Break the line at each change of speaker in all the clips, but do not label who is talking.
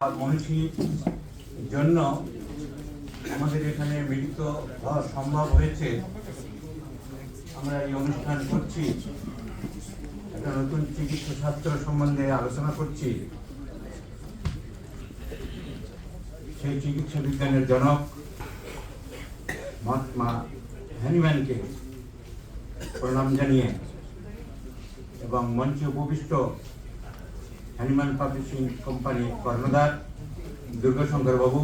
মনীষীর জন্য আমাদের এখানে মিলিত হওয়া সম্ভব হয়েছে। আমরা এই অনুষ্ঠান করছি, একটা নতুন চিকিৎসা শাস্ত্র সম্বন্ধে আলোচনা করছি। সেই চিকিৎসা বিজ্ঞানের জনক মহাত্মা হ্যানিম্যানকে প্রণাম জানিয়ে এবং মঞ্চে উপবিষ্ট হ্যানিম্যান পাবলিশিং কোম্পানির কর্ণধার দুর্গাশঙ্কর বাবু,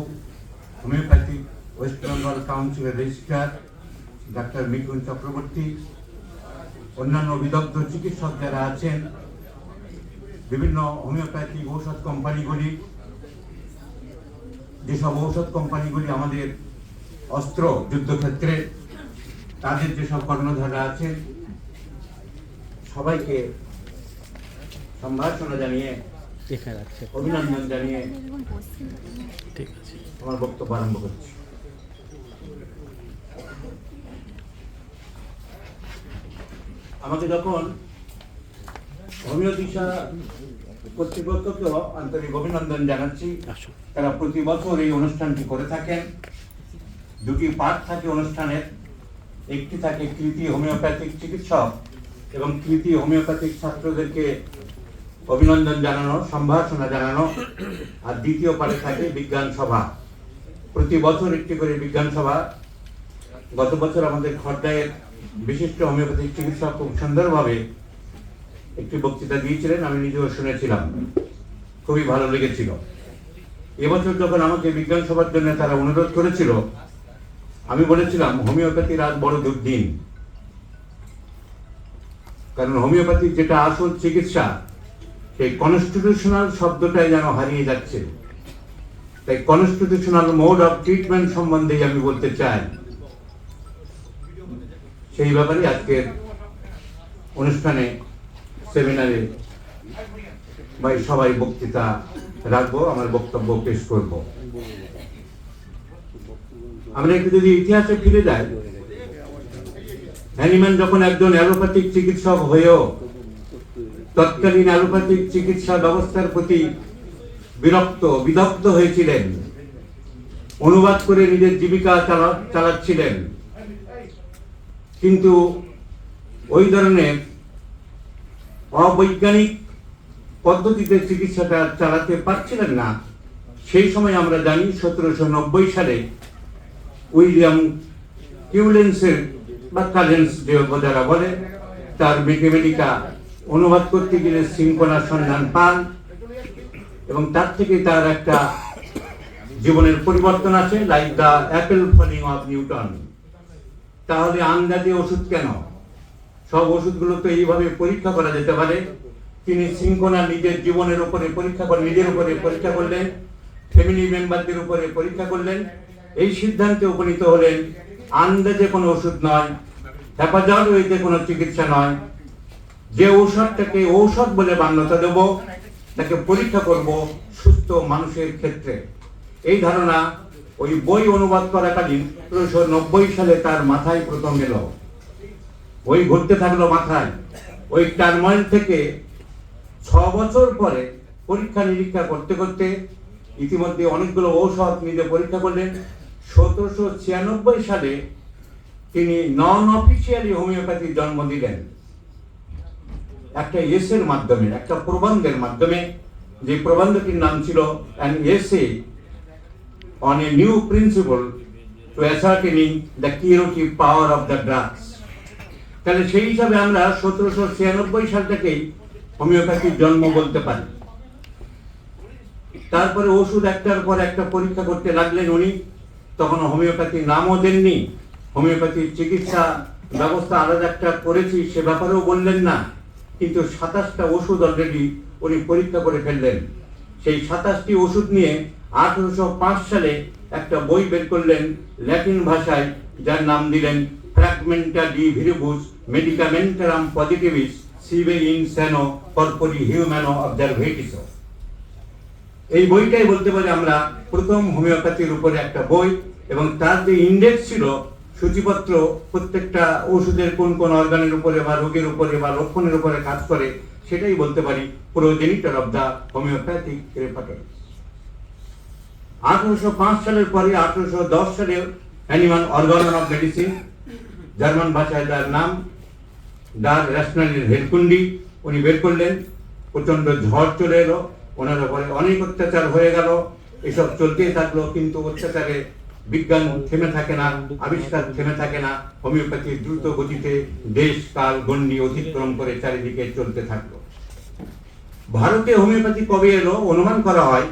হোমিওপ্যাথিক ওয়েস্ট বেঙ্গল কাউন্সিলের রেজিস্ট্রার ডাক্তার মিঠুন চক্রবর্তী, অন্যান্য বিদগ্ধ চিকিৎসক যারা আছেন, বিভিন্ন হোমিওপ্যাথিক ঔষধ কোম্পানিগুলি, যেসব ঔষধ কোম্পানিগুলি আমাদের অস্ত্র যুদ্ধক্ষেত্রে, তাদের যেসব কর্ণধাররা আছেন, সবাইকে সম্ভাষণা জানিয়ে অভিনন্দন জানিয়ে
ঠিক আছে,
আমার বক্তব্য আরম্ভ করছি। আমাকে যখন হোমিও দিশা কর্তৃপক্ষকেও আন্তরিক অভিনন্দন জানাচ্ছি। তারা প্রতি বছর এই অনুষ্ঠানটি করে থাকেন। দুটি পার্ট থাকে অনুষ্ঠানের, একটি থাকে কৃতি হোমিওপ্যাথিক চিকিৎসক এবং কৃতি হোমিওপ্যাথিক ছাত্রদেরকে অভিনন্দন জানানো, সম্ভাষণা জানানো, আর দ্বিতীয় পারে থাকে বিজ্ঞান সভা। প্রতি বছর একটি করে বিজ্ঞান সভা। গত বছর আমাদের খড়দায়ের বিশিষ্ট হোমিওপ্যাথিক চিকিৎসক খুব সুন্দরভাবে একটি বক্তৃতা দিয়েছিলেন, আমি নিজেও শুনেছিলাম, খুবই ভালো লেগেছিল। এবছর যখন আমাকে বিজ্ঞান সভার জন্য তারা অনুরোধ করেছিল, আমি বলেছিলাম হোমিওপ্যাথির আজ বড় দুর্দিন। কারণ হোমিওপ্যাথির যেটা আসল চিকিৎসা, সেই কনস্টিটিউশনাল শব্দটাই যেন হারিয়ে যাচ্ছে। তাই কনস্টিটিউশনাল মোড অফ ট্রিটমেন্ট সম্বন্ধে আমি বলতে চাই। সেই ব্যাপারে আজকের অনুষ্ঠানে, সেমিনারে সবাই বক্তৃতা রাখবো, আমার বক্তব্য পেশ করব। আমরা একটু যদি ইতিহাসে ফিরে যাই, হ্যানিম্যান যখন একজন অ্যালোপ্যাথিক চিকিৎসক হয়েও তৎকালীন অ্যালোপ্যাথিক চিকিৎসা ব্যবস্থার প্রতি বিদগ্ধ হয়েছিলেন, অনুবাদ করে নিজের জীবিকা চালাচ্ছিলেন, কিন্তু ওই ধরনের অবৈজ্ঞানিক পদ্ধতিতে চিকিৎসাটা চালাতে পারছিলেন না। সেই সময় আমরা জানি 1790 সালে উইলিয়াম কিউলেন্সের বা কালেন্স যারা বলে, তার ম্যাথমেটিকা অনুবাদ করতে গেলে সিনকোনার সন্ধান পান এবং তার থেকে তার একটা জীবনের পরিবর্তন আছে, like the apple falling of Newton. তাহলে আন্দাজে ওষুধ কেন? সব ওষুধগুলো তো এইভাবে পরীক্ষা করা যেতে পারে। তিনি সিনকোনা নিজের জীবনের উপরে পরীক্ষা করে, নিজের উপরে পরীক্ষা করলেন, ফ্যামিলি মেম্বারদের উপরে পরীক্ষা করলেন, এই সিদ্ধান্তে উপনীত হলেন আন্দাজে কোনো ওষুধ নয়, হেফাজত হইতে কোনো চিকিৎসা নয়, যে ঔষধটাকে ঔষধ বলে মান্যতা দেব, তাকে পরীক্ষা করব সুস্থ মানুষের ক্ষেত্রে। এই ধারণা ওই বই অনুবাদ করাকালীন 1990 সালে তার মাথায় প্রথম এলো। ওই ঘুরতে থাকলো মাথায়। ওই টার্মাইল থেকে 6 বছর পরে পরীক্ষা নিরীক্ষা করতে করতে ইতিমধ্যে অনেকগুলো ঔষধ নিজে পরীক্ষা করলেন। 1796 সালে তিনি নন অফিসিয়ালি হোমিওপ্যাথির জন্ম দিলেন একটা এসের মাধ্যমে, একটা প্রবন্ধের মাধ্যমে, যে প্রবন্ধটির নাম ছিল an essay on a new principle to ascertaining the curative power of the drugs. তাহলে সেই হিসাবে আমরা 1796 সাল থেকেই হোমিওপ্যাথির জন্ম বলতে পারি। তারপরে ওষুধ একটার পর একটা পরীক্ষা করতে লাগলেন উনি। তখন হোমিওপ্যাথির নামও দেননি, হোমিওপ্যাথির চিকিৎসা ব্যবস্থা আলাদা একটা করেছি সে ব্যাপারেও বললেন না, কিন্তু 27টা ওষুধ অলরেডি উনি পরীক্ষা করে ফেললেন। সেই 27টি ওষুধ নিয়ে 1805 সালে একটা বই বের করলেন ল্যাটিন ভাষায়, যার নাম দিলেন ফ্র্যাগমেন্টা ডি ভিরিবুস মেডিকামেন্টারাম পজিটিভিস সিভে ইন সেনো কর্পোরি হিউম্যানো অবজারভেটিসো। এই বইটাই বলতে পারি আমরা প্রথম হোমিওপ্যাথির উপরে একটা বই, এবং তার যে ইন্ডেক্স ছিল, সূচিপত্র, প্রত্যেকটা ওষুধের কোন কোন অর্গানের উপরে বা রোগের উপরে বা লক্ষণের উপরে কাজ করে, সেটাই বলতে পারি progenitor of the homeopathic repertory. 1805 সালের পরে 1810 সালে অ্যানিমান অর্গানন অফ মেডিসিন, জার্মান ভাষায় তার নাম ডার র্যাশনালির হেলকুন্ডি, উনি বের করলেন। প্রচন্ড ঝড় চলে এলো, ওনার উপরে অনেক অত্যাচার হয়ে গেল, এসব চলতেই থাকলো। কিন্তু অত্যাচারে বিজ্ঞান থেমে থাকে না, আবিষ্কার থেমে থাকে না। হোমিওপ্যাথি দ্রুত গতিতে দেশ কাল গণ্ডি অতিক্রম করে চারিদিকে চলতে থাকলো। ভারতে হোমিওপ্যাথি কবে এলো অনুমান করা হয়,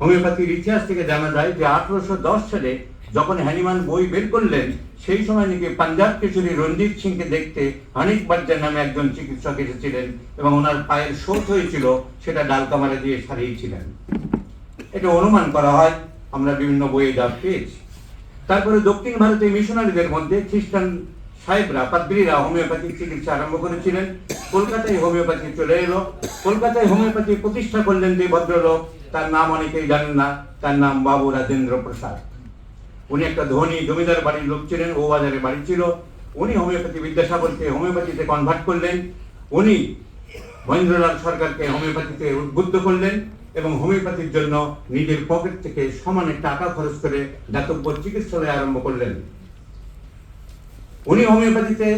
হোমিওপ্যাথির ইতিহাস থেকে জানা যায় যে 1810 সালে যখন হ্যানিমান বই বের করলেন, সেই সময় নাকি পাঞ্জাব কেশরী রঞ্জিত সিংকে দেখতে হানিফ বার্জার নামে একজন চিকিৎসক এসেছিলেন এবং ওনার পায়ের শোথ হয়েছিল, সেটা ডালকামারা দিয়ে সারিয়েছিলেন। এটা অনুমান করা হয়, আমরা বিভিন্ন বইয়ে যা পেয়েছি। তারপরে দক্ষিণ ভারতে মিশনারিদের মধ্যে খ্রিস্টান সাহেবরা, পাদ্রীরা হোমিওপ্যাথিক চিকিৎসা আরম্ভ করেছিলেন। কলকাতায় হোমিওপ্যাথি চলে এলো। কলকাতায় হোমিওপ্যাথি প্রতিষ্ঠা করলেন যে ভদ্রলোক, তার নাম অনেকেই জানেন না, তার নাম বাবু রাজেন্দ্র প্রসাদ। উনি একটা ধনী জমিদার বাড়ির লোক ছিলেন, ও বাজারে বাড়ি ছিল। উনি হোমিওপ্যাথি বিদ্যাসাগরকে হোমিওপ্যাথিতে কনভার্ট করলেন। উনি মহেন্দ্রলাল সরকারকে হোমিওপ্যাথিতে উদ্বুদ্ধ করলেন এবং হোমিওপ্যাথির জন্য নিজের পকেট থেকে সমানে টাকা খরচ করে দাতব্য চিকিৎসালয় আরম্ভ করলেন। উনি হোমিওপ্যাথিতে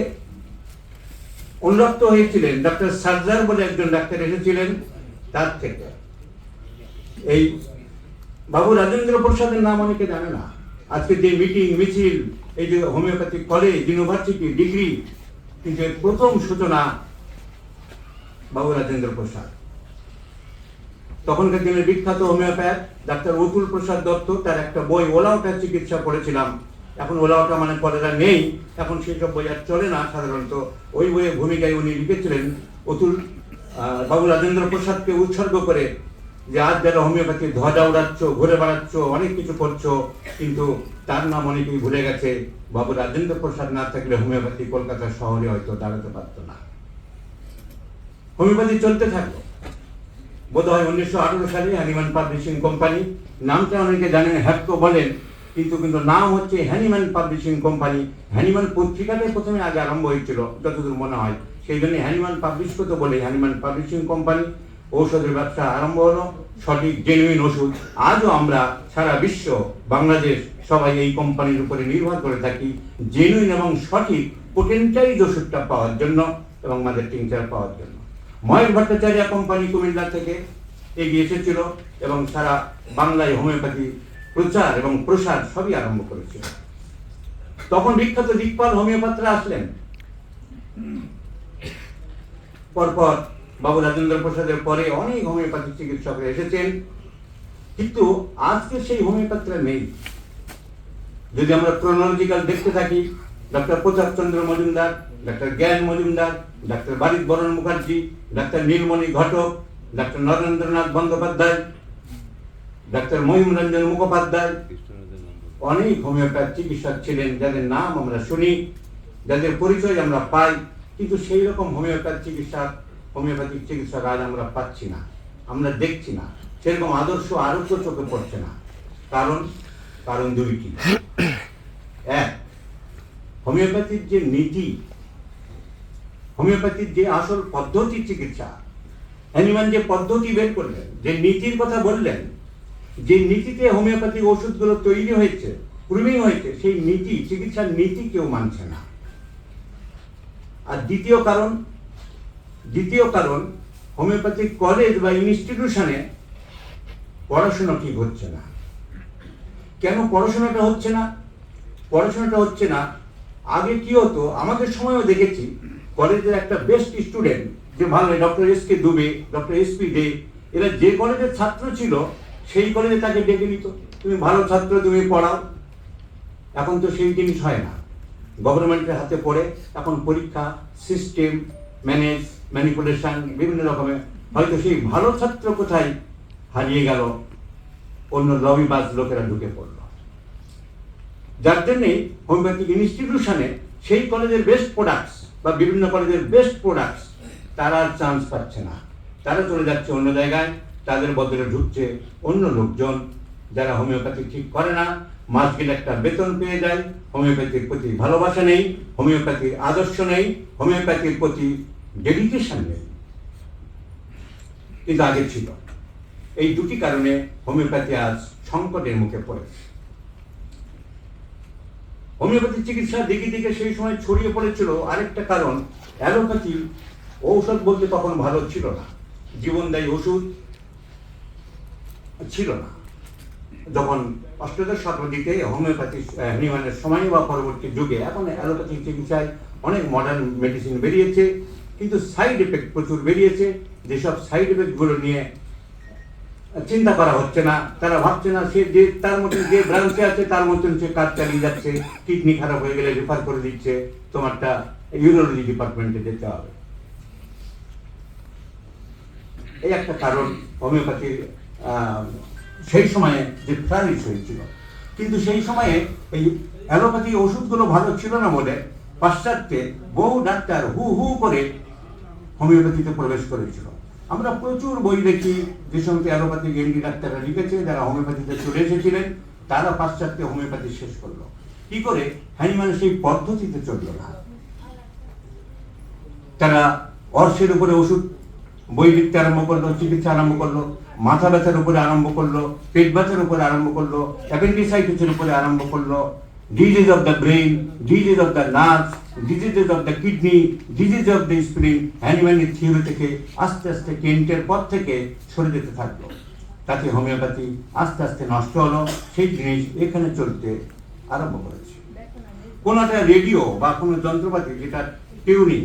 অনুরক্ত হয়েছিলেন। ডক্টর সার্জার বলে একজন ডাক্তার এসেছিলেন, তার থেকে। এই বাবু রাজেন্দ্র প্রসাদের নাম অনেকে জানে না। আজকে যে মিটিং মিছিল, এই যে হোমিওপ্যাথিক কলেজ, ইউনিভার্সিটি, ডিগ্রি, কিন্তু এর প্রথম সূচনা বাবু রাজেন্দ্র প্রসাদ। তখনকার দিনের বিখ্যাত হোমিওপ্যাথ ডাক্তার অতুল প্রসাদ দত্ত, তার একটা বই ওলাওটা চিকিৎসা পড়েছিলাম। এখন ওলাওটা মানে কলেরা নেই, এখন সেই সব বই আর চলে না সাধারণত। ওই বইয়ের ভূমিকায় উনি লিখেছিলেন অতুল বাবু রাজেন্দ্র প্রসাদকে উৎসর্গ করে, যে আজ যারা হোমিওপ্যাথি ধ্বজা উড়াচ্ছ, ঘুরে বেড়াচ্ছ, অনেক কিছু করছো, কিন্তু তার নাম অনেকেই ভুলে গেছে। বাবু রাজেন্দ্র প্রসাদ না থাকলে হোমিওপ্যাথি কলকাতা শহরে হয়তো দাঁড়াতে পারত না। হোমিওপ্যাথি চলতে থাকলো। বোধ হয় 1918 সালে হ্যানিম্যান পাবলিশিং কোম্পানি, নামটা অনেকে জানেন, হ্যাপকো বলেন, কিন্তু নাম হচ্ছে হ্যানিম্যান পাবলিশিং কোম্পানি। হ্যানিম্যান পত্রিকাটাই প্রথমে আগে আরম্ভ হয়েছিল যতদূর মনে হয়, সেই জন্য হ্যানিম্যান পাবলিশ করতে বলে হ্যানিম্যান পাবলিশিং কোম্পানি। ঔষধের ব্যবসা আরম্ভ হলো, সঠিক জেনুইন ওষুধ। আজও আমরা সারা বিশ্ব, বাংলাদেশ, সবাই এই কোম্পানির উপরে নির্ভর করে থাকি জেনুইন এবং সঠিক পোটেনটাইজ ওষুধটা পাওয়ার জন্য এবং আমাদের টিংচার পাওয়ার জন্য। মহেশ ভট্টাচার্য কোম্পানি কুমিল্লা থেকে এগিয়ে এসেছিল এবং সারা বাংলায় হোমিওপ্যাথি প্রচার এবং প্রসার সবই আরম্ভ করেছিল। তখন বিখ্যাত দিকপাল হোমিওপ্যাথরা আসলেন। পরপর বাবু রাজেন্দ্র প্রসাদের পরে অনেক হোমিওপ্যাথি চিকিৎসকরা এসেছেন, কিন্তু আজকে সেই হোমিওপ্যাথিরা নেই। যদি আমরা ক্রোনোলজিক্যাল দেখতে থাকি, ডক্টর প্রতাপ চন্দ্র মজুমদার, ডক্টর জ্ঞান মজুমদার, ডক্টর বারিক বরণ মুখার্জি, ডক্টর নীলমণি ঘটক, ডক্টর নরেন্দ্রনাথ বন্দ্যোপাধ্যায়, ডক্টর মহিম রঞ্জন মুখোপাধ্যায়, অনেক হোমিওপ্যাথ চিকিৎসক ছিলেন যাদের নাম আমরা শুনি, যাদের পরিচয় আমরা পাই, কিন্তু সেই রকম হোমিওপ্যাথিক চিকিৎসক আজ আমরা পাচ্ছি না, আমরা দেখছি না। সেরকম আদর্শ আরোগ্য চোখে পড়ছে না। কারণ দুইটি। এক, হোমিওপ্যাথির যে নীতি, হোমিওপ্যাথির যে আসল পদ্ধতি চিকিৎসা, হ্যানিম্যান যে পদ্ধতি বের করলেন, যে নীতির কথা বললেন, যে নীতিতে হোমিওপ্যাথিক ওষুধগুলো তৈরি হয়েছে, প্রুভিং হয়েছে, সেই নীতি, চিকিৎসার নীতি কেউ মানছে না। আর দ্বিতীয় কারণ হোমিওপ্যাথিক কলেজ বা ইনস্টিটিউশনে পড়াশোনা ঠিক হচ্ছে না। কেন পড়াশোনাটা হচ্ছে না? পড়াশোনাটা হচ্ছে না, আগে কি হতো, আমাদের সময়ও দেখেছি, কলেজের একটা বেস্ট স্টুডেন্ট যে ভালো, doctor S K. Dubey, doctor SP. দে, এরা যে কলেজের ছাত্র ছিল সেই কলেজে তাকে ডেকে নিত, তুমি ভালো ছাত্র, তুমি পড়াও। এখন তো সেই জিনিস হয় না, গভর্নমেন্টের হাতে পড়ে। এখন পরীক্ষা সিস্টেম, ম্যানিপুলেশন, বিভিন্ন রকমের। হয়তো সেই ভালো ছাত্র কোথায় হারিয়ে গেল, অন্য লবিবাজ লোকেরা ঢুকে পড়ল। যার জন্যে হোমিওপ্যাথিক ইনস্টিটিউশনে সেই কলেজের বেস্ট প্রোডাক্টস বা বিভিন্ন কলেজের বেস্ট প্রোডাক্টস তারা আর চান্স পাচ্ছে না, তারা চলে যাচ্ছে অন্য জায়গায়। তাদের বদলে ঢুকছে অন্য লোকজন যারা হোমিওপ্যাথি ঠিক করে না, মাস গেলে একটা বেতন পেয়ে যায়। হোমিওপ্যাথির প্রতি ভালোবাসা নেই, হোমিওপ্যাথির আদর্শ নেই, হোমিওপ্যাথির প্রতি ডেডিকেশন নেই, কিন্তু আগে ছিল। এই দুটি কারণে হোমিওপ্যাথি আজ সংকটের মুখে পড়েছে। হোমিওপ্যাথি চিকিৎসা দিকে দিকে সেই সময় ছড়িয়ে পড়েছিল আরেকটা কারণ, অ্যালোপ্যাথি ঔষধ বলতে তখন ভালো ছিল না, জীবনদায়ী ওষুধ ছিল না। যখন অষ্টাদশ শতাব্দীতে হোমিওপ্যাথি হ্যানিম্যানের সময় বা পরবর্তী যুগে, এখন অ্যালোপ্যাথি চিকিৎসায় অনেক মডার্ন মেডিসিন বেরিয়েছে, কিন্তু সাইড এফেক্ট প্রচুর বেরিয়েছে। যেসব সাইড এফেক্টগুলো নিয়ে চিন্তা করা হচ্ছে না, তারা ভাবছে না সে যে তার মধ্যে যে ব্রাঞ্চে আছে তার মতন সে কাজ চালিয়ে যাচ্ছে, কিডনি খারাপ হয়ে গেলে রেফার করে দিচ্ছে, তোমারটা ইউরোলজি ডিপার্টমেন্টে যেতে হবে। এই একটা কারণ হোমিওপ্যাথির সেই সময়ে যে ফ্লারিশ হয়েছিল। কিন্তু সেই সময়ে এই অ্যালোপ্যাথি ওষুধগুলো ভালো ছিল না বলে পাশ্চাত্যে বহু ডাক্তার হু হু করে হোমিওপ্যাথিতে প্রবেশ করেছিল। আমরা প্রচুর বই দেখি যে সমস্ত অ্যালোপ্যাথিক এমডি ডাক্তাররা লিখেছে, যারা হোমিওপ্যাথিতে চলে এসেছিলেন, তারা পাশ্চাত্যে হোমিওপ্যাথি শেষ করলো। কি করে? হ্যানিম্যান সেই পদ্ধতিতে চললো না। তারা অর্শের উপরে ওষুধ বই লিখতে আরম্ভ করলো, চিকিৎসা আরম্ভ করলো, মাথা ব্যথার উপরে আরম্ভ করলো, পেট ব্যথার উপরে আরম্ভ করলো, অ্যাপেন্ডিসাইটিসের উপরে আরম্ভ করলো, disease of the brain, disease of the nerves, diseases of the kidney, disease of the spleen. হ্যানিম্যানের থিওরি থেকে আস্তে আস্তে কেন্টের পর থেকে সরে যেতে থাকলো। তাতে হোমিওপ্যাথি আস্তে আস্তে নষ্ট হলো। সেই জিনিস এখানে চলতে আরম্ভ করেছে। কোনো একটা রেডিও বা কোনো যন্ত্রপাতি যেটা টিউনিং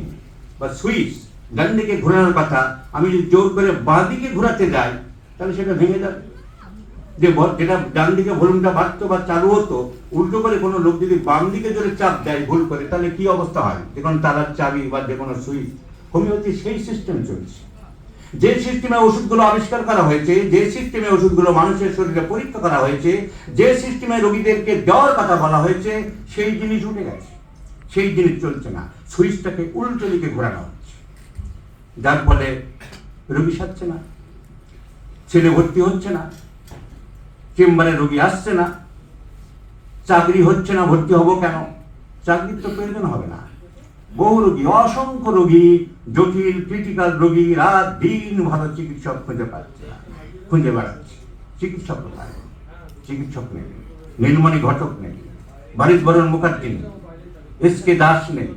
বা সুইচ ডান দিকে ঘোরানোর কথা, আমি যদি জোর করে বাঁ দিকে ঘোরাতে যাই তাহলে সেটা ভেঙে যাবে। যে যেটা ডান দিকে ভলিউমটা বাড়তো বা চালু হতো, উল্টো করে কোনো লোক যদি বাম দিকে জোরে চাপ দেয় ভুল করে, তাহলে কি অবস্থা হয়? যে কোনো তারার চাবি বা যে কোনো সুইচ। হোমিওপ্যাথি সেই সিস্টেম চলছে। যে সিস্টেমে ওষুধগুলো আবিষ্কার করা হয়েছে, যে সিস্টেমে ওষুধগুলো মানুষের শরীরে পরীক্ষা করা হয়েছে, যে সিস্টেমে রোগীদেরকে দেওয়ার কথা বলা হয়েছে, সেই জিনিস উঠে গেছে, সেই জিনিস চলছে না। সুইচটাকে উল্টো দিকে ঘোরানো হচ্ছে, যার ফলে রোগী সারছে না, ছেলে ভর্তি হচ্ছে না, চেম্বারে রোগী আসছে না, চাকরি হচ্ছে না। ভর্তি হবো কেন? চাকরির তো প্রয়োজন হবে না। বহু রোগী, অসংখ্য রোগী, জটিল ক্রিটিক্যাল রোগী রাত দিন ভালো চিকিৎসক খুঁজে পাচ্ছে না, খুঁজে বেড়াচ্ছে। চিকিৎসক কোথায়? চিকিৎসক নেই, নীলমণি ঘটক নেই, বারিশবরণ মুখার্জি নেই, এস.কে দাস নেই,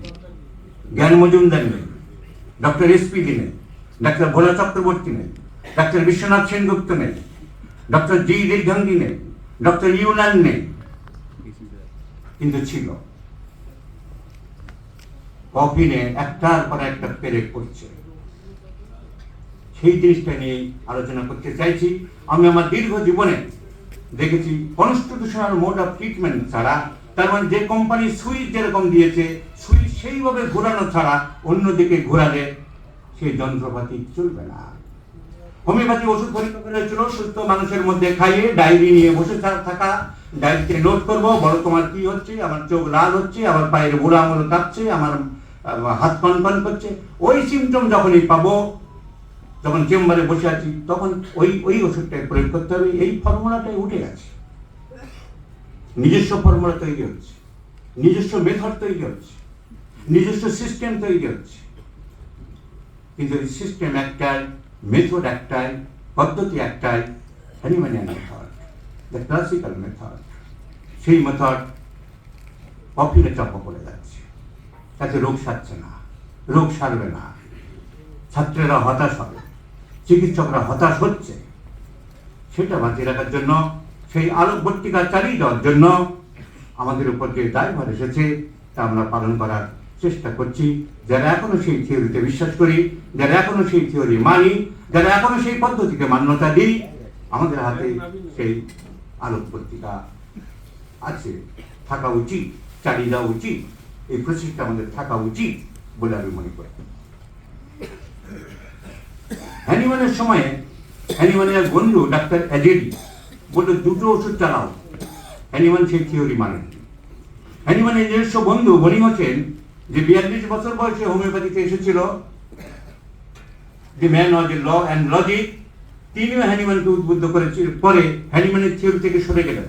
জ্ঞান মজুমদার নেই, ডক্টর এস.পি. নেই, ডাক্তার ভোলা চক্রবর্তী নেই, ডাক্তার বিশ্বনাথ সেনগুপ্ত নেই, ডক্টর জি দীর্ঘাঙ্গী নেই, ডক্টর ইউনান নেই, কিন্তু ছিল। কফিনে একটার পর একটা পেরেক করছে। সেই জিনিসটা নিয়ে আলোচনা করতে চাইছি। আমি আমার দীর্ঘ জীবনে দেখেছি কনস্টিটিউশনাল মোড অফ ট্রিটমেন্ট ছাড়া, তার মানে যে কোম্পানি সুইচ যেরকম দিয়েছে, সুইচ সেইভাবে ঘোরানো ছাড়া অন্যদিকে ঘোরালে সেই যন্ত্রপাতি চলবে না। হোমিওপ্যাথি ওষুধ পরীক্ষা করেছিল সুস্থ মানুষের মধ্যে খাইয়ে, ডায়েরি নিয়ে বসে থাকা, ডায়েরিতে নোট করবো, বড় তোমার কি হচ্ছে, আমার চোখ লাল হচ্ছে, আমার পায়ের বুড়ো আঙুল কাঁপছে, আমার হাত কনকন করছে। ওই সিমটম যখনই পাবো, যখন চেম্বারে বসে আছি, তখন ওই ওষুধটাই প্রয়োগ করতে হবে। এই ফর্মুলাটাই উঠে গেছে, নিজস্ব ফর্মুলা তৈরি হচ্ছে, নিজস্ব মেথড তৈরি হচ্ছে, নিজস্ব সিস্টেম তৈরি হচ্ছে। কিন্তু এই সিস্টেম একটাই, মেথড একটাই, পদ্ধতি একটাই, হ্যানিম্যানিয়ান মেথড, দ্য ক্লাসিক্যাল মেথড। সেই মেথড কফিনে চাপা পড়ে যাচ্ছে, তাতে রোগ সারছে না, রোগ সারবে না। ছাত্রেরা হতাশ হবে, চিকিৎসকরা হতাশ হচ্ছে। সেটা বাঁচিয়ে রাখার জন্য, সেই আলোকবর্তিকা চালিয়ে দেওয়ার জন্য আমাদের উপর যে দায়ভার এসেছে তা আমরা পালন করার চেষ্টা করছি। যারা এখনো সেই থিওরিতে বিশ্বাস করি, যারা এখনো সেই থিওরি মানি, যারা এখনো সেই পদ্ধতিকে মান্যতা দিই, আমাদের হাতে সেই আলোকবর্তিকা আছে, থাকা উচিত, চালিয়ে দেওয়া উচিত। এই প্রচেষ্টা আমাদের থাকা উচিত বলে আমি মনে করি। হ্যানিম্যানের সময়ে হ্যানিম্যানের বন্ধু ডাক্তার অ্যাজেডি বলল, দুটো ওষুধ চালাও। হ্যানিম্যান সেই থিওরি মানেন। হ্যানিম্যানের নিজস্ব বন্ধু বনি হোসেন, যে 42 বছর বয়সে হোমিওপ্যাথিতে এসেছিল, the man of the law and logic, তিনিও হ্যানিম্যানকে উদ্বুদ্ধ করেছিল। পরে হ্যানিম্যানের থিওরি থেকে সরে গেলেন,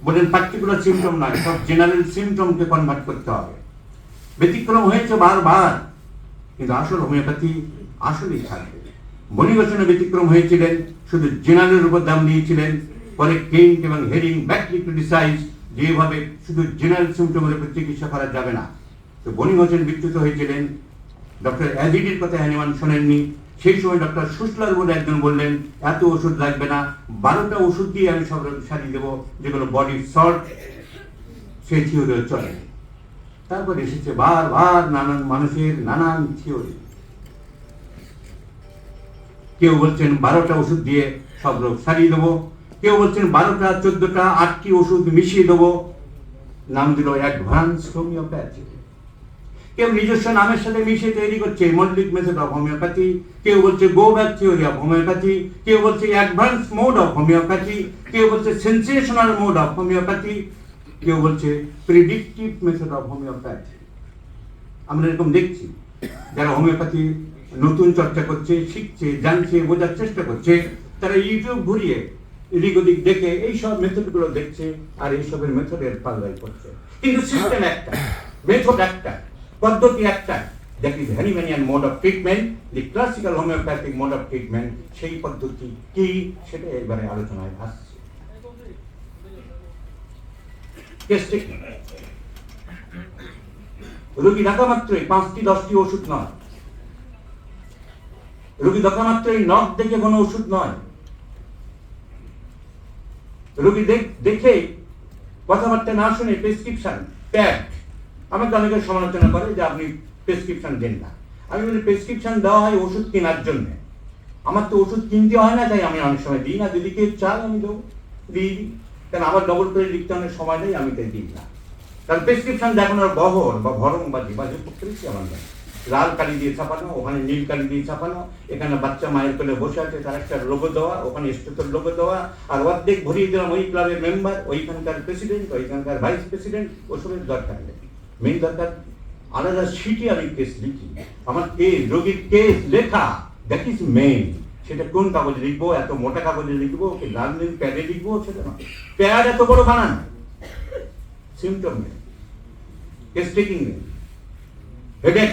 বলেন পার্টিকুলার সিমটম নয়, সব জেনারেল সিমটমকে কনভার্ট করতে হবে। ব্যতিক্রম হয়েছে বারবার, কিন্তু আসল হোমিওপ্যাথি আসলেই থাকবে। বনিগোষণে ব্যতিক্রম হয়েছিলেন, শুধু জেনারেলের উপর দাম দিয়েছিলেন। পরে কেন্ট এবং হেরিং ব্যাকলি ক্রিটিসাইজ যেভাবে শুধু জেনারেল সিমটমের উপর চিকিৎসা করা যাবে না। তো বনিগোষণ বিচ্যুত হয়েছিলেন। ডক্টর অ্যাজিডির কথা হ্যানিমান শোনেননি। সেই সময় ডক্টর সুসলার বলে একজন বললেন, এত ওষুধ লাগবে না, 12টা ওষুধ দিয়ে আমি সব রোগ সারিয়ে দেবো, যেগুলো বডি সল্ট। সেই থিওরিও চলে। তারপর এসেছে বারবার নানান মানুষের নানান থিওরি। কেউ বলছেন 12টা ওষুধ দিয়ে সব রোগ সারিয়ে দেবো, কেউ বলছেন 12টা 14টা 8টি ওষুধ মিশিয়ে দেবো, নাম দিল অ্যাডভান্স হোমিওপ্যাথি। কেউ নিজস্ব নামের সাথে মিশিয়ে তৈরি করছে মল্লিক মেথড অফ হোমিওপ্যাথি, কেউ বলছে go back theory of homeopathy, কেউ বলছে অ্যাডভান্স মোড অফ হোমিওপ্যাথি, কেউ বলছে সেন্সেশনাল মোড অফ হোমিওপ্যাথি, কেউ বলছে প্রিডিক্টিভ মেথড অফ হোমিওপ্যাথি। আমরা এরকম দেখছি যারা হোমিওপ্যাথি নতুন চর্চা করছে, শিখছে, জানছে, বোঝার চেষ্টা করছে, তারা ইউটিউব ঘুরিয়ে এদিক ওদিক দেখে এইসব মেথডগুলো দেখছে আর এইসবের মেথডের পাল্লাই করছে। কিন্তু সিস্টেম একটা, মেথড একটা, পদ্ধতি একটা, that is Hahnemannian mode of treatment, the classical homoeopathic mode of treatment. সেই পদ্ধতি কি সেটা এবারে আলোচনায় আসছে। রোগী দেখা মাত্রই 5টি 10টি ওষুধ নয়, রোগী দেখা মাত্রই নখ দেখে কোনো ওষুধ নয়, রোগী দেখে কথাবার্তা না শুনে প্রেসক্রিপশন প্যাড। আমাকে অনেকে সমালোচনা করে যে আপনি প্রেসক্রিপশন দেন না। আমি বলি প্রেসক্রিপশন দেওয়া হয় ওষুধ কেনার জন্য, আমার তো ওষুধ কিনতে হয় না, তাই আমি অনেক সময় দিই না। যদি কেউ চাই আমি দেবো, দিই, কারণ আবার ডবল করে লিখতে অনেক সময় নেই, আমি তাই দিই না। কারণ প্রেসক্রিপশন দেখানোর বহর বা ভরম বা যোগাযোগ করতে আমার নেই। লাল কালি দিয়ে ছাপানো, ওখানে নীল কালি দিয়ে ছাপানো, এখানে বাচ্চা মায়ের কোলে বসে আছে তার একটা লোগো দেওয়া, ওখানে স্টেটের লোগো দেওয়া, আর অর্ধেক ভরিয়ে দিলাম ওই ক্লাবের মেম্বার, ওইখানকার প্রেসিডেন্ট, ওইখানকার ভাইস প্রেসিডেন্ট, ওসবের দরকার নেই। মেন দরকার আলাদা সিটি আমি কেস লিখি, আমার কেস, রোগীর কেস লেখা, দ্যাট ইজ মেইন। সেটা কোন কাগজে লিখবো, এত মোটা কাগজে লিখবো কি লাল নীল প্যাডে লিখবো, সেটা না। প্যাড এত বড় বানান, সিমটম নেই, কেস টেকিং নেই, হেডেক,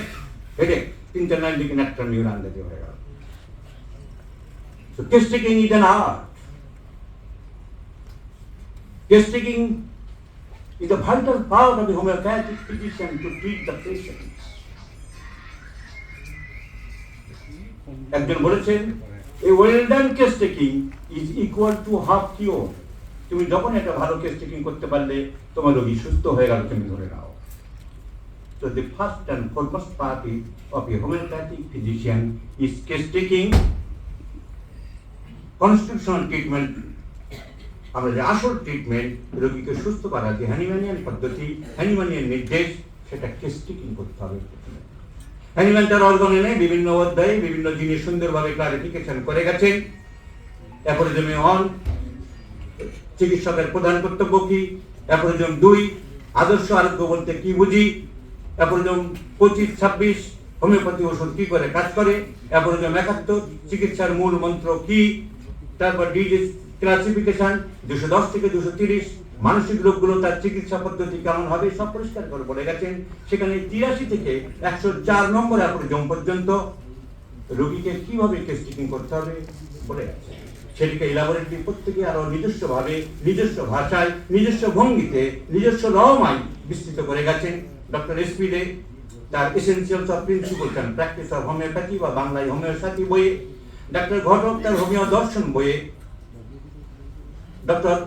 হেডেক 3টা লাইন লিখে একটা নিউরান দিতে হয়ে গেল। So case taking is an art. Case taking is a vital part of the homeopathic physician to treat the patient. একজন বলেছেন, a well done case taking is equal to half cure. তুমি যখন একটা ভালো কেস টেকিং করতে পারলে তোমার রোগী সুস্থ হয়ে গেল, তুমি ধরে নাও। So the first and foremost part of a homeopathic physician is case taking. Constitutional treatment, আমরা যে আসল ট্রিটমেন্ট, রোগীকে সুস্থ করার যে হ্যানিম্যানিয়ান পদ্ধতি, হ্যানিম্যানিয়ান নির্দেশ, সেটা কেস টেকিং করতে হবে। হ্যানিম্যান তার অর্গানে বিভিন্ন অধ্যায়ে বিভিন্ন জিনিস সুন্দরভাবে ক্লারিফিকেশন করে গেছেন। অ্যাপোরিজমে 1 চিকিৎসকের প্রধান কর্তব্য কি, অ্যাপোরিজম 2 আদর্শ আরোগ্য বলতে কি বুঝি, অ্যাপোরিজম 25-26 হোমিওপ্যাথি ওষুধ কি করে কাজ করে, অ্যাপোরিজম 71 চিকিৎসার মূল মন্ত্র কি, তারপর ডিজিজ ক্লাসিফিকেশন 210 থেকে 230 মানসিক রোগগুলো তার চিকিৎসা পদ্ধতি কেমন হবে সব পরিষ্কার করে বলে গেছেন। সেখানে 83 থেকে 104 নম্বর অ্যাপোরিজম পর্যন্ত রোগীকে কিভাবে কেস টেকিং করতে হবে বলে গেছে। সেটিকে ইলাবোরেটলি প্রত্যেকে আরো নিজস্বভাবে, নিজস্ব ভাষায়, নিজস্ব ভঙ্গিতে, নিজস্ব রহমায় বিস্তৃত করে গেছেন। ডক্টর এসপি দে তার essentials of principles and practice of homeopathy বা বাংলায় হোমিওপ্যাথি বইয়ে, ডক্টর ঘটক তার হোমিও দর্শন বইয়ে, doctor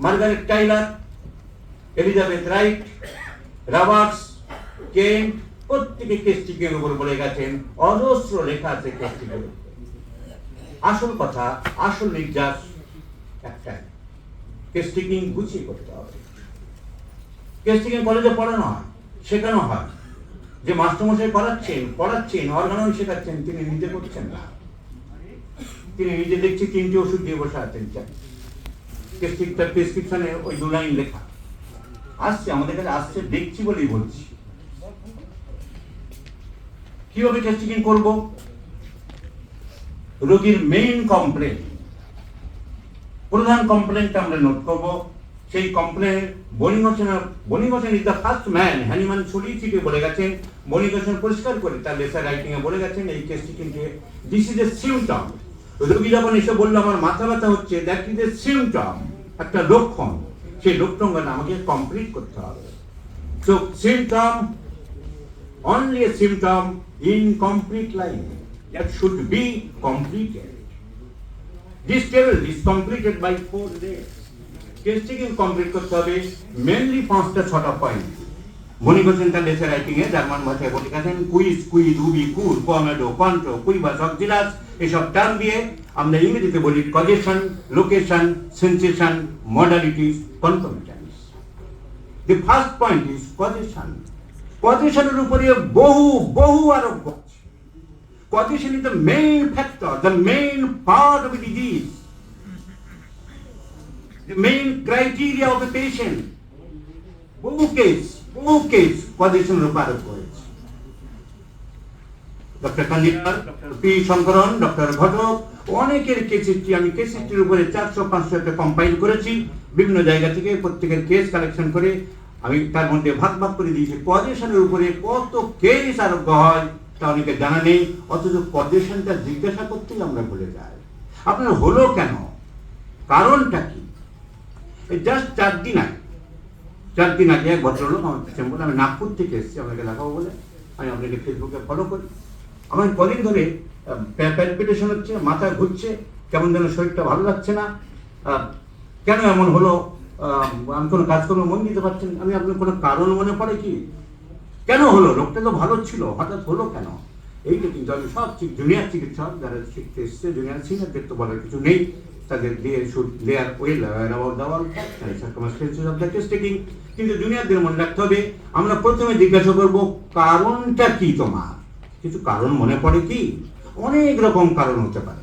Margaret Tyler, Elizabeth right, Roberts, Kent প্রত্যেকে কেস টেকিং এর উপর বলে গেছেন। অজস্র লেখা আছে কেস টেকিং এর। আসল কথা, আসল নির্যাস একটাই, কেস টেকিং গুছিয়ে করতে হবে। কেস টেকিং কলেজে পড়ানো হয়, শেখানো হয়। যে মাস্টারমশাই পড়াচ্ছেন, অর্গানন শেখাচ্ছেন, তিনি নিজে করছেন না। তিনি নিজে দেখছি 3টি ওষুধ দিয়ে বসে আছেন। তার প্রেসক্রিপশনে ওই 2 লাইন লেখা আসছে, আমাদের কাছে আসছে, দেখছি বলেই বলছি। কিভাবে কেস টেকিং করবো? রোগীর মেইন কমপ্লেন, প্রধান কমপ্লেনটা আমরা নোট করবো। সেই কমপ্লেন Boenninghausen is the first man, Hahnemann ছড়িয়ে ছিটিয়ে বলে গেছেন, বনিঘোষণ পরিষ্কার করে তার লেসার রাইটিং এ বলে গেছেন এই কেসটি কিন্তু দিস ইজ এ সিমটম। রোগী যখন এসে বললো আমার মাথা ব্যথা হচ্ছে, দ্যাট ইজ এ সিমটম, একটা লক্ষণ। সেই লক্ষণগুলো আমাকে কমপ্লিট করতে হবে। So symptom, only a symptom in complete line that should be completed. This table is completed by 4 days. Testing complete করতে হবে মেনলি 5টা-6টা পয়েন্ট। বনিঘোষণ তার লেসার রাইটিং এ জার্মান ভাষায় বলে গেছেন কুইজ, উবি, কুর, কমেডো, কন্ট্রো, কুইবাস, অক্সিলাস এসব টার্ম দিয়ে আমরা ইংরেজিতে বলি causation, location, sensation, modalities, concomitants. The first point is causation. Causation উপরে বহু আরোগ্য আছে। Causation is the main factor, the main part of a disease, the main criteria of a patient. বহু কেস causation উপর আরোগ্য হয়েছে। ডক্টর কান্দিলার, doctor P Sankaran, doctor Ghatak অনেকের কেসিস্ট্রি, আমি কেসিস্ট্রির উপরে 400-500 একটা কম্পাইল করেছি বিভিন্ন জায়গা থেকে, প্রত্যেকের কেস কালেকশন করে আমি তার মধ্যে ভাগ করে দিয়েছি। কজেশনের উপরে কত কেস আরোগ্য হয় তা অনেকে জানা নেই, অথচ কজেশনটা জিজ্ঞাসা করতেই আমরা ভুলে যাই। আপনার হলো কেন, কারণটা কি? এই জাস্ট 4 দিন আগে এক ভদ্রলোক আমার চেম্বরে, আমি নাগপুর থেকে এসেছি, আপনাকে দেখাবো বলে আমি আপনাকে ফেসবুকে ফলো করি। আমার কদিন ধরে প্যালপিটেশন হচ্ছে, মাথা ঘুরছে, কেমন যেন শরীরটা ভালো লাগছে না, কেন এমন হলো, আমি কোনো কাজকর্ম মন দিতে পারছেন, আমি আপনার কোনো কারণ মনে পড়ে কি, কেন হলো, লোকটা তো ভালো ছিল, হঠাৎ হলো কেন? এইটা কিন্তু আমি সব জুনিয়র চিকিৎসক যারা শিখতে এসছে, জুনিয়র সিনিয়রদের তো বলার কিছু নেই, তাদের দিয়ে there well about the all circumstances of the case taking. কিন্তু জুনিয়রদের মনে রাখতে হবে, আমরা প্রথমে জিজ্ঞাসা করবো কারণটা কি তোমার, কিছু কারণ মনে পড়ে কি? অনেক রকম কারণ হতে পারে।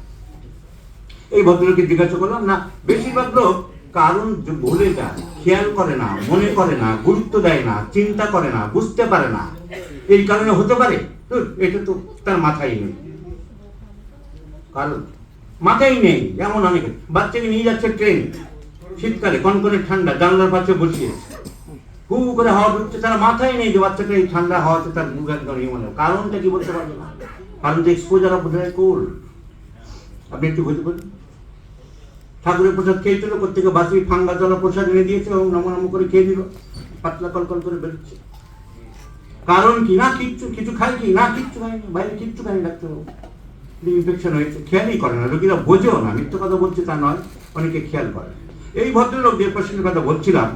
এই ভদ্রলোককে জিজ্ঞাসা করলাম না, বেশিরভাগ লোক কারণ ভুলে যায়, খেয়াল করে না, মনে করে না, গুরুত্ব দেয় না, চিন্তা করে না, বুঝতে পারে না। এই কারণে হতে পারে, এটা তো তার মাথায় নেই, কারণ মাথায় নেই। এমন অনেকে বাচ্চাকে নিয়ে যাচ্ছে ট্রেন, শীতকালে কনকনে ঠান্ডা, জানলার পাশে বসিয়ে হু করে হাওয়া ঢুকছে, তার মাথায় নেই যে বাচ্চাটা এই ঠান্ডা হাওয়াতে তার মুখ একদম মনে, কারণটা কি বলতে পারবে না। কারণ তো এক্সপোজার অফ কোল্ড। আপনি একটু বুঝতে পারেন, ঠাকুরের প্রসাদ খেয়েছিল, কোথেকে বাসি ফাঙ্গা জলা প্রসাদ এনে দিয়েছে এবং নম করে খেয়ে দিল, পাতলা কলকল করে বেরোচ্ছে। কারণ কি? না কিছু খাই কি না, কিচ্ছু খাইনি, বাইরে কিচ্ছু খাইনি, ডাক্তারবাবু ইনফেকশন হয়েছে, খেয়ালই করে না, রোগীরা বোঝেও না, মিথ্যে কথা বলছে তা নয়, অনেকে খেয়াল করে। এই ভদ্রলোক যে পেশেন্টের কথা বলছিলাম,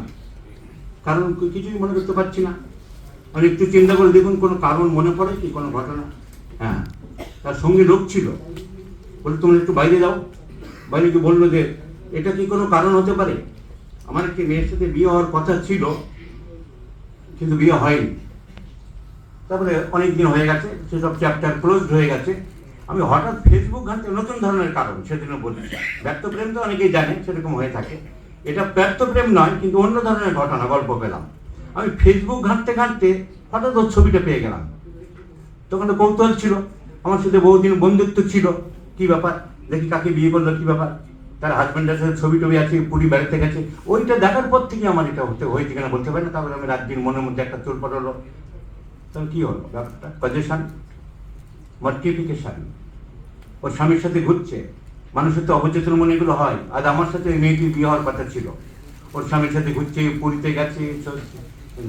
কারণ কিছুই মনে করতে পারছি না, মানে একটু চিন্তা করে দেখুন কোনো কারণ মনে পড়ে কি, কোনো ঘটনা? হ্যাঁ, তার সঙ্গে লোক ছিল, বলে তোমরা একটু বাইরে যাও। বাইরে কি বললো যে এটা কি কোনো কারণ হতে পারে? আমার একটি মেয়ের সাথে বিয়ে হওয়ার কথা ছিল, কিন্তু বিয়ে হয়নি। তারপরে অনেক দিন হয়ে গেছে, সেসব চ্যাপ্টার ক্লোজড হয়ে গেছে। আমি হঠাৎ ফেসবুক ঘাঁটতে, নতুন ধরনের কারণ সেদিনও বলছি, ব্যর্থপ্রেম তো অনেকেই জানে, সেরকম হয়ে থাকে, এটা ব্যর্থপ্রেম নয়, কিন্তু অন্য ধরনের ঘটনা গল্প পেলাম। আমি ফেসবুক ঘাঁটতে হঠাৎ ওর ছবিটা পেয়ে গেলাম। তখন তো কৌতূহল ছিল, আমার সাথে বহুদিন বন্ধুত্ব ছিল, কি ব্যাপার দেখি কাকে বিয়ে করলো, কি ব্যাপার, তার হাজব্যান্ডের সাথে ছবি টবি আছে, পুরী বেড়াতে গেছে। ওইটা দেখার পর থেকে আমার এটা হয়েছে কিনা বলতে পারি না। তারপরে আমি রাত দিন মনের মধ্যে একটা চোর পড়লো, তখন কি হলো ব্যাপারটা? Causation, multiplication. ওর স্বামীর সাথে ঘুরছে, মানুষের তো অবচেতন মনে এগুলো হয়। আজ আমার সাথে মেয়েটির বিয়ে হওয়ার কথা ছিল, ওর স্বামীর সাথে ঘুরছে, পুরীতে গেছে,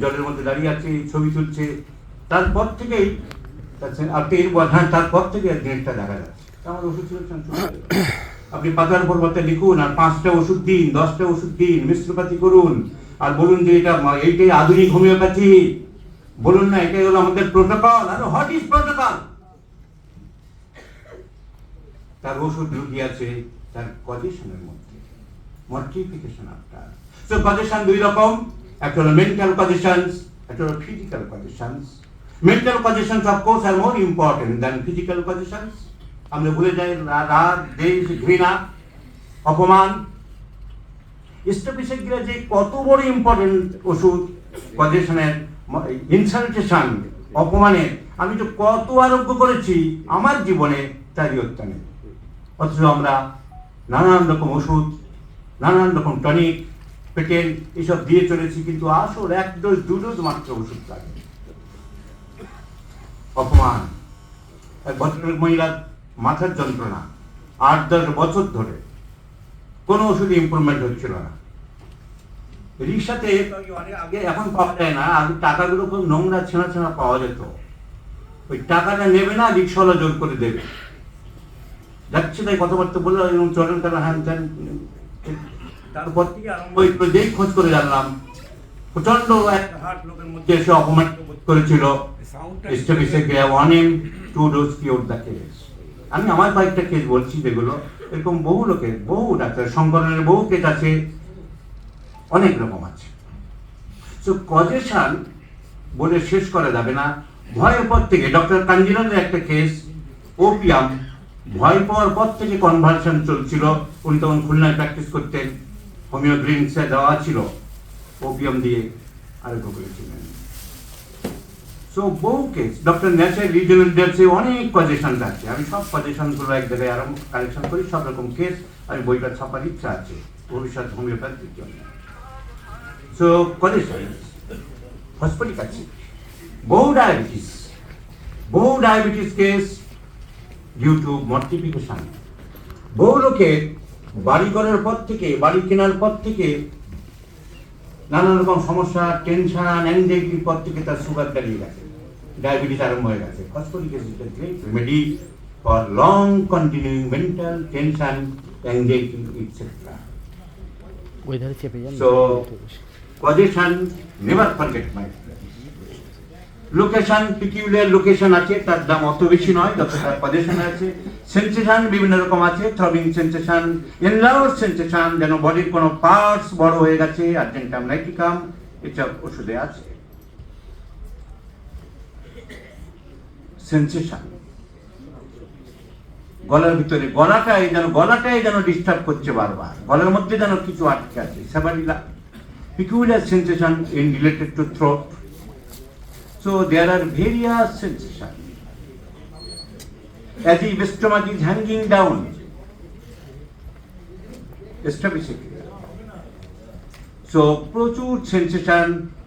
জলের মধ্যে দাঁড়িয়ে আছে, ছবি তুলছে। তারপর থেকেই তারপর থেকে জিনিসটা দেখা যাচ্ছে। আমার ওষুধ ছিল, আপনি পাতার উপর পাতা লিখুন, আর 5টা ওষুধ দিন, 10টা ওষুধ দিন, মিশ্রপাতি করুন, আর বলুন যে এইটাই আধুনিক হোমিওপ্যাথি, বলুন না এটাই হলো আমাদের প্রোটোকল। আর হোয়াট ইজ প্রোটোকল? তার ওষুধ লুকিয়ে আছে তার কজেশনের মধ্যে, মডিফিকেশন আফটার। সো কজেশন দুই রকম, একটা হলো মেন্টাল কজেশনস, একটা হলো physical causations. Mental causations of course are more important than physical causations. আমরা ভুলে যাই রাগ, দেশ, ঘৃণা, অপমান। স্ট্যাটিস্টিকরা যে কত বড় ইম্পর্টেন্ট ওষুধ কজেশনের, ইনসালটেশন, অপমানের, আমি তো কত আরোগ্য করেছি আমার জীবনে, তারই হত্যা নেই। অথচ আমরা নানান রকম ওষুধ, নানান রকম টনিক, পেটের এসব দিয়ে চলেছি, কিন্তু আসল 1 ডোজ 2 ডোজ মাত্র ওষুধ লাগে। অপমান। এক ভদ্রলোক মহিলার মাথার যন্ত্রণা 8-10 বছর ধরে কোনো ওষুধে ইমপ্রুভমেন্ট হচ্ছিল না। রিক্সাতে আগে এখন পাওয়া যায় না, আগে টাকাগুলো খুব নোংরা ছেঁড়া ছেঁড়া পাওয়া যেত। ওই টাকাটা নেবে না, রিক্সাওয়ালা জোর করে দেবে। যাচ্ছে তাই কথাবার্তা বলে এবং চলেন তারা হ্যান ত্যান। তারপর থেকে আরম্ভ করে যেই খোঁজ করে জানলাম প্রচন্ড একটা হার্ট লোকের মধ্যে এসে অপমান করেছিল। আমি আমার কয়েকটা কেস বলছি যেগুলো এরকম বহু লোকের, বহু ডাক্তার শঙ্করনের বহু কেস আছে, অনেক রকম আছে। তো কজেশন বলে শেষ করা যাবে না। ভয়ের পর থেকে ডক্টর কাঞ্জিলালের একটা কেস, ওপিয়াম, ভয় পাওয়ার পর থেকে কনভার্সন চলছিল। উনি তখন খুলনায় প্র্যাকটিস করতেন, হোমিও ড্রিঙ্কসে দেওয়া ছিল, ওপিয়াম দিয়ে আরোগ্য করেছিলেন। সো বহু কেস ডক্টর ন্যাচার রিজনাল ডেপসে অনেক কজেশন আছে। আমি সব কজেশনগুলো এক জায়গায় আরম্ভ কালেকশন করি, সব রকম কেস আমি বইটা ছাপার ইচ্ছা আছে ভবিষ্যৎ হোমিওপ্যাথির জন্য। সো কজেশন হসপিটাল আছে, বহু ডায়াবেটিস কেস ডিউ টু মর্টিফিকেশন। বহু লোকের বাড়ি করার পর থেকে, বাড়ি কেনার পর থেকে নানা রকম সমস্যা, টেনশন, অ্যাংজাইটির পর থেকে তার সুগার দাঁড়িয়ে গেছে, ডায়াবেটিস আরম্ভ হয়ে গেছে। Phosphoric acid is great remedy for long continuing mental tension, anxiety et cetera. So position, never forget my location, peculiar location আছে, তার দাম অত বেশি নয় যতটা পজিশন আছে। সেন্সেশন বিভিন্ন রকম আছে, থ্রবিং সেন্সেশন, এনলার্জ সেন্সেশন, যেন বডির কোনো পার্টস বড় হয়ে গেছে, আর্জেন্টাম নাইটিকাম, এসব ওষুধে আছে। সেন্সেশন গলার ভিতরে, গলাটাই যেন ডিস্টার্ব করছে বারবার, গলার মধ্যে যেন কিছু আটকে আছে, sabadilla. Peculiar sensation in related to throat. So there are various sensations. As if stomach is hanging down, establish it. So প্রচুর সেন্সেশন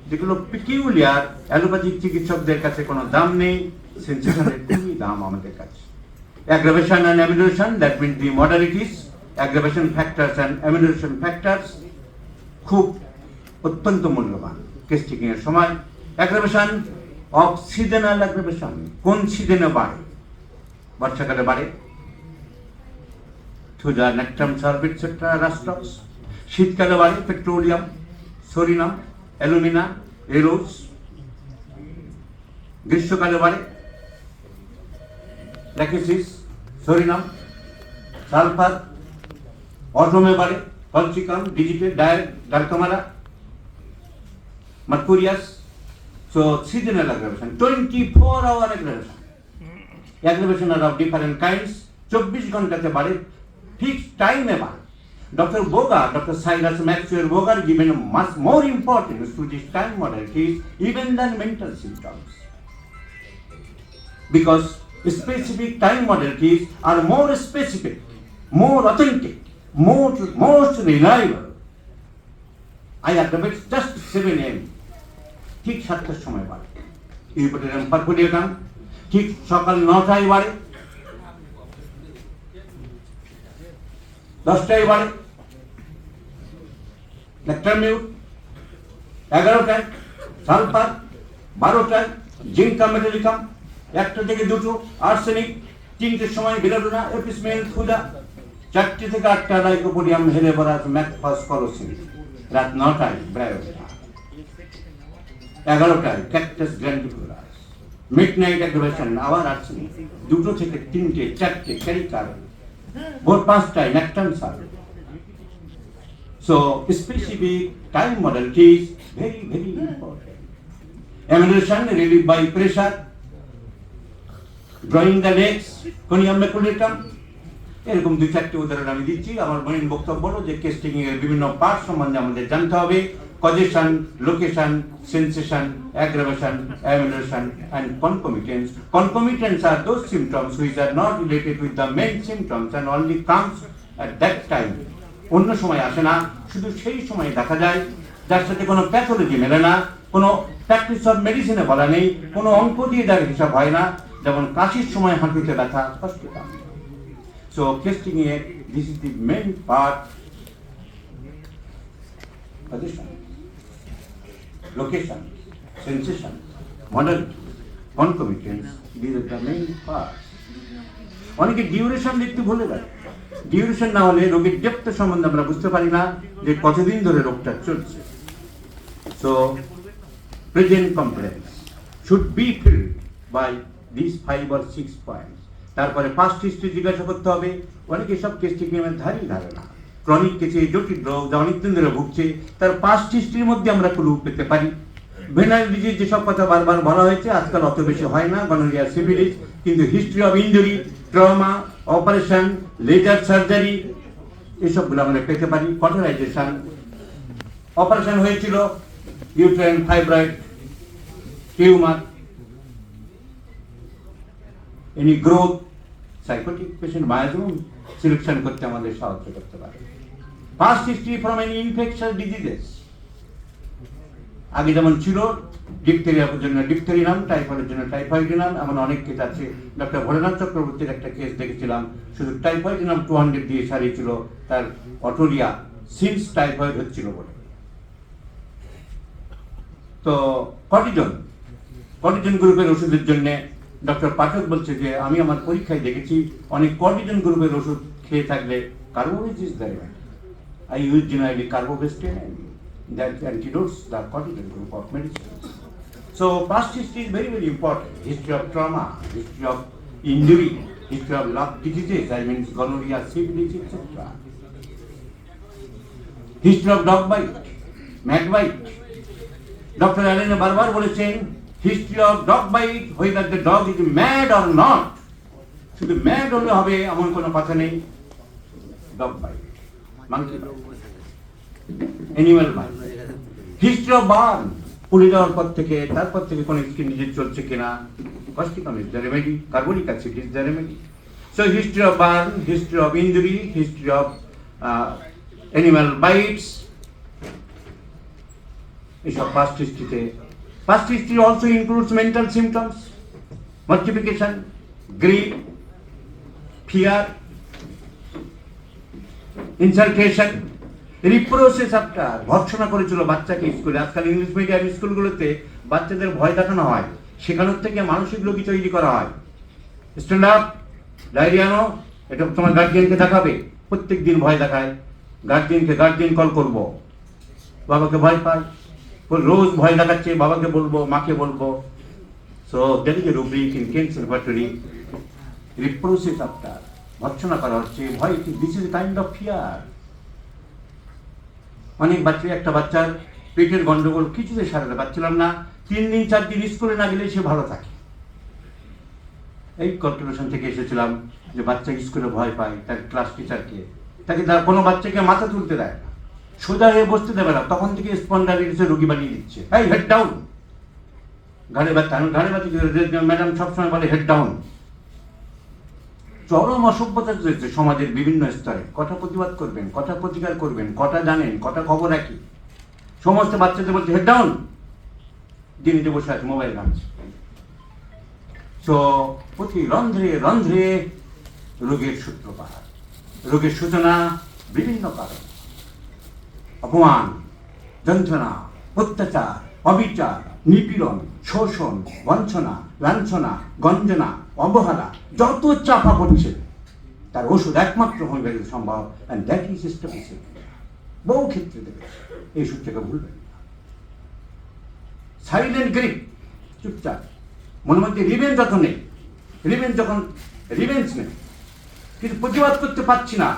যেগুলো পিকিউলিয়ার, অ্যালোপ্যাথিক চিকিৎসকদের কাছে কোনো দাম নেই, সেন্সেশনের খুবই দাম আমাদের কাছে। Aggravation and amelioration, that means the modalities, aggravation factors and amelioration factors খুব অত্যন্ত মূল্যবান কেস টেকিং এর সময়। Aggravation of seasonal aggravation, কোন সিজনে বাড়ে? বর্ষাকালে বাড়ে, থুজা, নেকটাম, সার্ভিট, সেট্রা, রাস্টক্স। শীতকালে বাড়ে পেট্রোলিয়াম, সোরিনাম, অ্যালুমিনা, এরোস। গ্রীষ্মকালে বাড়ে ল্যাকেসিস, সোরিনাম, সালফার। অটমে বাড়ে কলচিকাম, ডিজিটে, dulcamara, mercurius. So seasonal aggravation, 24-hour aggravation. Aggravation are of different kinds. 24 ঘন্টাতে বাড়ে, fixed time এ বাড়ে। Dr. Bogar, Dr. Cyrus Maxwell Bogar given much more importance to this time modalities even than mental symptoms, because specific time modalities are more specific, more authentic, most reliable. I aggravate just 7 AM. ঠিক 7টার সময় বাড়ে। ইউপোটেরিয়াম পারকুলিয়াটাম ঠিক সকাল 9টায় বাড়ে, 10টায় বাড়ে। ল্যাক্টামিউট 11টায়, sulphur 12টায়, জিঙ্কা metallicum 1টা থেকে 2টো, arsenic 3টের সময়, belladonna, এপিসমেল, Thuja 4টে থেকে 8টা, লাইকোপোডিয়াম, হেলেবরাস, ম্যাকফসফলোসিন রাত 9টায়, ব্রায়োটা 11টায়, ক্যাকটাস গ্র্যান্ডিকুলাস। মিডনাইট অ্যাগ্রাভেশন আবার আর্সেনিক 2টো থেকে 3টে, 4টে, ক্যারিকার। ভোর 5টায়, নেকটাম, sulphur. So specific time modalities very important. Amelioration relieved by pressure, drawing the legs, conium maculatum. এরকম 2-4টে উদাহরণ আমি দিচ্ছি। আমার মেইন বক্তব্য হলো যে কেস টেকিং এর বিভিন্ন পার্ট সম্বন্ধে আমাদের জানতে হবে। Causation, location, sensation, aggravation, amelioration and concomitants. Concomitants are those symptoms which are not related with the main symptoms and only comes at that time. অন্য সময় আসে না, শুধু সেই সময় দেখা যায় যার সাথে কোনো প্যাথোলজি মেলে না, কোনো প্র্যাকটিস অফ মেডিসিনে বলা নেই, কোনো অঙ্ক দিয়ে যার হিসাব হয় না, যেমন কাশির সময় হাঁটুতে ব্যথা, স্পষ্টতা। So testing a this is the main part, position, location, sensation, modality, concomitance, this are the main part. অনেকে ডিউরেশন দেখতে ভুলে যায়। ডিউরেশন না হলে রোগীর ডেপথ সম্বন্ধে আমরা বুঝতে পারি না যে কতদিন ধরে রোগটা চলছে। So present complaints should be filled by this 5 or 6 points. তারপরে পাস্ট হিস্ট্রি জিজ্ঞাসা করতে হবে। অনেকে সব টেস্টিংয়ের ধারই ধারে না। ক্রনিক কেসে জটিল রোগ যা অনেকদিন ধরে ভুগছে, তার পাস্ট হিস্ট্রির মধ্যে আমরা ক্লু পেতে পারি। ভেনাইল ডিজিজ যেসব কথা বারবার বলা হয়েছে আজকাল অত বেশি হয় না, গনোরিয়া, সিফিলিস, কিন্তু history of injury, trauma, operation, laser surgery এসবগুলো আমরা পেতে পারি। কটোরাইজেশন, অপারেশন হয়েছিল, uterine fibroid, tumour, any growth, sycotic patient miasm selection করতে আমাদের সাহায্য করতে পারে। Past history from any infectious diseases, আগে যেমন ছিল ডিপথেরিয়ার জন্য ডিপথেরিনাম, টাইফয়েডের জন্য টাইফয়েডিনাম, এমন অনেক কেস আছে। ডক্টর ভোলেনাথ চক্রবর্তীর একটা কেস দেখেছিলাম, শুধু টাইফয়েডিনাম 200 দিয়ে সারিয়েছিল, তার অটোরিয়া সিন্স টাইফয়েড হচ্ছিল বলে। তো কর্টিজন গ্রুপের ওষুধের জন্য ডক্টর পাঠক বলছে যে আমি আমার পরীক্ষায় দেখেছি অনেক কর্টিজন গ্রুপের ওষুধ খেয়ে থাকলে Carbo veg is the remedy. I use generally carbovesten that antidotes the cortical group of medicines. So past history is very, very important. History of trauma, history of injury, history of lung diseases, I mean gonorrhea, syphilis, etc. History of dog bite, mat bite. Dr. Allen barbar বলেছেন history of dog bite, whether the dog is mad or not. শুধু mad হলে হবে এমন কোনো কথা নেই। Dog bite, monkey bite, animal bite. History of burn, পুড়ে যাওয়ার পর থেকে তারপর থেকে কোনো স্কিন ডিজিজ চলছে কিনা, causticum is the remedy, carbonic acid is the remedy. So history of burn, history of injury, history of animal bites, এসব পাস্ট হিস্ট্রিতে। Past history also includes mental symptoms, mortification, grief, fear, insultation, reproaches after, ভর্ৎসনা করেছিল বাচ্চাকে স্কুলে। আজকাল English medium স্কুলগুলোতে বাচ্চাদের ভয় দেখানো হয়, সেখানোর থেকে মানসিক রোগী তৈরি করা হয়। স্ট্যান্ড আপ, ডায়রিয়ানো, এটা তোমার গার্জিয়ানকে দেখাবে। প্রত্যেক দিন ভয় দেখায় গার্জিয়ান কল করব, বাবাকে ভয় পায়, রোজ ভয় দেখাচ্ছে, বাবাকে বলবো, মাকে বলবো। So that is a rubric in Kent's repertory. Reproaches after, ভর্ৎসনা করা হচ্ছে, ভয়, this is kind of fear. অনেক বাচ্চা, একটা বাচ্চার পেটের গন্ডগোল কিছুতে সারাতে পারছিলাম না, 3 দিন 4 দিন স্কুলে না গেলে সে ভালো থাকে। এই কনক্লুশন থেকে এসেছিলাম যে বাচ্চা স্কুলে ভয় পায় তার ক্লাস টিচারকে, তাকে তার কোনো বাচ্চাকে মাথা তুলতে দেয় না, সোজা হয়ে বসতে দেবে না, তখন থেকে স্পন্ডাইলিটিসের রোগী বানিয়ে দিচ্ছে। এই হেড ডাউন, ঘাড়ে ব্যথা, ম্যাডাম সবসময় বলে হেড ডাউন। চরম অসভ্যতা চলছে সমাজের বিভিন্ন স্তরে। কটা প্রতিবাদ করবেন, কটা প্রতিকার করবেন, কটা জানেন, কটা খবর রাখি, সমস্ত বাচ্চাদের বলছে হেড ডাউন, দিনে বসে আছে মোবাইল ঘাঁটছে। তো প্রতি রন্ধ্রে রন্ধ্রে রোগের সূত্রপাত, রোগের সূচনা বিভিন্ন কারণ, অপমান, যন্ত্রণা, অত্যাচার, অবিচার, নিপীড়ন, শোষণ, বঞ্চনা, লাঞ্ছনা, গঞ্জনা, অবহেলা, যত চাপা পড়ছে তার ওষুধ একমাত্র হোমিওপ্যাথি সম্ভব, অ্যান্ড দ্যাট ইজ স্টেপিসিড। বহু ক্ষেত্রে দেবে, এই সূত্রকে ভুলবেন না। সাইলেন্ট গ্রিপ, চুপচাপ, মনের মধ্যে রিভেঞ্জ যত নেই, রিভেঞ্জ নেই, কিন্তু প্রতিবাদ করতে পারছি না।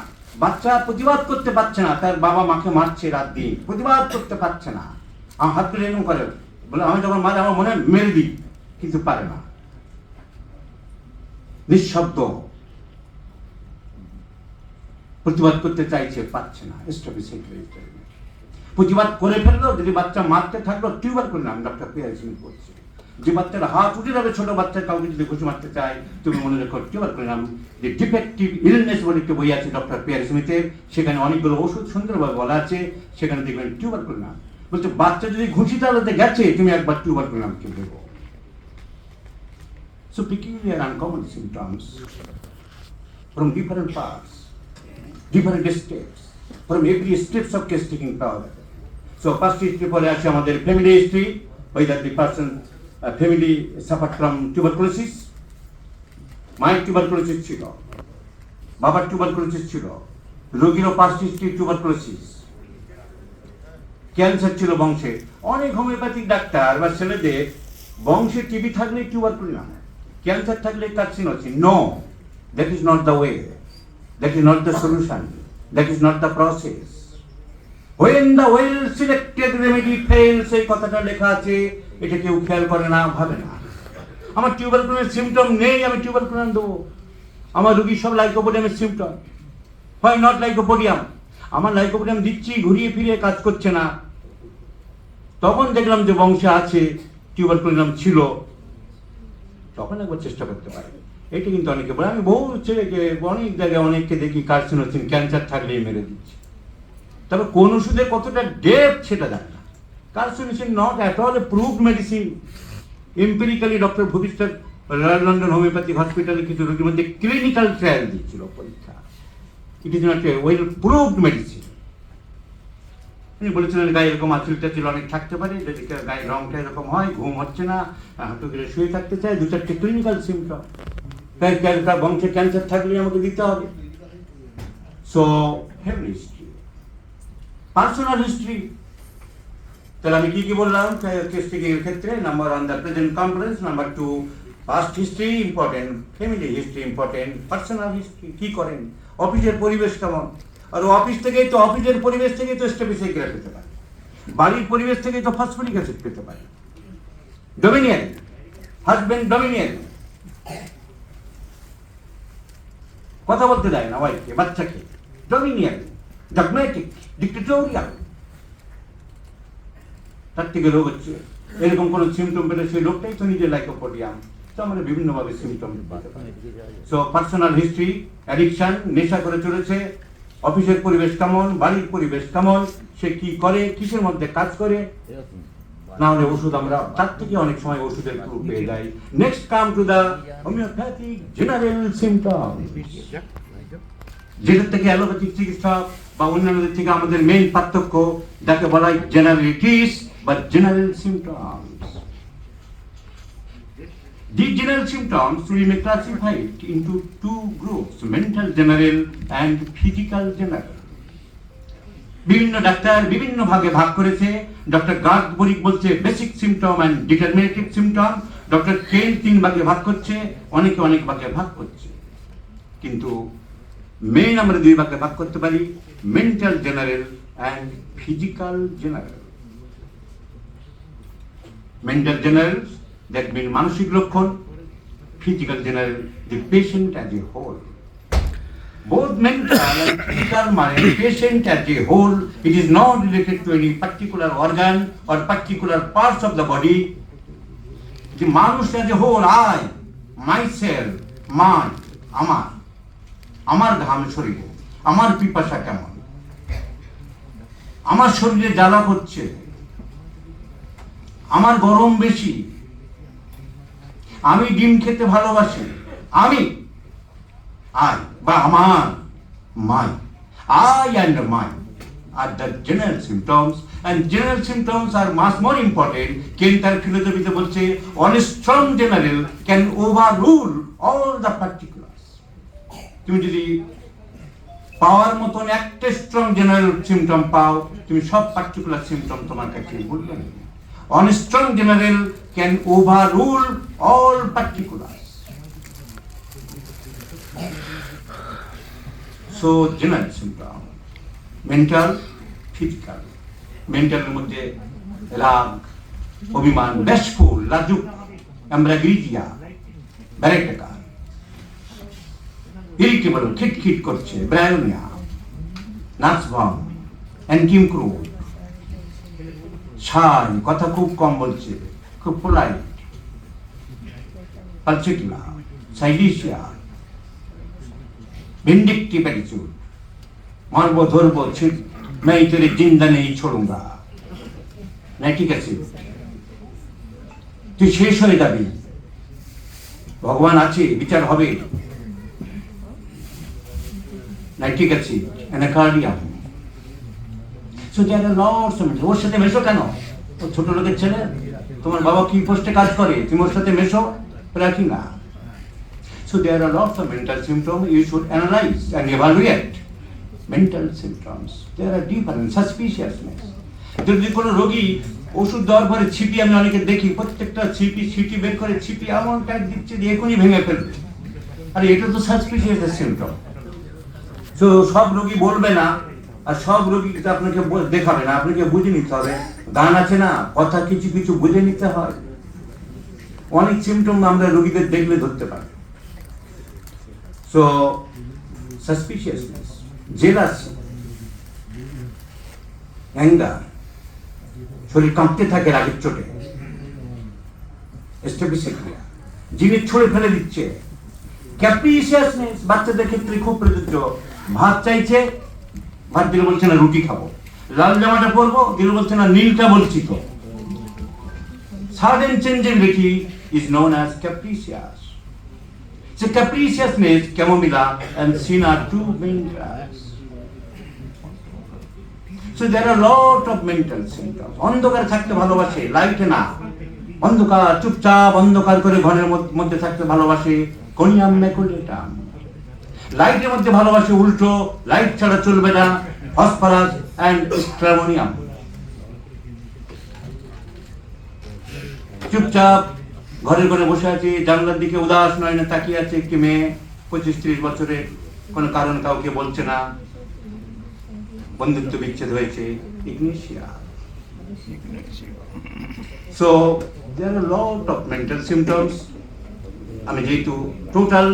বাচ্চা প্রতিবাদ করতে পারছে না, তার বাবা মাকে মারছে রাত দিন, প্রতিবাদ করতে পারছে না, আমার হাত তুলে এরকম করে বলে আমি যখন মারে আমার মনে হয় মেরে দিই, কিন্তু পারে না, নিঃশব্দ প্রতিবাদ করতে চাইছে, পারছে না। প্রতিবাদ করে ফেললো, যদি বাচ্চা মারতে থাকলো টিউবার করলাম, ডক্টর পিয়ার সিং করছে। যে বাচ্চারা হাত উঠে যাবে, ছোট বাচ্চা কাউকে যদি ঘুষি মারতে চায়, তুমি মনে রেখো টিউবারকুলাম যে ডিফেক্টিভ ইলনেস বলে একটি বই আছে ডক্টর পিয়ার স্মিথের, সেখানে অনেকগুলো ওষুধ সুন্দরভাবে বলা আছে, সেখানে দেখবেন টিউবারকুলাম বলছে বাচ্চা যদি ঘুষি চালাতে গেছে তুমি একবার টিউবারকুলামকে দেবো। So peculiar uncommon symptoms from different parts, different steps, from every steps of case taking power. So first history পরে আছে আমাদের family history, whether the person family suffered from tuberculosis, মায়ের tuberculosis ছিল, বাবার tuberculosis ছিল, রোগীরও past history tuberculosis, ক্যান্সার ছিল বংশে। অনেক হোমিওপ্যাথিক ডাক্তার বা ছেলেদের বংশে টিবি থাকলে টিউবারকুলাম, ক্যান্সার থাকলে carcinosin. No, that is not the way, that is not the solution, that is not the process. When the well selected remedy fails, এই কথাটা লেখা আছে, এটা কেউ খেয়াল করে না, ভাবে না। আমার টিউবারকুলামের সিমটম নেই, আমি টিউবারকুলাম দেবো। আমার রোগী সব লাইকোপোডিয়ামের সিমটম, হয় নট লাইকোপোডিয়াম। আমার লাইকোপোডিয়াম দিচ্ছি, ঘুরিয়ে ফিরিয়ে কাজ করছে না। তখন দেখলাম যে বংশে আছে, টিউবারকুলাম ছিল, তখন একবার চেষ্টা করতে পারে। এটা কিন্তু অনেকে বলে, আমি বহু ছেলেকে অনেক জায়গায় অনেককে দেখি কার্সিনোসিস ক্যান্সার থাকলেই মেরে দিচ্ছে। তবে কোন ওষুধে কতটা ডেপথ সেটা জানে না। Carcinosin not at all a proved medicine. Empirically doctor ভূমিষ্ঠর রয়্যাল লন্ডন হোমিওপ্যাথিক হসপিটালে কিছু রোগীর মধ্যে ক্লিনিক্যাল ট্রায়াল দিচ্ছিল, পরীক্ষা। It is not a well proved medicine. উনি বলেছিলেন গায়ে এরকম আঁচল টাচল অনেক থাকতে পারে, যদি গায়ের রংটা এরকম হয়, ঘুম হচ্ছে না, হাঁটু গেলে শুয়ে থাকতে চায়, দু চারটে ক্লিনিক্যাল সিমটম, তার বংশে ক্যান্সার থাকলে আমাকে দিতে হবে। So family history, personal history. তাহলে আমি কি কি বললাম কেস টেকিং এর ক্ষেত্রে? Number one the present conference, number two past history important, family history important, personal history কি করেন, অফিসের পরিবেশ কেমন। আর অফিস থেকেই তো, অফিসের পরিবেশ থেকেই তো স্টেবিসাইক্লেট পেতে পারে, বাড়ির পরিবেশ থেকেই তো ফসফরিক অ্যাসিড পেতে পারে। ডোমিনিয়ান হাজবেন্ড, ডোমিনিয়ান, কথা বলতে দেয় না ওয়াইফকে, বাচ্চাকে, ডোমিনিয়ান, ডগমেটিক, ডিক্টেটোরিয়াল। তার থেকে রোগ হচ্ছে, এরকম কোনো সিমটম পেলে সেই রোগটাই তো নিজের লাইকোপোডিয়াম। তো আমরা বিভিন্নভাবে সিমটম পেতে পারি। সো পার্সোনাল হিস্ট্রি, অ্যাডিকশন, নেশা করে চলেছে, অফিসের পরিবেশ কেমন, বাড়ির পরিবেশ কেমন, সে কি করে, কিসের মধ্যে কাজ করে, না হলে ওষুধ আমরা তার থেকে অনেক সময় ওষুধের ক্লু পেয়ে যাই। Next come to the homoeopathic general symptom, যেটার থেকে অ্যালোপ্যাথিক চিকিৎসা বা অন্যান্যদের থেকে আমাদের মেইন পার্থক্য, যাকে বলা হয় জেনারেলিটিস বা general symptoms. These general symptoms we may classify it into two groups, mental general and physical general. বিভিন্ন ডাক্তার বিভিন্ন ভাগে ভাগ করেছে। ডক্টর গার্গবরিক বলছে basic symptom and determinative symptom, doctor Kent তিন ভাগে ভাগ করছে, অনেকে অনেক ভাগে ভাগ করছে। কিন্তু মেইন আমরা দুই ভাগে ভাগ করতে পারি, mental general and physical general. Mental general that mean মানসিক লক্ষণ, physical general the patient as a whole. Both mental and physical patient as a whole, it is not related to any particular organ or particular parts of the body. The মানুষ as a whole, I, myself, mine, আমার ঘাম শরীরে, আমার পিপাসা কেমন, আমার শরীরে জ্বালা হচ্ছে, আমার গরম বেশি, আমি ডিম খেতে ভালোবাসি, আমি আই বা আমার মাই, I and mine are the general symptoms, and general symptoms are much more important. কেন তার ফিলোসফিতে বলছে all strong general can overrule all the particulars. তুমি যদি পাওয়ার মতন একটা স্ট্রং জেনারেল সিমটম পাও, তুমি সব পার্টিকুলার সিমটম তোমার কাছে বলবে না। On strong general can overrule all particulars. So general symptom, mental, physical. Mental এর মধ্যে রাগ, অভিমান, bashful, লাজুক, অ্যাম্ব্রাগিজিয়া, ব্যারেটাকা, ইরিটেবল, খিটখিট করছে, ব্রায়োনিয়া, নাচভাম, অ্যান্টিমক্রুড, শাই, কথা খুব কম বলছে, খুব পোলাইট, পারছে কিনা, সাইলিশিয়া, ভিন্ডিকটিভ অ্যাটিটিউড, মারবো ধরবো, मैं तेरे जिंदा नहीं छोड़ूंगा, না ঠিক আছে, তুই শেষ হয়ে যাবি, ভগবান আছে, বিচার হবে, না ঠিক আছে, anacardium. So there are lots of, ওর সাথে মেশো কেন, ও ছোট লোকের ছেলে, তোমার বাবা কি পোস্টে কাজ করে, তুমি ওর সাথে মেশো, রাখি না। So there are lots of mental symptoms. You should analyze and evaluate mental symptoms. There are different suspiciousness. যদি কোনো রোগী ওষুধ দেওয়ার পরে ছিপি, আমি অনেকে দেখি প্রত্যেকটা ছিটি বের করে ছিপি এমন টাইট দিচ্ছে যে এখনই ভেঙে ফেলবে, আর এটা তো সাসপিশিয়াস সিমটম। তো সব রোগী বলবে না, আর সব রোগী আপনাকে দেখাবে না, আপনাকে বুঝে নিতে হবে। গান আছে না, কথা কিছু কিছু বুঝে নিতে হয়। অনেক সিমটম আমরা রোগীদের দেখলে ধরতে পারি। So, suspiciousness, jealousy, anger, শরীর কাঁপতে থাকে রাগের চোটে, স্টেপিসিক্রিয়া, জিনিস ছুঁড়ে ফেলে দিচ্ছে, ক্যাপ্রিসিয়াসনেস, বাচ্চাদের ক্ষেত্রে খুব প্রযোজ্য। ভাত চাইছে, ভাত দিলে বলছে না রুটি খাবো, লাল জামাটা পরবো, দিলে বলছে না নীলটা বলছি তো। Sudden changeability is known as capricious. So capriciousness, chamomilla and sin are two main drugs. So there are a lot of mental symptoms. অন্ধকার থাকতে ভালোবাসে, লাইটে না, অন্ধকার, চুপচাপ অন্ধকার করে ঘরের মধ্যে থাকতে ভালোবাসে, কোনিয়াম ম্যাকুলেটাম। লাইটের মধ্যে ভালোবাসে উল্টো, লাইট ছাড়া চলবে না, ফসফরাস অ্যান্ড স্ট্রামোনিয়াম। চুপচাপ ঘরের ঘরে বসে আছে, জানলার দিকে উদাস নয়নে তাকিয়ে আছে একটি মেয়ে, 25-30 বছরে, কোনো কারণ কাউকে বলছে না, বন্ধুত্ব বিচ্ছেদ হয়েছে, ignatia. So there are lot of mental symptoms. আমি যেহেতু total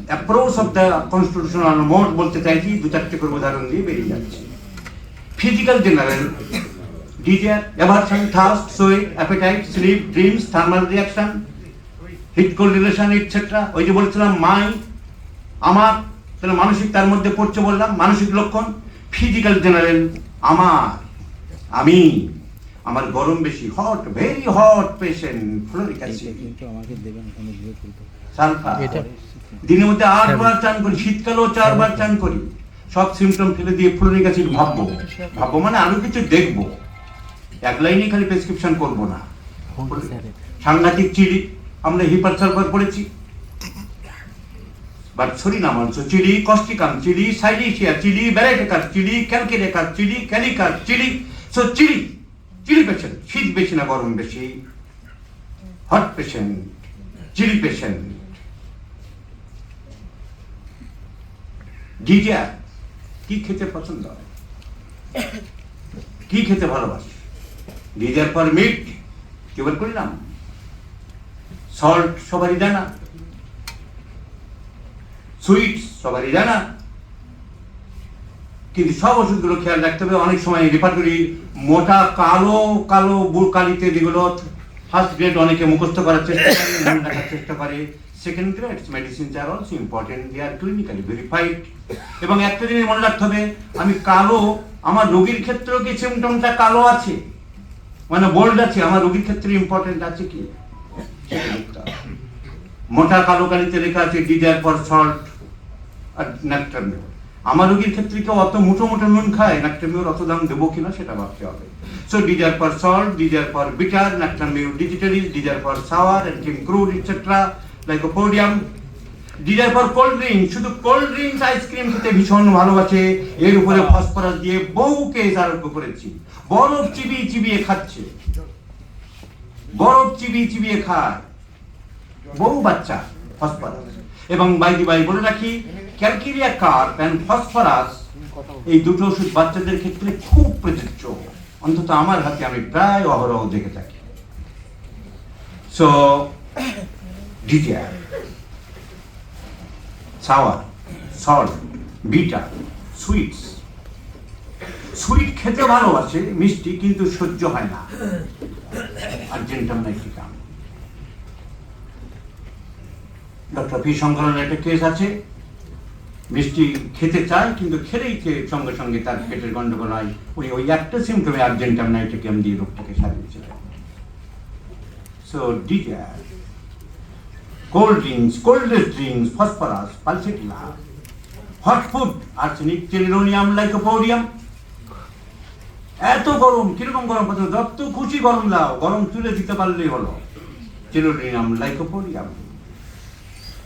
approach of the constitutional mode বলতে চাইছি, 2-4টে করে উদাহরণ দিয়ে বেরিয়ে যাচ্ছি। Physical general desire, aversion, thirst, sweat, appetite, sleep, dreams, thermal reaction, heat cold relation, etc. ওই যে বলছিলাম মাই, আমার, তাহলে মানসিক তার মধ্যে পড়ছে, বললাম মানসিক লক্ষণ। ফিজিক্যাল জেনারেল, আমি, আমার গরম বেশি, hot, very hot patient, fluoric acid, sulphur, দিনের মধ্যে 8 বার চান করি, শীতকালেও 4 বার চান করি, সব সিমটম ফেলে দিয়ে ফ্লোরিক অ্যাসিড ভাববো মানে আরো কিছু দেখবো, এক লাইনে খালি প্রেসক্রিপশন করবো না। সাংঘাতিক চিড়ি, আমরা হিপার সালফার পড়েছি, but psorinum also chilly, causticum chilly, silicea chilly, baryta carb chilly, calcarea carb chilly, kali carb chilly. So chilly patient, শীত বেশি না গরম বেশি, hot patient, chilly patient. Desire, কি খেতে পছন্দ হয়, কি খেতে ভালোবাসে, ডিজার ফর মিট, কি বল করলাম, সল্ট সবারই জানা, সুইট সবারই জানা, কিন্তু সব ওষুধগুলো খেয়াল রাখতে হবে। অনেক সময় রেপার্টরি মোটা কালো কালো কালিতে যেগুলো ফার্স্ট গ্রেড অনেকে মুখস্থ করার চেষ্টা করে, মনে রাখার চেষ্টা করে, second grade medicines are also important, they are clinically verified. এবং একটা জিনিস মনে রাখতে হবে, আমি কালো, আমার রোগীর ক্ষেত্রেও কি সিমটমটা কালো আছে, মানে বোল্ড আছে, আমার রোগীর ক্ষেত্রে ইম্পর্টেন্ট আছে কি, মোটা কালো কালিতে লেখা আছে ডিজার ফর সল্ট আর ন্যাকটামিউর। আমার রোগীর ক্ষেত্রে কেউ অত মুঠো মুঠো নুন খায়, ন্যাকটামিউর অত দাম দেবো কিনা সেটা ভাবতে হবে। So desire for salt, desire for bitter, natrum mur digitalis, desire for sour and crude etcetera lycopodium. Desire for cold drink, শুধু কোল্ড ড্রিঙ্কস আইসক্রিম খেতে ভীষণ ভালোবাসে, এর উপরে ফসফরাস দিয়ে বহু কেস আরোগ্য করেছি। বরফ চিবিয়ে চিবিয়ে খাচ্ছে, বরফ চিবিয়ে চিবিয়ে খায় বহু বাচ্চা ফসফরাস। এবং বাই বলে রাখি, ক্যালকেরিয়া কার্প এন্ড ফসফরাস, এই দুটো ওষুধ বাচ্চাদের ক্ষেত্রে খুব প্রযোজ্য, অন্তত আমার হাতে আমি প্রায় অহরহ দেখে থাকি। So desire, sour, salt, bitter, sweets. Sweet খেতে ভালোবাসে, মিষ্টি কিন্তু সহ্য হয় না, আর্জেন্টাম নাইট্রিকাম। ডক্টর পি শঙ্করের একটা কেস আছে, মিষ্টি খেতে চায় কিন্তু খেলেই সঙ্গে সঙ্গে তার পেটের গন্ডগোল হয়, উনি ওই একটা সিমটমে আর্জেন্টাম নাইট্রিকাম দিয়ে রোগটাকে সারিয়েছিলেন। So desire, cold drinks, phosphorus, pulsatilla, hot food, arsenic, chelidonium, lycopodium. এত গরম, কিরকম গরম পছন্দ, যত খুশি গরম দাও, গরম তুলে দিতে পারলেই হলো। টেলিডোনিয়াম, লাইকোপোডিয়াম।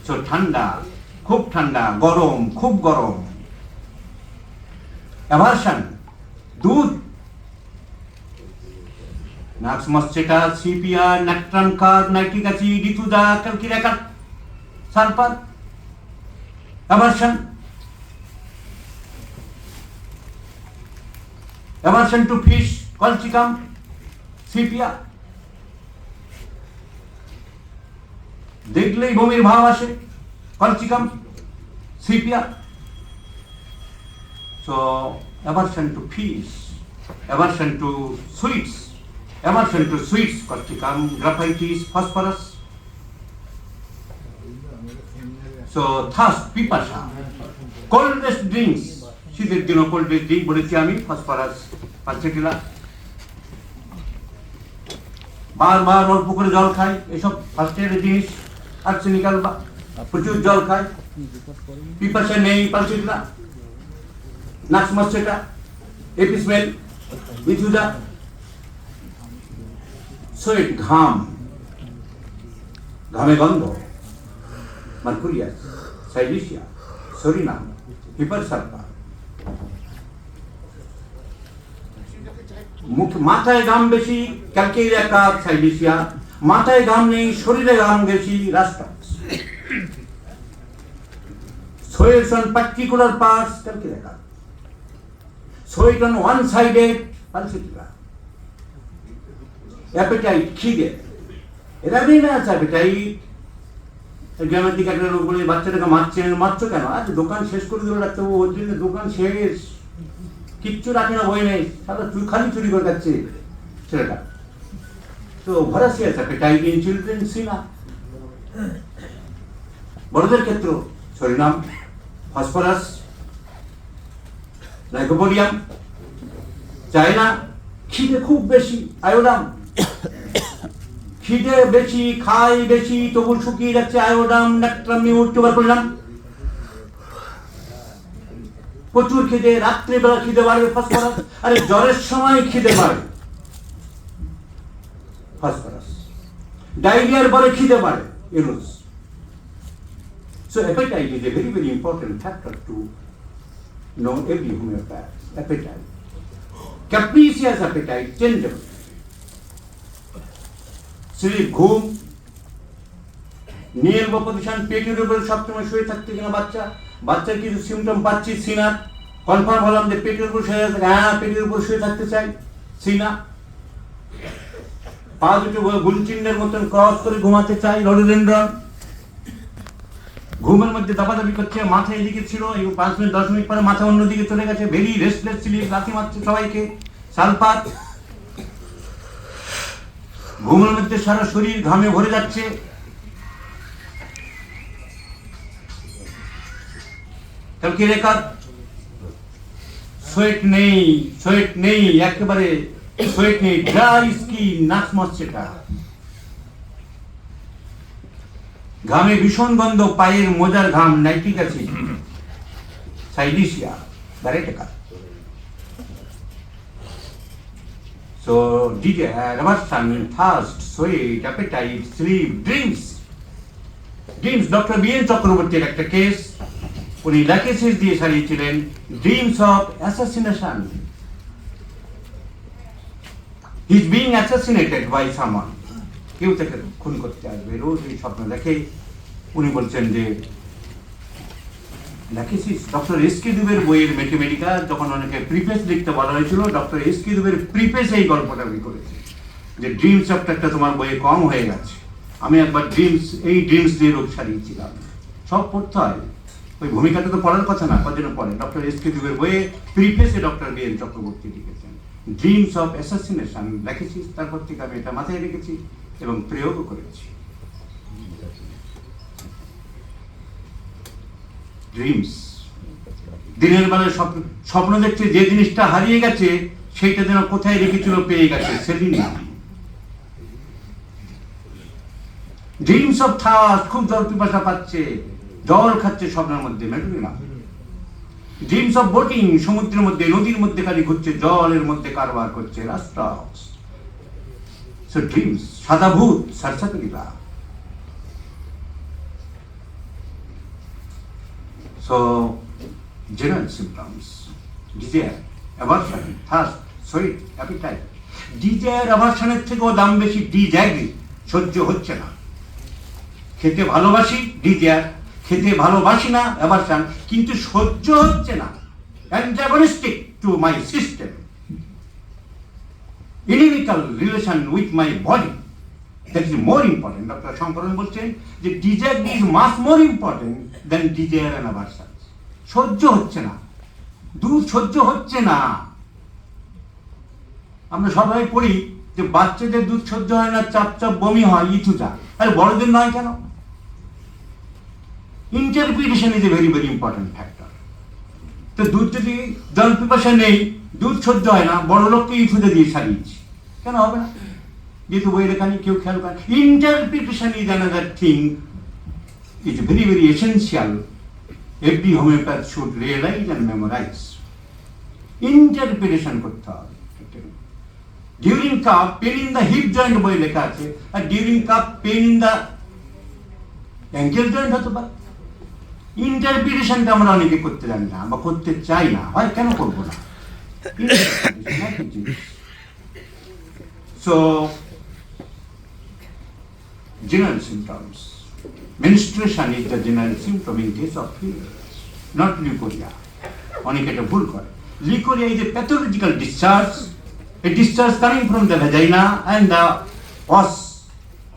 সো ঠান্ডা, খুব ঠান্ডা, গরম, খুব গরম। অ্যাভারশন, দুধ, nux moschata, sepia, natrum carb, nitric acid, aethusa, calcarea carb, sulphur. Aversion, aversion to fish, colchicum, sepia. দেখলেই বমির ভাব আসে, colchicum, sepia. So aversion to fish, aversion to sweets, colchicum, graphites, phosphorus. So thirst, পিপাসা, coldest drinks, শীতের জন্য coldest drink বলেছি আমি, phosphorus, pulsatilla. বারবার অল্প করে জল খাই, এসব ফার্স্ট এর জিনিস। আর্সেনিকাল, প্রচুর জল খায়, পিপাসা নেই, পালসিটিলা, নাক্স মসচেটা, এপিসমেল, ইথুদা। সোয়েট, ঘাম, ঘামে গন্ধ, মার্কুরিয়াস, সাইলিশিয়া, সরিনাম, হিপারসালফার। মাথায় ঘাম বেশি, ক্যালকেরিয়া, সাইলিশিয়া। মাথায় ঘাম নেই, শরীরে ঘাম বেশি, Rhus tox. Sweats on particular parts, calcarea. Sweat on one sided, pulsatilla. Appetite, খিদে, র্যাভিনাস অ্যাপেটাইট। গ্রামের দিকে একটা লোক বলে, বাচ্চাটাকে মারছো কেন? আজ দোকান শেষ করে দিল ডাক্তারবাবু, ওর জন্য দোকান শেষ, কিচ্ছু রাখে না, বই নেই, সারা খালি চুরি করে যাচ্ছে ছেলেটা। তো ভরাসিয়াস অ্যাপেটাইট ইন চিলড্রেন, সিনা। বড়দের ক্ষেত্র সরিনাম, ফসফরাস, লাইকোপোডিয়াম। চায়না, খিদে খুব বেশি, আয়োডাম। খিদে বেশি, খাই বেশি, তবু শুকিয়ে যাচ্ছে, আয়োডাম, ন্যাকট্রাম, মিউট, টিউবারকুলাম। প্রচুর খিদে, রাত্রিবেলা খিদে বাড়বে, ফসফরাস। আরে জ্বরের সময় খিদে বাড়ে, ফসফরাস। ডায়রিয়ার পরে খিদে বাড়ে, Yunus. So appetite is a very, very important factor to know every homeopath. Appetite. Capricious appetite, changeable. Sleep, ঘুম, নীল পজিশন, পেটের উপরে সবসময় শুয়ে থাকতে কিনা বাচ্চার কিছু সিমটম পাচ্ছি, সিনার। কনফার্ম হলাম যে পেটের উপর শুয়ে থাকতে, হ্যাঁ পেটের উপর শুয়ে থাকতে চাই, সিনা। পা দুটো গুলচিহ্নের মতন ক্রস করে ঘুমাতে চাই, রডোডেনড্রন। ঘুমের মধ্যে দাপাদাপি করছে, মাথা এদিকে ছিল, 5 মিনিট 10 মিনিট পরে মাথা অন্যদিকে চলে গেছে, ভেরি রেস্টলেস স্লিপ, লাথি মারছে সবাইকে, সালফার। ঘুমের মধ্যে সারা শরীর ঘামে ভরে যাচ্ছে। ক্যালকিরেকা, সোয়েট নেই, একেবারে সোয়েট নেই, ড্রাই স্কিন, নাক মসচেটা। ঘামে ভীষণ গন্ধ, পায়ের মোজার ঘাম, nitric acid, silicea, baryta carb. So, reversion, thirst, sweat, appetite, sleep, dreams. Doctor B N চক্রবর্তীর একটা কেস, উনি ল্যাকেসিস দিয়ে সারিয়েছিলেন, dreams of assassination. He is being assassinated by someone. কেউ তাকে খুন করতে আসবে, রোজ এই স্বপ্ন দেখে। উনি বলছেন যে ল্যাকেসিস, ডক্টর এস.কে দুবের বইয়ের ম্যাথমেটিকা, যখন অনেকে প্রিফেস লিখতে বলা হয়েছিল, ডক্টর এস.কে দুবের প্রিফেস এই গল্পটা আমি করেছি যে ড্রিম চ্যাপ্টারটা তোমার বইয়ে কম হয়ে গেছে। আমি একবার ড্রিমস দিয়ে রোগ সারিয়েছিলাম। সব পড়তে হয়, ওই ভূমিকাটা তো পড়ার কথা না, কদিনও পড়ে। ডক্টর এস.কে দুবের বইয়ে প্রিফেসে ডক্টর বি এন চক্রবর্তী লিখেছেন ড্রিমস অফ অ্যাসাসিনেশন, ল্যাকেসিস। তারপর থেকে আমি এটা মাথায় রেখেছি এবং প্রয়োগও করেছি। ড্রিমস। দিনের বেলায় স্বপ্ন দেখছে যে জিনিসটা হারিয়ে গেছে সেইটা যেন কোথায় রেখেছিল পেয়ে গেছে সেদিন না। ড্রিমস অফ থার্স্ট, খুব জল পিপাসা পাচ্ছে, জল খাচ্ছে স্বপ্নের মধ্যে, মেটুনি না। ড্রিমস অফ বোটিং, সমুদ্রের মধ্যে নদীর মধ্যে খালি ঘুরছে, জলের মধ্যে কারবার করছে, রাস্তা। সো ড্রিমস, সাদা ভূত, সারসাতরিরা। So general symptoms: desire, aversion, thirst, sweat, appetite. desire, aversion এর থেকেও দাম বেশি ডিজায়ারি, সহ্য হচ্ছে না। খেতে ভালোবাসি, desire; খেতে ভালোবাসি না, aversion, কিন্তু সহ্য হচ্ছে না, antagonistic to my system, inimical relation with my body. That is more important. Doctor Sankaran বলছেন যে desire is much more important than desire and aversion. সহ্য হচ্ছে না, দুধ সহ্য হচ্ছে না। আমরা সবাই পড়ি যে বাচ্চাদের দুধ সহ্য হয় না, চাপ চাপ বমি হয়, ইথুজা। আরে বড়দের নয় কেন? Interpretation is a very very important factor. তো দুধ যদি জল পিপাসা নেই, দুধ সহ্য হয় না, বড় লোককে ইথুজা দিয়ে সারিয়েছি, কেন হবে না? যেহেতু বই লেখা নেই, কেউ খেয়াল করে। Interpretation is another thing, is very very essential. Every homeopath should realize and memorize. Interpretation করতে হবে। During cough, pain in the hip joint বই লেখা আছে, আর during cough, pain in the ankle joint হতে পারে। ইন্টারপ্রিটেশনটা আমরা অনেকে করতে জানি না বা করতে চাই না, হয় কেন করবো না? So, general symptoms. Menstruation is the general symptom in case of periods, not leukorrhea. অনেকে এটা ভুল করে। Leukorrhea is a pathological discharge, a discharge coming from the vagina and the os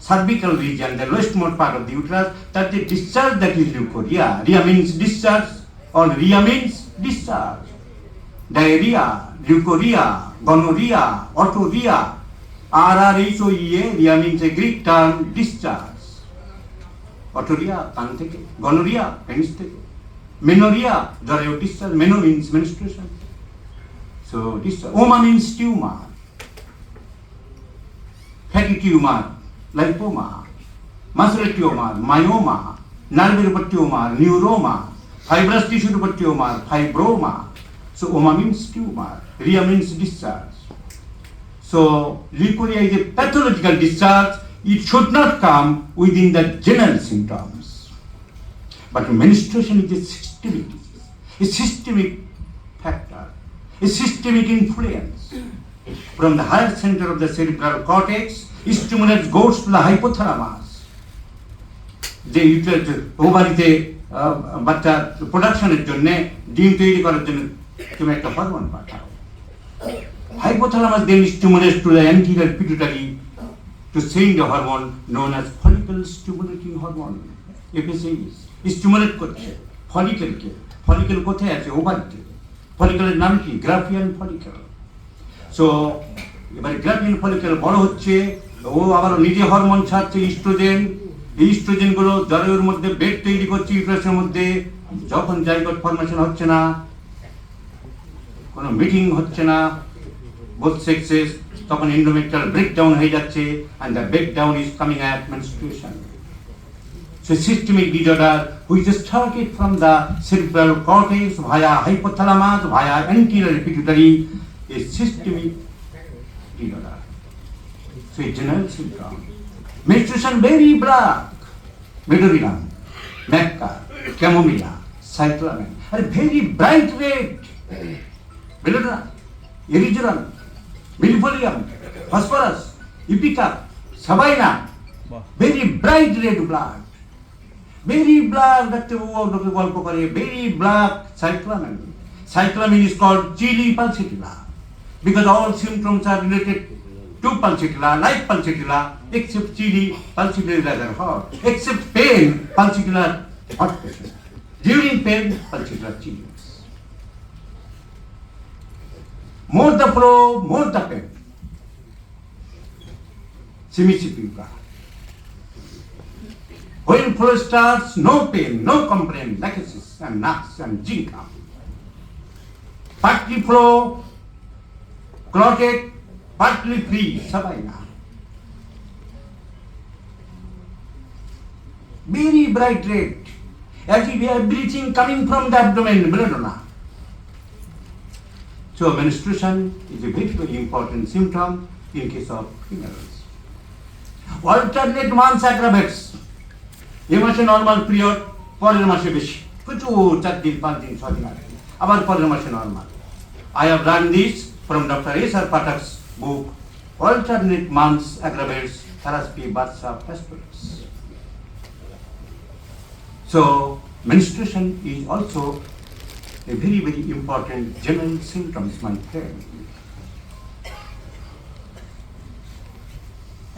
cervical region, the lowestmost part of the uterus. That the discharge that is leukorrhea. Rhea means discharge, or rhea means discharge. Diarrhea, leukorrhea, gonorrhea, otorrhea. RRHOEA, rhea means a Greek term, discharge. Otorrhoea কান থেকে, gonorrhoea penis থেকে, menorrhoea জরায়ু discharge, meno means menstruation. So discharge. Oma means tumour, fatty tumour, lipoma, muscle tumour, myoma, নার্ভের উপর tumour, neuroma, fibrous টিস্যুর উপর tumour, fibroma. So oma means tumour, rhea means discharge. So leucorrhoea is a pathological discharge. It should not come within the general symptoms. But menstruation is a systemic disease, a systemic factor, a systemic influence. From the higher center of the cerebral cortex, stimulus goes to the hypothalamus. যে ওভারিতে বাচ্চা প্রোডাকশনের জন্য, ডিম তৈরি করার জন্য তুমি একটা hormone Pathao. Hypothalamus then stimulates to the anterior pituitary to send a hormone known as follicle stimulating hormone, FSH. Stimulate করছে ফলিকেলকে। ফলিকেল কোথায় আছে? ওভারিতে। ফলিকেলের নাম কি? Graafian follicle. সো এবার গ্রাফিয়ান ফলিকেল বড় হচ্ছে, ও আবার নিজে হরমোন ছাড়ছে, ইস্ট্রোজেন। এই ইস্ট্রোজেনগুলো জরায়ুর মধ্যে বেড তৈরি করছে ইউটেরাসের মধ্যে। যখন জাইগোট ফর্মেশন হচ্ছে না, কোনো মিটিং হচ্ছে না বোথ সেক্সেস, তখন এন্ডোমেট্রিয়াল ব্রেকডাউন হয়ে যাচ্ছে, and the breakdown is coming at menstruation. So systemic disorder which is started from the cerebral cortex via hypothalamus via anterior pituitary is systemic disorder. So a general symptom. Menstruation very black, medullum, mecca, chamomilla, cyclamen, and very bright red, belladonna, erigeron, millefolium, phosphorus, ipecac, sabina, very bright red blood, very black, ডাক্তারবাবু গল্প করে, very black cyclamen. Cyclamen is called chili pulsatilla because all symptoms are related to pulsatilla, like pulsatilla, except chili pulsatilla is rather hot, except pain, pulsatilla hot patient. During pain, pulsatilla chills. More the flow, more the pain. Simicipica. When flow starts, no pain, no complaint, lachesis and nuts and ginka. Partly flow, clotted, partly free, sabai na. Very bright red, as if we are bleaching coming from the abdomen, belladonna. So menstruation is a very, very important symptom in case of females. Alternate months aggravates. এই মাসে normal period, পরের মাসে বেশি, প্রচুর 4 দিন 5 দিন 6 দিন আগে, আবার পরের মাসে normal. I have learned this from Dr. S.R. Pathak's book, Alternate Months Aggravates Therapy Births of Hospitals. So menstruation is also a very, very important general symptoms, my friend.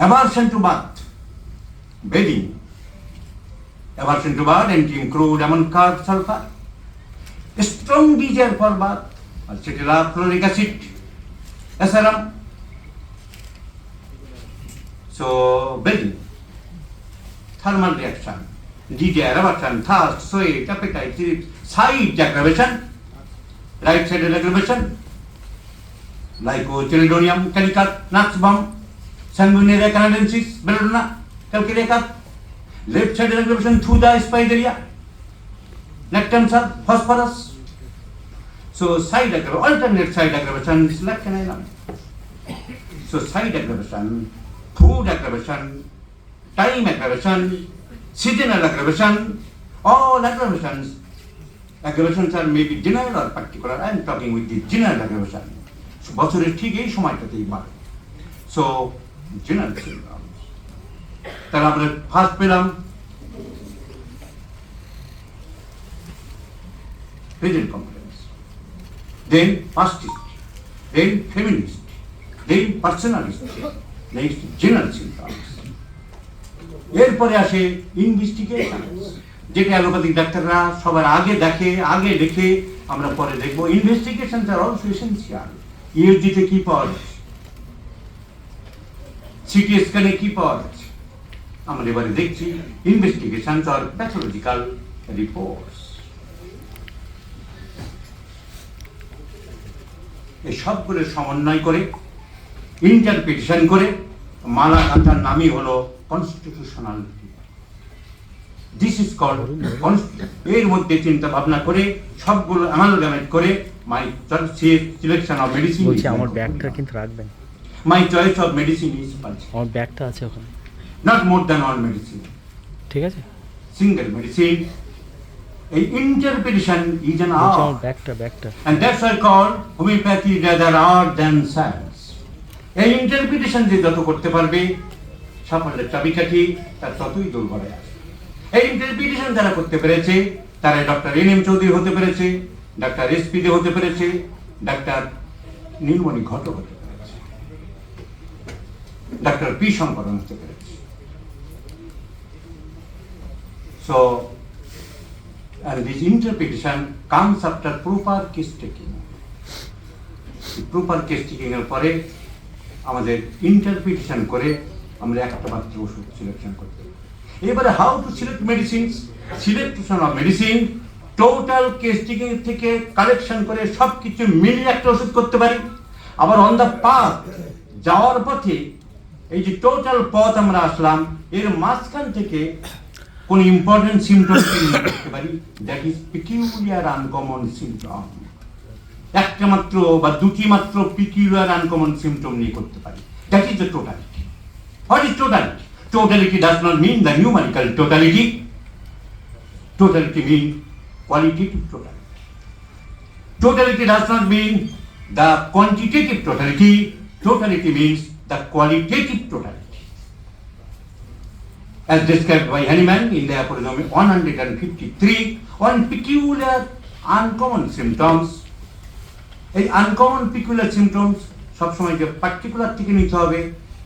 Aversion to bath, bathing. Aversion to bath include crude ammonia carb sulfur. A strong desire for bath, acetylfluoric acid, SRM. So bathing, thermal reaction, desire, aversion, thirst, sweat, appetite, side aggravation, right sided aggravation, Lycochelidonium calicat, Nuxbum, sanguinary canadensis, belladonna, calcium, left sided aggravation through the spideria, nectum sub, phosphorus. So side aggravation, alternate side aggravation is like an island. So side aggravation, food aggravation, time aggravation, seasonal aggravation, all aggravations. Aggravations are maybe general or particular. I am talking with the general aggravation. So বছরের ঠিক এই সময়টাতেই বাড়ে। So general symptoms. তাহলে আমরা first পেলাম present competence, then pastist, then feminist, then personalist, next general symptoms. এরপরে আসে investigation, যেটা অ্যালোপ্যাথিক ডাক্তাররা সবার আগে দেখে আমরা পরে দেখবো। ইনভেস্টিগেশন আর অলসো এসেনশিয়াল। ইউএসজিতে কি পাওয়া যাচ্ছে, সিটি স্ক্যানে কি পাওয়া যাচ্ছে, আমরা এবারে দেখছি ইনভেস্টিগেশন আর প্যাথোলজিক্যাল রিপোর্টস। এই সবগুলো সমন্বয় করে ইন্টারপ্রিটেশন করে মালা গাঁথার নামই হলো কনস্টিটিউশনাল। দিস ইজ কল্ড এর মধ্যে চিন্তা ভাবনা করে সবগুলো অ্যামালগামেট করে মাই সিলেকশন অফ মেডিসিন।
বলছি আমার ব্যাগটা কিন্তু রাখবেন।
মাই চয়েস অফ মেডিসিন ইজ
আমার ব্যাগটা আছে ওখানে।
Not more than all medicine.
ঠিক আছে,
সিঙ্গেল মেডিসিন। এই ইন্টারপ্রিটেশন ইজ অ্যান
আমার
আর্ট,
ব্যাগটা
and that's why called homeopathy rather art than science. এই ইন্টারপ্রিটেশন যে যত করতে পারবে সাফল্যের চাবিকাঠি তার ততই দোরগোড়ায় আসবে। এই ইন্টারপ্রিটেশন যারা করতে পেরেছে তারা ডক্টর এন.এম. চৌধুরী হতে পেরেছে, ডাক্তার এস.পি. দে হতে পেরেছে, ডাক্তার নীলমণি ঘটক হতে পেরেছে, ডাক্তার পি. শঙ্করন হতে পেরেছে। So and this interpretation comes after proper case taking. Proper case taking এর পরে আমাদের ইন্টারপ্রিটেশন করে আমরা একটা মাত্র ওষুধ সিলেকশন করতে পারি। এবারে how to select medicines, selection of medicine total case taking থেকে কালেকশন করে সব কিছু মিলিয়ে একটা ওষুধ করতে পারি। আবার অন দ্য পাথ যাওয়ার পথে এই যে টোটাল পথ আমরা আসলাম এর মাঝখান থেকে কোন ইম্পর্টেন্ট সিমটম করতে পারি, that is peculiar uncommon symptom. একটা মাত্র বা দুটি মাত্র পিকিউলিয়ার আনকমন সিমটম নিয়ে করতে পারি। That is the totality. What is totality? Totality does not mean the numerical totality. Totality means qualitative totality. Totality does not mean the quantitative totality. Totality means the qualitative totality. As described by Hahnemann in the aphorism 153 on peculiar uncommon symptoms. এই uncommon peculiar symptoms সবসময় যে particular থেকে নিতে হবে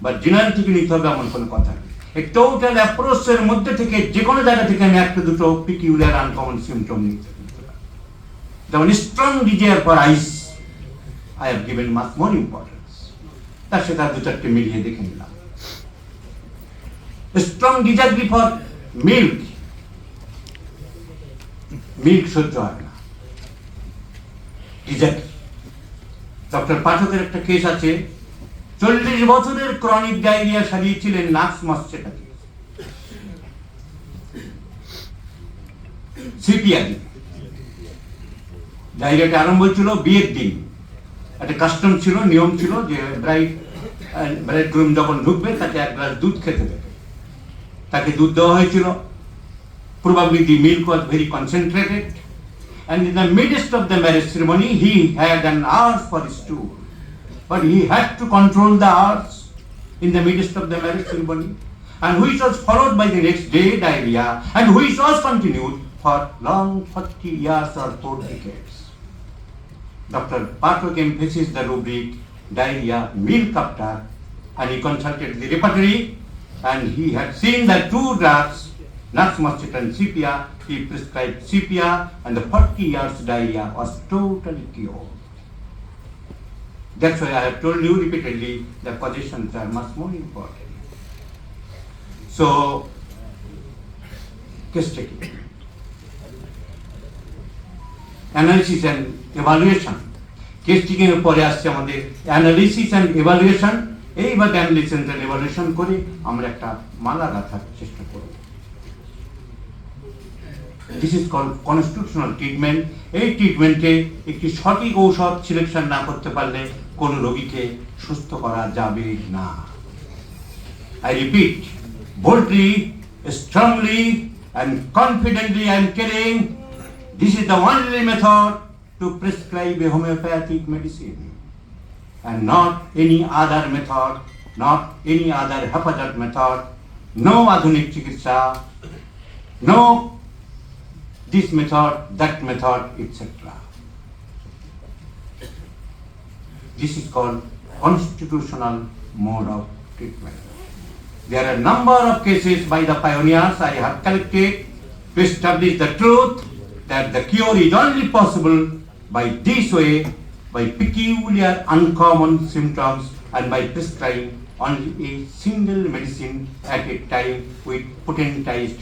বা general থেকে নিতে হবে এমন কোনো কথা নেই। এই টোটাল অ্যাপ্রোচের মধ্যে থেকে যে কোনো জায়গা থেকে আমি একটা দুটো পিকুলার আনকমন সিমটম নিতে পারি। যেমন strong desire for ice, I have given much more importance, তার সাথে দু চারটে মিলিয়ে দেখে নিলাম। স্ট্রং ডিজায়ার ফর মিল্ক সহ্য হয় না, ডক্টর পাঠকের একটা কেস আছে, 40 বছরের ক্রনিক ডায়রিয়া সারিয়েছিলেন নাক্স মস্কেটাকে, সিপিআর। ডায়রিয়াটা আরম্ভ হয়েছিল বিয়ের দিন। একটা কাস্টম ছিল, নিয়ম ছিল যে ব্রাইড গ্রুম যখন ঢুকবে তাকে 1 গ্লাস দুধ খেতে দেবে। তাকে দুধ দেওয়া হয়েছিল। Probably the milk was very concentrated, and in the midst of the marriage ceremony he had an urge for stool, but he had to control the urge in the midst of the marriage ceremony, and which was followed by the next day diarrhea, and which was continued for long 40 years or 4 decades. Dr. Pathak emphasized the rubric diarrhea milk after, and he consulted the repertory, and he had seen the 2 drugs, Naxmostet and CPR. He prescribed CPR, and the 40 years diarrhea was totally cured. That's why I have told you repeatedly the causations are much more important. So, case taking, analysis and evaluation. Case taking এর পরে আসছে আমাদের analysis and evaluation. এইবার analysis and evaluation করে আমরা একটা মালা গাঁথার চেষ্টা করব। This is called constitutional treatment. এই ট্রিটমেন্টে একটি সঠিক ঔষধ সিলেকশন না করতে পারলে কোনো রোগীকে সুস্থ করা যাবে না। I repeat, boldly, strongly and confidently I am telling, this is the only method to prescribe a homeopathic medicine, and not any other method, not any other haphazard method, no adhunik chikitsa, no this method, that method, etc. This is called constitutional mode of treatment. There are a number of cases by the pioneers I have collected to establish the truth that the cure is only possible by this way, by peculiar uncommon symptoms, and by prescribing only a single medicine at a time with potentized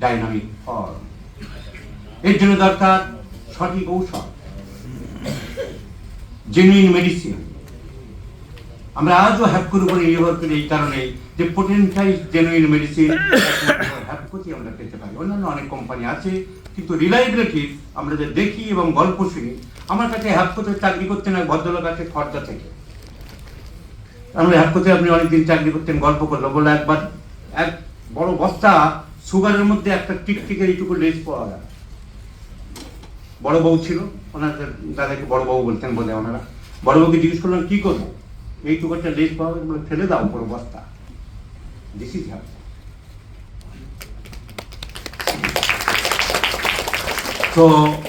dynamic form. এর জন্য দরকার সঠিক ঔষধ, genuine medicine. আমরা আজও হ্যাপকোর উপরে নির্ভর করি এই কারণে যে পোটেন্টাইজড জেনুইন মেডিসিন হ্যাপকোতে আমরা পেতে পারি। অন্যান্য অনেক কোম্পানি আছে, কিন্তু রিলায়েবিলিটি আমরা যে দেখি এবং গল্প শুনি। আমার কাছে হ্যাপকোতে চাকরি করতেন এক ভদ্রলোক আছে খর্দা থেকে। আমরা হ্যাপকোতে আপনি অনেকদিন চাকরি করতেন, গল্প করলো, বলে একবার এক বড় বস্তা সুগারের মধ্যে একটা টিকটিকের এইটুকু লেজ পাওয়া যায়। বড় বউ ছিল, ওনার দাদাকে বড় বউ বলতেন বলে ওনারা। বড় বউকে জিজ্ঞেস করলাম কি করবো, এইটুকু একটা লেজ পাওয়া যায়, ফেলে দাও পুরো বস্তা। This is hep. তো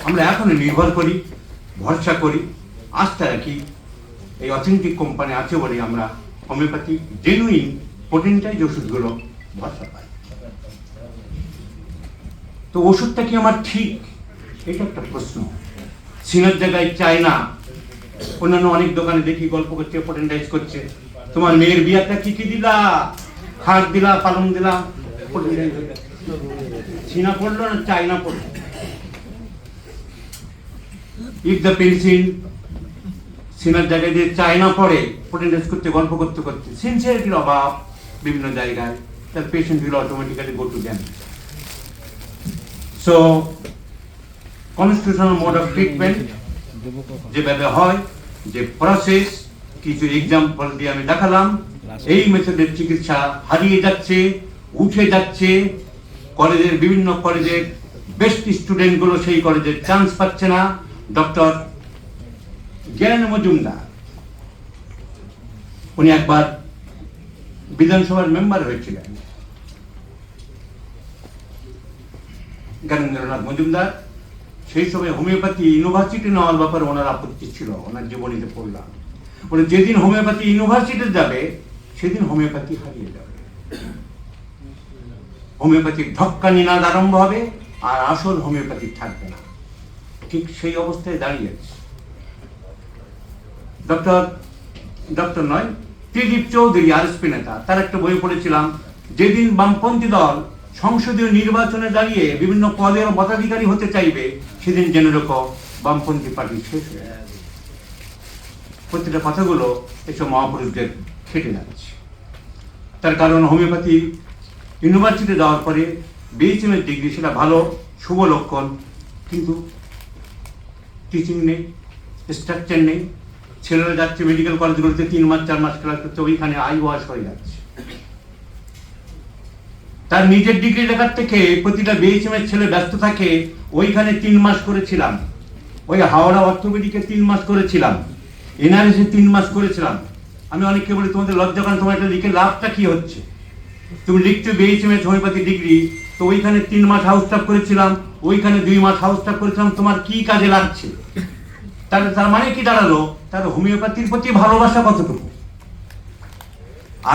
আমরা এখন নির্ভর করি, ভরসা করি, আস্থা রাখি এই অথেন্টিক কোম্পানি আছে বলে আমরা হোমিওপ্যাথি জেনুইন পোটেন্টাইজ ওষুধগুলো ভরসা পাই। তো ওষুধটা কি আমার ঠিক, এটা একটা প্রশ্ন। সিনার জায়গায় চায় না, অন্যান্য অনেক দোকানে দেখি গল্প করছে, পোটেন্টাইজ করছে। তোমার মেয়ের বিয়াটা কি কি দিলা, খাট দিলা, পালং দিলা, সিনা পড়লো না চায়না পড়লো। ইফ দ্য পেন্সিল সিনার জায়গায় দিয়ে চায়না পড়ে, পোটেন্টাইজ করতে গল্প করতে করতে সিনসিয়ারিটির অভাব বিভিন্ন জায়গায়, তার patient will automatically go to them. So constitutional mode of treatment যেভাবে হয়, যে প্রসেস, কিছু এক্সাম্পল দিয়ে আমি দেখালাম। এই মেথডের চিকিৎসা হারিয়ে যাচ্ছে, উঠে যাচ্ছে। কলেজের বিভিন্ন কলেজের বেস্ট স্টুডেন্টগুলো সেই কলেজের চান্স পাচ্ছে না। ডক্টর জ্ঞান মজুমদার, উনি একবার বিধানসভার মেম্বার হয়েছিলেন। জ্ঞানেন্দ্রনাথ মজুমদার সেই সময় হোমিওপ্যাথি ইউনিভার্সিটি নেওয়ার ব্যাপারে ওনার আপত্তি ছিল, ওনার জীবনীতে পড়লাম। উনি যেদিন হোমিওপ্যাথি ইউনিভার্সিটি যাবে সেদিন হোমিওপ্যাথি হারিয়ে যাবে, হোমিওপ্যাথির ঢক্কা নিনাদ আরম্ভ হবে, আর আসল হোমিওপ্যাথি থাকবে না। ঠিক সেই অবস্থায় দাঁড়িয়েছে ডক্টর নয় ত্রিদীপ চৌধুরী, আরএসপি নেতা। তার একটা বই পড়েছিলাম, যেদিন বামপন্থী দল সংসদীয় নির্বাচনে দাঁড়িয়ে বিভিন্ন পদের পদাধিকারী হতে চাইবে, সেদিন জেনে রেখো বামপন্থী পার্টি শেষ হয়ে যাবে। প্রতিটা কথাগুলো এসব মহাপুরুষদের খেটে যাচ্ছে। তার কারণ হোমিওপ্যাথি ইউনিভার্সিটি যাওয়ার পরে BHM এর ডিগ্রি, সেটা ভালো শুভ লক্ষণ, কিন্তু টিচিং নেই, স্ট্রাকচার নেই। ছেলেরা যাচ্ছে মেডিকেল কলেজগুলোতে 3 মাস 4 মাস ক্লাস করতে, ওইখানে আই ওয়াশ হয়ে যাচ্ছে। তার নিজের ডিগ্রি লেখার থেকে প্রতিটা BHM এর ছেলে ব্যস্ত থাকে, ওইখানে 3 মাস করেছিলাম, ওই হাওড়া অর্থোপেডিকে 3 মাস করেছিলাম, NRS 3 মাস করেছিলাম। আমি অনেককে বলি, তোমাদের লজ্জা করে, তোমার এটা লিখে লাভটা কি হচ্ছে? তুমি লিখছো BHM এর হোমিওপ্যাথি ডিগ্রি, তো ওইখানে 3 মাস হাউস স্টাফ করেছিলাম, ওইখানে 2 মাস হাউস স্টাফ করেছিলাম, তোমার কি কাজে লাগছে? তার মানে কি দাঁড়ালো? তার হোমিওপ্যাথির প্রতি ভালোবাসা কতটুকু?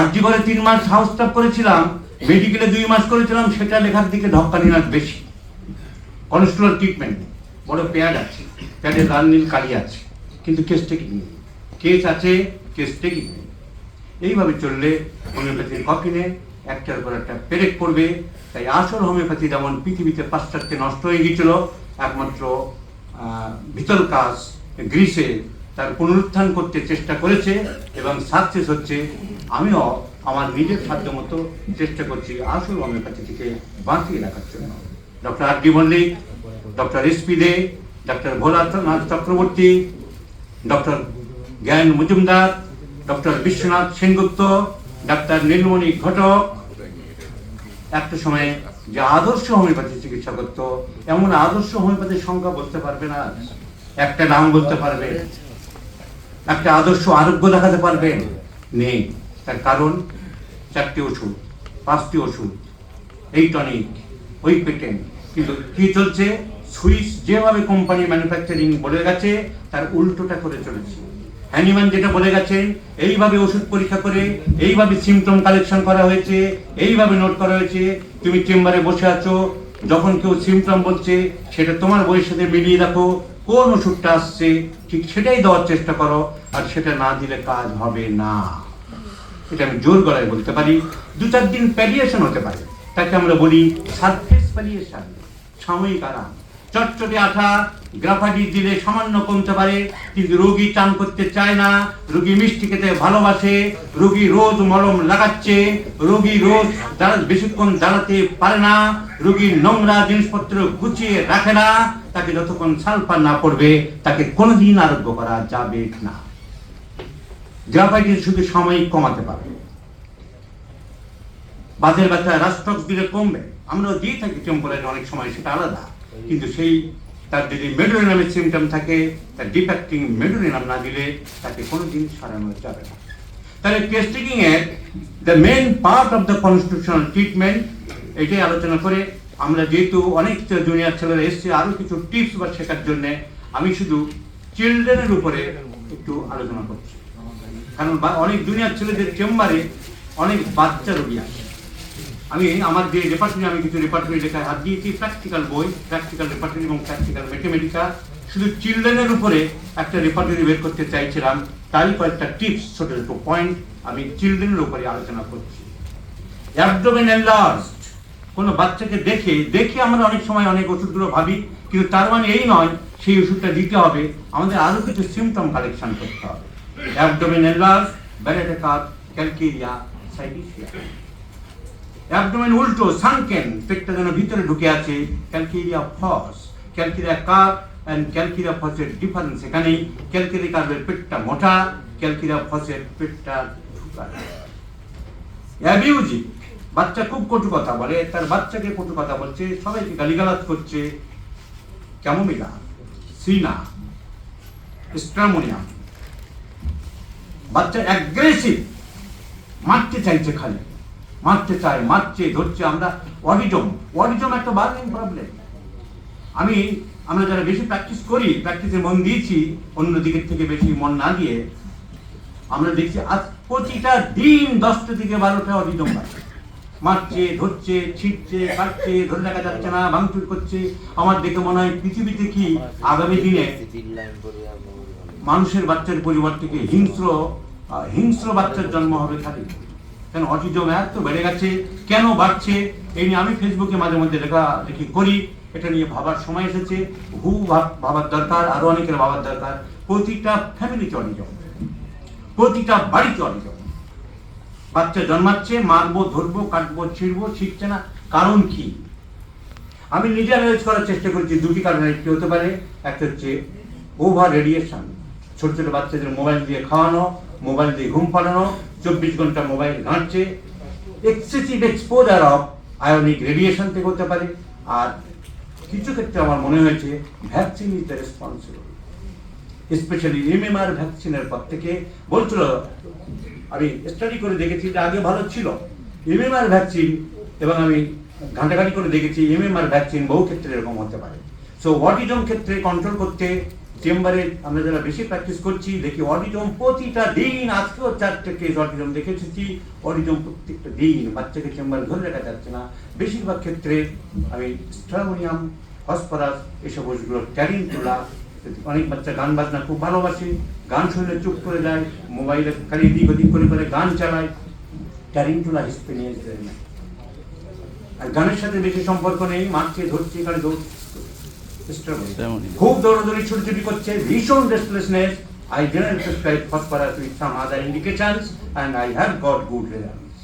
RG করে 3 মাস হাউস স্টাফ করেছিলাম, মেডিকেলে 2 মাস করেছিলাম, সেটা লেখার দিকে ঢক্কানি না বেশি। কনস্ট্রোলার ট্রিটমেন্ট বড় প্যাড আছে, প্যাডে লাল নীল কালি আছে, কিন্তু কেস টেকিং নেই। কেস আছে, কেস টেকিং নেই। এইভাবে চললে হোমিওপ্যাথির কফিনে একটার পর একটা পেরেক পড়বে। তাই আসল হোমিওপ্যাথি যেমন পৃথিবীতে পাশ্চাত্যে নষ্ট হয়ে গিয়েছিল, একমাত্র ভিতর কাজ গ্রিসে তার পুনরুত্থান করতে চেষ্টা করেছে এবং সাকসেস হচ্ছে। আমিও আমার নিজের সাধ্য মতো চেষ্টা করছি আসল হোমিওপ্যাথিটিকে বাঁচিয়ে রাখার জন্য। Doctor RD Mallick, doctor SP De, doctor Bholanath Chakraborty, doctor Gyan Majumdar, doctor Biswanath Sengupta, ডাক্তার নীলমণি ঘটক একটা সময়ে যে আদর্শ হোমিওপ্যাথি চিকিৎসা করতো, এমন আদর্শ হোমিওপ্যাথির সংখ্যা বলতে পারবে না, একটা নাম বলতে পারবে, একটা আদর্শ আরোগ্য দেখাতে পারবে নেই। তার কারণ 4টি ওষুধ, 5টি ওষুধ, এই টনিক, ওই পেটেন্ট, কিন্তু কি চলছে? সুইস যেভাবে কোম্পানি ম্যানুফ্যাকচারিং বলে গেছে, তার উল্টোটা করে চলেছে। হ্যানিম্যান যেটা বলে গেছেন, এইভাবে ওষুধ পরীক্ষা করে, এইভাবে সিমটম কালেকশন করা হয়েছে, এইভাবে নোট করা হয়েছে। তুমি চেম্বারে বসে আছো, যখন কেউ সিমটম বলছে, সেটা তোমার বইয়ের সাথে মিলিয়ে রাখো, কোন ওষুধটা আসছে ঠিক সেটাই দেওয়ার চেষ্টা করো, আর সেটা না দিলে কাজ হবে না। এটা আমি জোর গলায় বলতে পারি। 2-4 দিন প্যালিয়েশন হতে পারে, তাকে আমরা বলি সারফেস প্যালিয়েশন, সাময়িক আরাম। চটচটে আঠা গ্রাফাইট দিলে সামান্য কমতে পারে, কিন্তু রোগী টান করতে চায় না, রোগী মিষ্টি খেতে ভালোবাসে, রোগী রোজ মলম লাগাচ্ছে, রোগী রোজ বেশিক্ষণ দাঁড়াতে পারে না, রোগী নোংরা জিনিসপত্র গুছিয়ে রাখে না। তাকে যতক্ষণ সালফার না পড়বে, তাকে কোনোদিন আরোগ্য করা যাবে না। গ্রাফাইটিস শুধু সাময়িক কমাতে পারবে। বাতের ব্যথা রাস্টক্স দিলে কমবে, আমরা দিয়ে থাকি টেম্পোরারি অনেক সময়, সেটা আলাদা। কিন্তু সেই তার যদি মেডোরিনামের সিমটম থাকে, তার ডিফেক্টিং মেডোরিনাম না দিলে তাকে কোনোদিন সারানো যাবে না। তাহলে টেস্টিং এর the main part of the constitutional treatment, এটাই আলোচনা করে আমরা, যেহেতু অনেক জুনিয়র ছেলেরা এসছে আরো কিছু টিপস বা শেখার জন্য, আমি শুধু চিলড্রেনের উপরে একটু আলোচনা করছি। কারণ অনেক জুনিয়র ছেলেদের চেম্বারে অনেক বাচ্চা রোগী আসে। আমি আমার যে রেপার্টরি, আমি কিছু রেপার্টরি লেখায় হাত দিয়েছি, প্র্যাকটিক্যাল বই, প্র্যাকটিক্যাল রেপার্টরি এবং প্র্যাকটিক্যাল ম্যাথমেটিকা। শুধু চিলড্রেনের উপরে একটা রেপার্টরি বের করতে চাইছিলাম, তাই কয়েকটা টিপস, ছোট ছোট পয়েন্ট আমি চিলড্রেনের উপরে আলোচনা করছি। অ্যাবডোমেন এনলার্জড, কোনো বাচ্চাকে দেখে আমরা অনেক সময় অনেক ওষুধগুলো ভাবি, কিন্তু তার মানে এই নয় সেই ওষুধটা দিতে হবে, আমাদের আরো কিছু সিমটম কালেকশন করতে হবে। Abdomen enlarged, baryta carb, calcarea, silicea. Abdomen উল্টো, সানকেন, পেটটা যেন ভিতরে ঢুকে আছে, calcarea phos. Calcarea carb and calcarea ফসের ডিফারেন্স এখানেই, ক্যালকেরিয়া কাপের পেটটা মোটা, ক্যালকেরিয়া ফসের পেটটা ঢুকা। অ্যাবিউজিভ, বাচ্চা খুব কটু কথা বলে, তার বাচ্চাকে কটু কথা বলছে, সবাইকে গালিগালাজ করছে। ক্যামোমিলা, সিনা, স্ট্রামোনিয়াম। বাচ্চা অ্যাগ্রেসিভ, মারতে চাইছে, খালি মারতে চায়, মারছে, ধরছে। আমরা অডিজম একটা বার্নিং প্রবলেম। আমরা যারা বেশি প্র্যাকটিস করি, প্র্যাকটিসে মন দিয়েছি, অন্য দিকের থেকে বেশি মন না দিয়ে, আমরা দেখছি আজ প্রতিটা দিন 10টা থেকে 12টা অডিজম বাড়ছে, মারছে, ধরছে, ছিটছে, কাটছে, ধরে রাখা যাচ্ছে না, ভাঙচুর করছে। আমার দেখে মনে হয় পৃথিবীতে কি আগামী দিনে মানুষের বাচ্চার পরিবার থেকে হিংস্র বাচ্চার জন্ম হবে থাকে। কেন অটিজম এত বেড়ে গেছে, কেন বাড়ছে, এই নিয়ে আমি ফেসবুকে মাঝে মধ্যে লেখালেখি করি। এটা নিয়ে ভাবার সময় এসেছে, ভাবার দরকার, আরো অনেকের ভাবার দরকার। প্রতিটা ফ্যামিলিতে অটিজম, প্রতিটা বাড়িতে অটিজম। বাচ্চা জন্মাচ্ছে, মারবো, ধরবো, কাটবো, ছিঁড়বো, শিখছে না, কারণ কি? আমি নিজে অ্যানালাইজ করার চেষ্টা করছি। দুটি কারণে একটি হতে পারে, একটা হচ্ছে ওভার রেডিয়েশন, ছোট ছোট বাচ্চাদের মোবাইল দিয়ে খাওয়ানো, মোবাইল দিয়ে ঘুম পাড়ানো, 24 ঘন্টা মোবাইল ঘাঁটছে, excessive exposure of ionic radiation থেকে হতে পারে। আর কিছু ক্ষেত্রে আমার মনে হয়েছে vaccine is the responsible, specially MMR ভ্যাকসিনের পর থেকে। বলছিল, আমি স্টাডি করে দেখেছি যে আগে ভালো ছিল এমএমআর ভ্যাকসিন, এবং আমি ঘাঁটাঘাঁটি করে দেখেছি এমএমআর ভ্যাকসিন বহু ক্ষেত্রে এরকম হতে পারে। সো অটিজম ক্ষেত্রে কন্ট্রোল করতে চেম্বারে আমরা যারা বেশি প্র্যাকটিস করছি দেখি অটিজম প্রতিটা দিন, আজকেও 4টে কেস অটিজম দেখে এসেছি। অটিজম প্রত্যেকটা দিন, বাচ্চাকে চেম্বারে ধরে রাখা যাচ্ছে না। বেশিরভাগ ক্ষেত্রে আমি স্ট্রামোনিয়াম, ফসফরাস এসব ওষুধগুলো ট্যারিন্টুলা, অনেক বাচ্চা গান বাজনা খুব ভালোবাসে, গান শুনলে চুপ করে যায়, মোবাইলে খালি এদিক ওদিক করে করে গান চালায়, ট্যারিন্টুলা হিসপেনিয়াস দেয় না। আর গানের সাথে বেশি সম্পর্ক নেই, মারছে, ধরছে, এখানে খুব দৌড়াদৌড়ি, ছুটি করছে, ভীষণ restlessness. I didn't prescribe phosphorus with some other indications and I have got good results.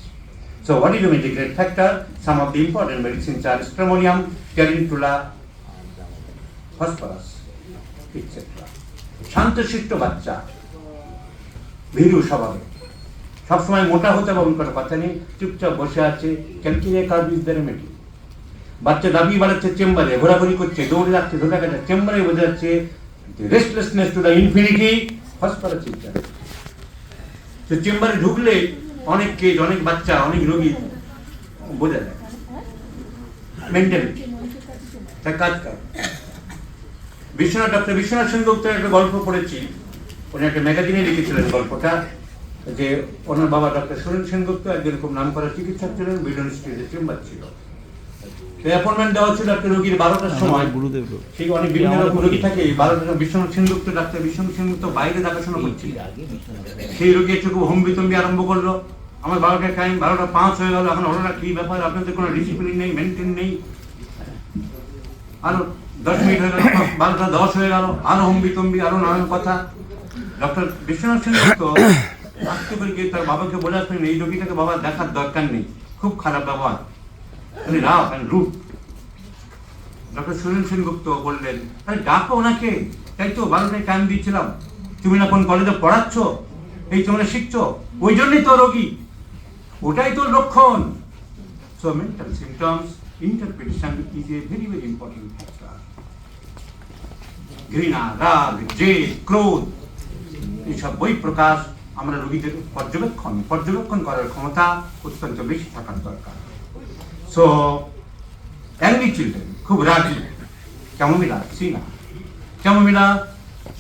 So what is the mitigate factor? Some of the important medicines are stramonium, calendula, phosphorus, etc. শান্তশিষ্ট বাচ্চা, ভীরু স্বভাবে, সবসময় মোটা হতে হবে কোনো কথা নেই, চুপচাপ বসে আছে, ক্যালকিরিয়া কার্ভ ইজ দ্য রেমেডি। বাচ্চা দাবি বাড়াচ্ছে, চেম্বারে ঘোরাঘুরি করছে, দৌড়ে যাচ্ছে, ধরে কাছে, চেম্বারে বোঝা যাচ্ছে restlessness to the infinity, phosphorus is the remedy. তো চেম্বারে ঢুকলে অনেক কেস, অনেক বাচ্চা, অনেক রোগী বোঝা যায় মেন্টালিটি, তার কাজ কাজ। ডক্টর বিশ্বনাথ সেনগুপ্তের একটা গল্প পড়েছি, উনি একটা ম্যাগাজিনে লিখেছিলেন গল্পটা, যে ওনার বাবা ডক্টর সুরেন সেনগুপ্ত একজন খুব নাম করা চিকিৎসক ছিলেন, বিডন স্ট্রিটের চেম্বার ছিল। অ্যাপয়েন্টমেন্ট দেওয়া ছিল একটা রোগীর 12টার সময়, ঠিক অনেক বিভিন্ন রকম রোগী থাকে, 12টা বিশ্বনাথ সেনগুপ্ত, ডাক্তার বিশ্বনাথ সেনগুপ্ত বাইরে দেখাশোনা করছিল। সেই রোগী একটু খুব হম্বিতম্বি আরম্ভ করলো, আমার 12টার টাইম, 12:05 হয়ে গেল, এখন হলো না, কি ব্যাপার, আপনাদের কোনো ডিসিপ্লিন নেই, মেনটেন নেই। আরো 10 মিনিট হয়ে গেল, 12:10 হয়ে গেল, আরো হম্বিতম্বি, আরো নানান কথা। ডক্টর বিশ্বনাথ সেনগুপ্ত আজকে করে গিয়ে তার বাবাকে বলে আসলেন, এই রোগীটাকে বাবা দেখার দরকার নেই, খুব খারাপ ব্যবহার, rough and rude. Doctor Suren Sengupta বললেন, আরে ডাকো ওনাকে, তাই তো 12টায় টাইম দিয়েছিলাম, তুমি না কোন কলেজে পড়াচ্ছ, এই তোমরা শিখছো, ওই জন্যই তো রোগী, ওটাই তো লক্ষণ। So mental symptoms interpretation is a very very important factor. ঘৃণা, রাগ, জেদ, ক্রোধ, এইসব বই প্রকাশ আমরা রোগীদের পর্যবেক্ষণ করার ক্ষমতা অত্যন্ত বেশি থাকার দরকার। সো অ্যাংরি চিলড্রেন, খুব রাগি, ক্যামোমিলা, সিনা, ক্যামোমিলা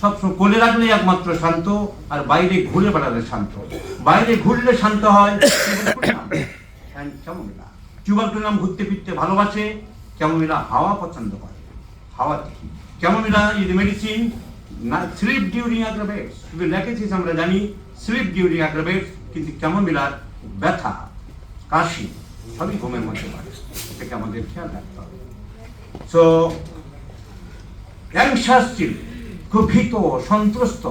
সবসময় কোলে রাখলে একমাত্র শান্ত, আর বাইরে ঘুরে বেড়ালে শান্ত। বাইরে ঘুরলে শান্ত হয় ক্যামোমিলা। টিউবারকুলাম ঘুরতে ফিরতে ভালোবাসে, ক্যামোমিলা হাওয়া পছন্দ করে, হাওয়া। Chamomilla is medicine sleep during aggravates, শুধু লেখেছিস আমরা জানি স্লিপ ডিউরিং অ্যাগ্রাভেটস, কিন্তু ক্যামোমিলার ব্যথা, কাশি সবই ঘুমের মধ্যে পারে, এটাকে আমাদের খেয়াল রাখতে হবে। সো অ্যাংশাস চিলড্রেন, খুব ভীত, সন্ত্রস্ত,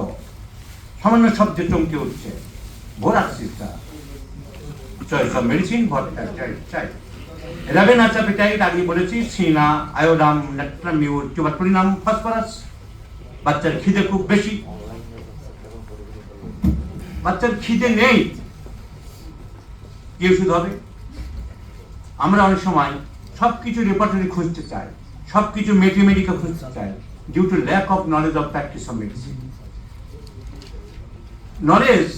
সামান্য শব্দে চমকে উঠছে, ভোরাক্সিসটা চয়েস অফ মেডিসিন ফর চাই। রাবেনাস অ্যাপেটাইট আগে বলেছি, সিনা, আয়োডাম, ন্যাট্রামিউর, টিউবারকুলিনাম, ফসফরাস। বাচ্চার খিদে খুব বেশি, বাচ্চার খিদে নেই, কি ওষুধ হবে? আমরা অনেক সময় সবকিছু রেপার্টরি খুঁজতে চাই, সবকিছু ম্যাথমেটিকা খুঁজতে চাই, due to lack of knowledge of practice of medicine. Knowledge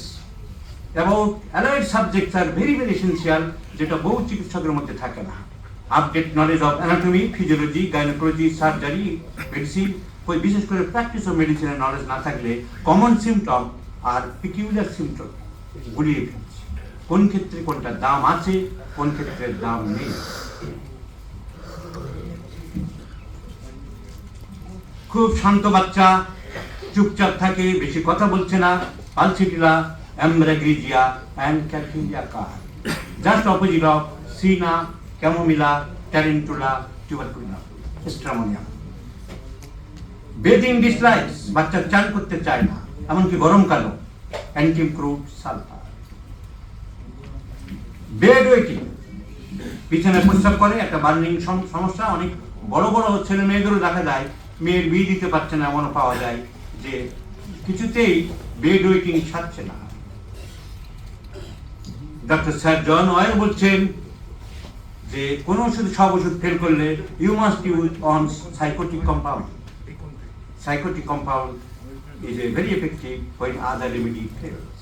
about allied subjects are very very essential, যেটা বহু চিকিৎসকের মধ্যে থাকে না। Update knowledge of anatomy, physiology, gynaecology, surgery, medicine, ওই বিশেষ করে প্র্যাকটিস অফ মেডিসিনের নলেজ না থাকলে কমন সিমটম আর পিকিউলার সিমটম গুলিয়ে ফেলছে, কোন ক্ষেত্রে কোনটা দাম আছে, কোন ক্ষেত্রে দাম নেই। খুব শান্ত বাচ্চা, চুপচাপ থাকে, বেশি কথা বলছে না, pulsatilla, ambra grisea and calcarea carb. just opposite of Sina, Chamomilla, Tarantula, Tuberculina, Stramonium. Bathing dislikes, বাচ্চা চান করতে চায় না, এমনকি গরমকালও, অ্যান্টিক্রুড সালফার। বেড ওয়েটিং, পিছনে প্রস্রাব করে, একটা বার্নিং সমস্যা। অনেক বড় বড় ছেলে মেয়েদেরও দেখা যায় মেয়ের বিয়ে দিতে পারছে না, এমনও পাওয়া যায় যে কিছুতেই বেড ওয়েটিং ছাড়ছে না। ডক্টর স্যার জন ওয়েল বলছেন যে কোন ওষুধ, সব ওষুধ ফেল করলে you must use on psychotic compound. Psychotic compound is a very effective when other remedy fails.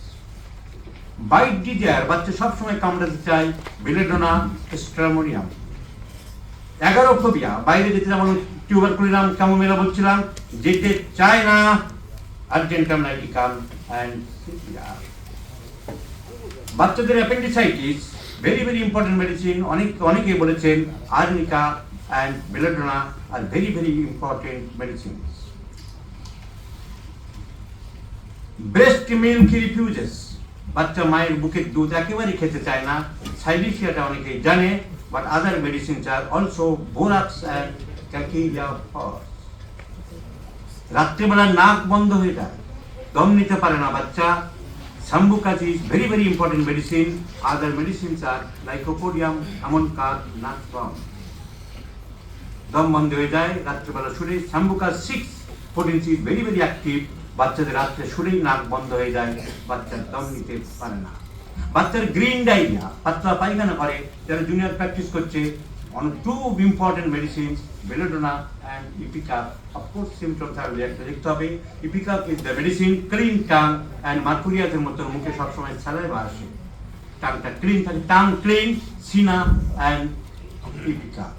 Bite desire, বাচ্চা সবসময় কামড়াতে চায়, বেলেডোনা, স্ট্রামোনিয়াম। অ্যাগারোফোবিয়া, বাইরে যেতে যেমন টিউবারকুলিনাম, ক্যামোমিলা বলছিলাম, যেতে চায় না, আর্জেন্টাম নাইটিকাম অ্যান্ড সিপিআর। বাচ্চাদের appendicitis, very very important medicine. অনেকে বলেছেন arnica and belladonna R very very important medicine. Breast milk refuses, বাচ্চা মায়ের বুকের দুধ একেবারে খেতে চায় না। সাইলিশিয়াটা অনেকেই জানে, but other medicines are also borax and calcarea ফস। রাত্রিবেলা নাক বন্ধ হয়ে যায়, দম নিতে পারে না বাচ্চা। Sambucus is very very important medicine. Other medicines are lycopodium, ammon carb, natrum. দম বন্ধ হয়ে যায় রাত্রিবেলা শুলে। সাম্বুকাজ 6 potency is very very active. বাচ্চাদের রাত্রে শুলেই নাক বন্ধ হয়ে যায়, বাচ্চার দম নিতে পারে না। বাচ্চার গ্রিন ডায়রিয়া, পাতলা পায়খানা করে, যারা জুনিয়র প্র্যাকটিস করছে, on 2 important medicines, belladonna and ipecac. Of course symptoms are দেখতে হবে। ipecac is the medicine, clean tongue and mercuria's মতো মুখে সবসময় saliva আসে, টাংটা ক্লিন থাকে, tongue clean, cina and ipecac.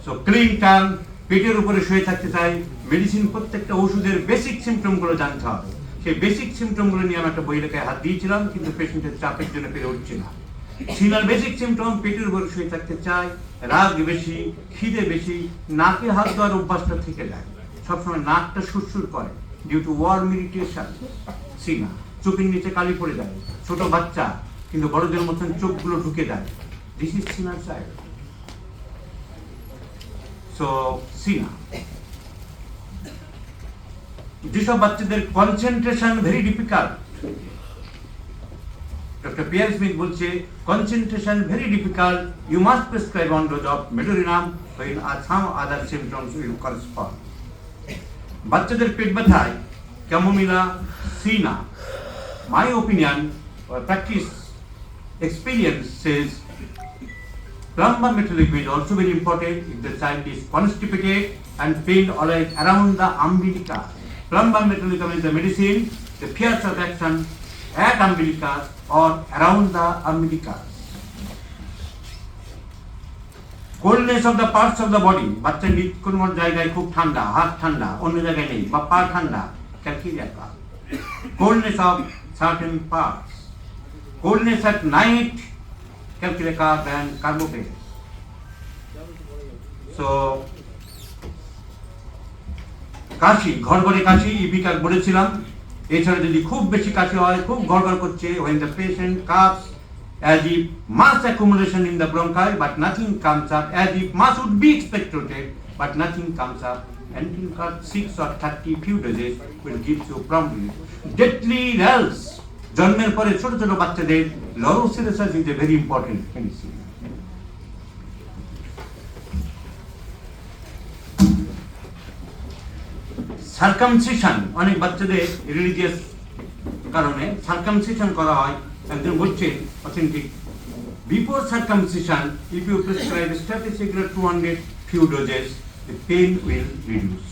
So clean tongue, পেটের উপরে শুয়ে থাকতে চাই। মেডিসিন, প্রত্যেকটা ওষুধের বেসিক সিমটমগুলো জানতে হবে। সেই বেসিক সিমটমগুলো নিয়ে আমি একটা বই লেখায় হাত দিয়েছিলাম, কিন্তু পেশেন্টের চাপের জন্য পেরে উঠছে না। সিনার বেসিক সিমটম, পেটের উপরে শুয়ে থাকতে চায়, রাগ বেশি, খিদে বেশি, নাকে হাত দেওয়ার অভ্যাসটা থেকে যায়, সবসময় নাকটা সুরসুর করে ডিউ টু ওয়ার্ম ইরিটেশন। সিনা, চোখের নিচে কালি পড়ে যায়, ছোট বাচ্চা কিন্তু বড়দের মতন চোখগুলো ঢুকে যায়। দিস ইজ সিনার চাইল্ড। সো সিনা, যেসব বাচ্চাদের concentration very difficult, doctor Pierre Schmidt বলছে concentration very difficult, you must prescribe on dose of medorrhinum when some other symptoms will correspond. বাচ্চাদের পেট ব্যথায় chamomilla, cina, my opinion or practice experience says plumber metal liquid is also very important if the child is constipated and pain always around the umbilical. Plumber metallicum is the medicine, the fears of action at umbilicus or around the umbilicus. Coldness of the parts of the body, বাচ্চা কোন জায়গায় খুব ঠান্ডা, হাত ঠান্ডা, অন্য জায়গায় নেই, বা পা ঠান্ডা, ক্যালকেরিয়া কাজ। Coldness of certain parts, coldness at night, calcarea কাজ and carbopate. So কাশি, ঘরঘরে কাশি, ইপিকাক বলেছিলাম। এছাড়া যদি খুব বেশি কাশি হয়, খুব ঘরঘর করছে, when the patient coughs as if mass accumulation in the bronchi but nothing comes up, as if mass would be expectorate but nothing comes up, antinicot 6 or 30 few doses will give you promptly. Deadly rales, জন্মের পরে ছোট ছোট বাচ্চাদের লরোসিলোসিস is a very important medicine. Circumcision, অনেক বাচ্চাদের religious কারণে circumcision করা হয়। একজন বলছেন authentic, before circumcision if you prescribe statistical 200 few doses, the pain will reduce.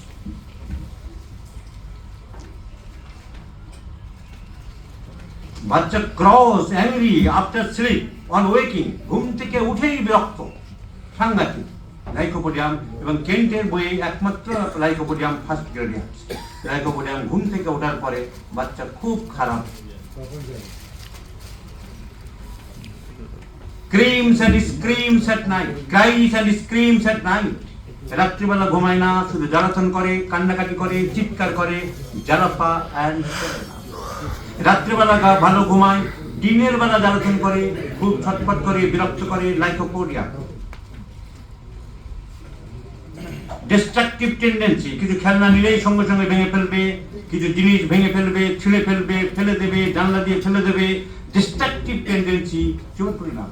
বাচ্চা cross, angry after sleep, on waking, ঘুম থেকে উঠেই বিরক্ত, সাংঘাতিক। লাইকোপোডিয়াম, এবং কেন্টের বইয়ে একমাত্র লাইকোপোডিয়াম ফার্স্ট গ্রেডে আছে। লাইকোপোডিয়াম ঘুম থেকে ওঠার পরে বাচ্চা খুব খারাপ। Screams and screams at night, cries and screams at night, রাত্রিবেলা ঘুমায় না, শুধু জ্বালাতন করে, কান্নাকাটি করে, চিৎকার করে, জ্বালাপা অ্যান্ড রাত্রিবেলা ভালো ঘুমায়, দিনের বেলা জ্বালাতন করে, খুব ছটফট করে, বিরক্ত করে, লাইকোপোডিয়া। ডিস্ট্রাকটিভ টেন্ডেন্সি, কিছু খেলনা নিলেই সঙ্গে সঙ্গে ভেঙে ফেলবে, কিছু জিনিস ভেঙে ফেলবে, ছিঁড়ে ফেলবে, ফেলে দেবে, জানলা দিয়ে ফেলে দেবে। ডিস্ট্রাকটিভ টেন্ডেন্সি চোর পরিণাম।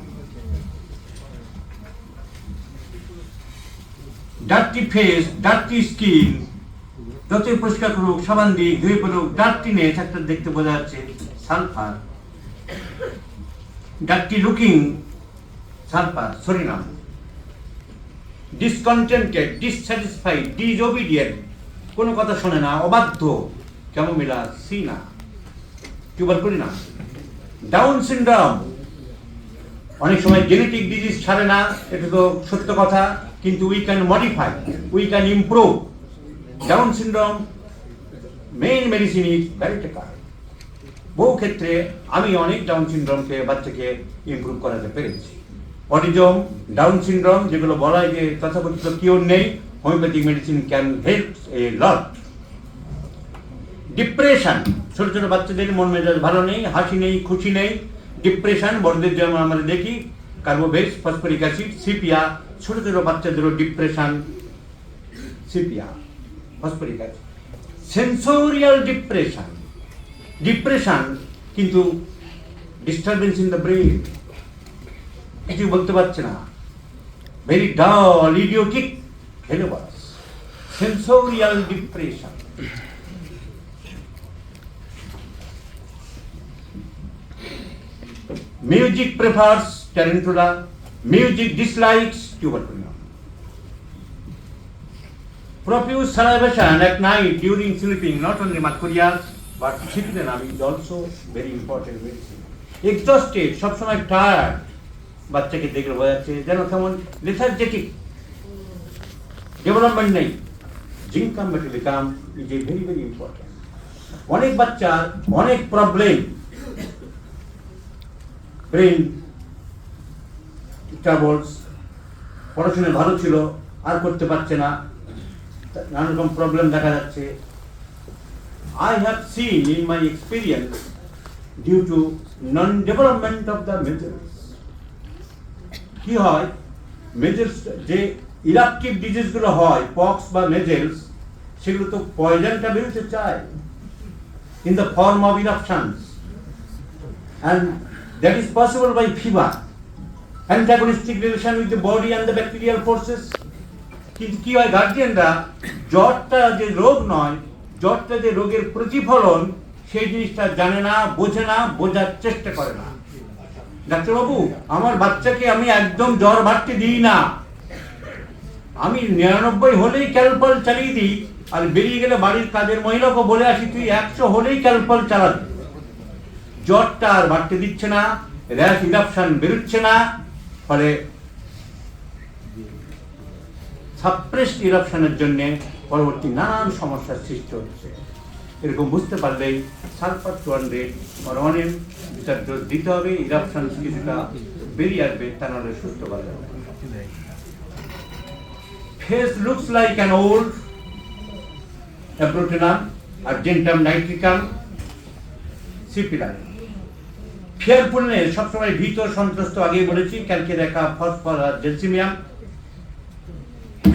ডার্টি ফেস, ডার্টি স্কিন, যতই পরিষ্কার করুক, সাবান দিয়ে ধুয়ে পড়ুক, ডার্টিনেস একটা দেখতে বোঝা যাচ্ছে, sulphur. Dirty looking, sulphur, psorinum. Discontented, dissatisfied, disobedient, কোনো কথা শোনে না, অবাধ্য, chamomilla, cina, tuberculinum. Down syndrome, অনেক সময় জেনেটিক ডিজিজ ছাড়ে না, এটা তো সত্য কথা, কিন্তু we can modify, we can improve. Down syndrome main medicine is baryta carb. বহু ক্ষেত্রে আমি অনেক ডাউন সিনড্রোমকে বাচ্চাকে ইমপ্রুভ করাতে পেরেছি। অটিজম, ডাউন সিনড্রোম, যেগুলো বলা হয় যে তথাকথিত কিওর নেই, homeopathic medicine can help A lot. Depression, ছোট ছোট বাচ্চাদের মন মেজাজ ভালো নেই, হাসি নেই, খুশি নেই। ডিপ্রেশন, বড়দের যেমন আমরা দেখি কার্বোভেজ, ফসফরিক অ্যাসিড, সিপিয়া, ছোট ছোট বাচ্চাদেরও depression, sepia, phosphoric acid. Sensorial depression, depression কিন্তু ডিস্টারবেন্স ইন দ্য ব্রেন, কিছু বলতে পারছে না, very dull, idiotic, helleborus, sensorial depression. Music prefers tarantula, music dislikes tuberculum. Profuse salivation at night during sleeping, not only mercurial but cyclenum is also very important medicine. Exhausted, সবসময় tired, বাচ্চাকে দেখলে বোঝা যাচ্ছে যেন কেমন লেথার্জেটিক, ডেভেলপমেন্ট নেই। Zincum metallicum is a very very important. অনেক বাচ্চার অনেক প্রবলেম, ব্রেন ট্রাবলস, পড়াশোনায় ভালো ছিল আর করতে পারছে না, নানা রকম প্রবলেম দেখা যাচ্ছে। I have seen in my experience due to non-development of the measles. কি হয়, মেজেলস যে ইরাপটিভ ডিজিজগুলো হয়, পক্স বা মেজেলস, সেগুলো তো পয়জনটা বেরোতে চায় in the form of eruptions, and that is possible by fever, antagonistic relation with the body and the bacterial forces. কিন্তু কি হয়, গার্জিয়ানরা জ্বরটা যে রোগ নয়, জ্বরটা যে রোগের প্রতিফলন, সেই জিনিসটা জানে না, বোঝে না, বোঝার চেষ্টা করে না। ডাক্তারবাবু, আমার বাচ্চাকে আমি একদম জ্বর বাড়তে দিই না, আমি 99 হলেই ক্যালপল চালিয়ে দিই, আর বেরিয়ে গেলে বাড়ির কাজের মহিলাকে বলে আসি তুই 100 হলেই ক্যালপল চালাবি। জ্বরটা আর বাড়তে দিচ্ছে না, র্যাশ ইরাপশন বেরোচ্ছে না, ফলে সাপ্রেসড ইরাপশনের জন্য পরবর্তী নানান সমস্যার সৃষ্টি হচ্ছে। এরকম বুঝতে পারলেই সালফার 200 or অনিয়ন যেটার ডোজ দিতে হবে, ইরাপশন কিছুটা বেরিয়ে আসবে, তা নাহলে সুস্থ করা যাবে। Face looks like an old abrotanum, argentum nitricum, সিপিলার। ফিয়ারফুলনেস, সবসময় ভীত সন্ত্রস্ত, আগেই বলেছি, ক্যালকেরিয়া, ফসফর আর gelsemium.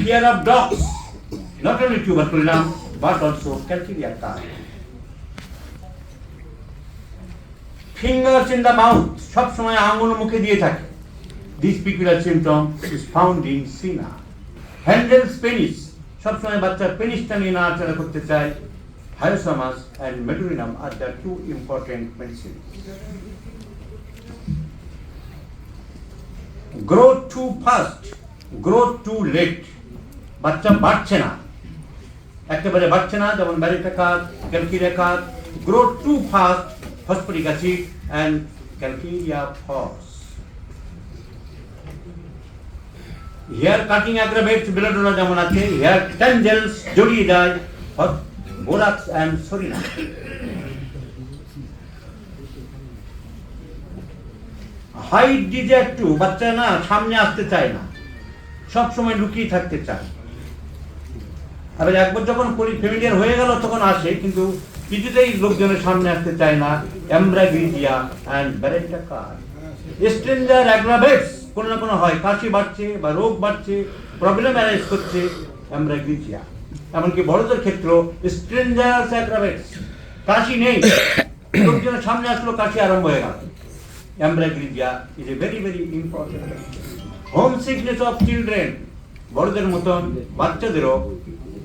Fear of dogs, not only tuberculum but also calcaria type. Fingers in the mouth, সব সময় আঙুল মুখে দিয়ে থাকে। This peculiar symptom is found in Sina. Handles penis, সব সময় বাচ্চা পেনিসটা নিয়ে নাড়াচাড়া করতে চায়। Hyosomas and medullum are the two important medicines. Growth too fast, growth too late, বাচ্চা বাড়ছে না, একেবারে বাড়ছে না, যেমন baryta carb, calcarea, growth too fast, phosphoric acid and calcarea phos. Hair cutting aggravates, belladonna যেমন আছে, হেয়ার ট্যানজেলস জড়িয়ে যায়, borax and psorinum. Height desire to, বাচ্চা না সামনে আসতে চায় না, সব সময় লুকিয়ে থাকতে চায়। আবার একবার যখন ফ্যামিলিয়ার হয়ে গেল তখন আসে, কিন্তু কিছুতেই লোকজনের সামনে আসতে চায় না, অ্যামব্রাগ্রিজিয়া অ্যান্ড ব্যারেন্টা কার। স্ট্রেঞ্জার অ্যাগ্রাভেটস, কোনো না কোনো হয়, কাশি বাড়ছে বা রোগ বাড়ছে, প্রবলেম অ্যারাইজ করছে, অ্যামব্রাগ্রিজিয়া। এমনকি বড়দের ক্ষেত্রেও স্ট্রেঞ্জার অ্যাগ্রাভেটস, কাশি নেই, লোকজনের সামনে আসলো, কাশি আরম্ভ হয়ে গেল। Ambra grisea is a very very important. Home sickness of children, বড়দের মতন বাচ্চাদেরও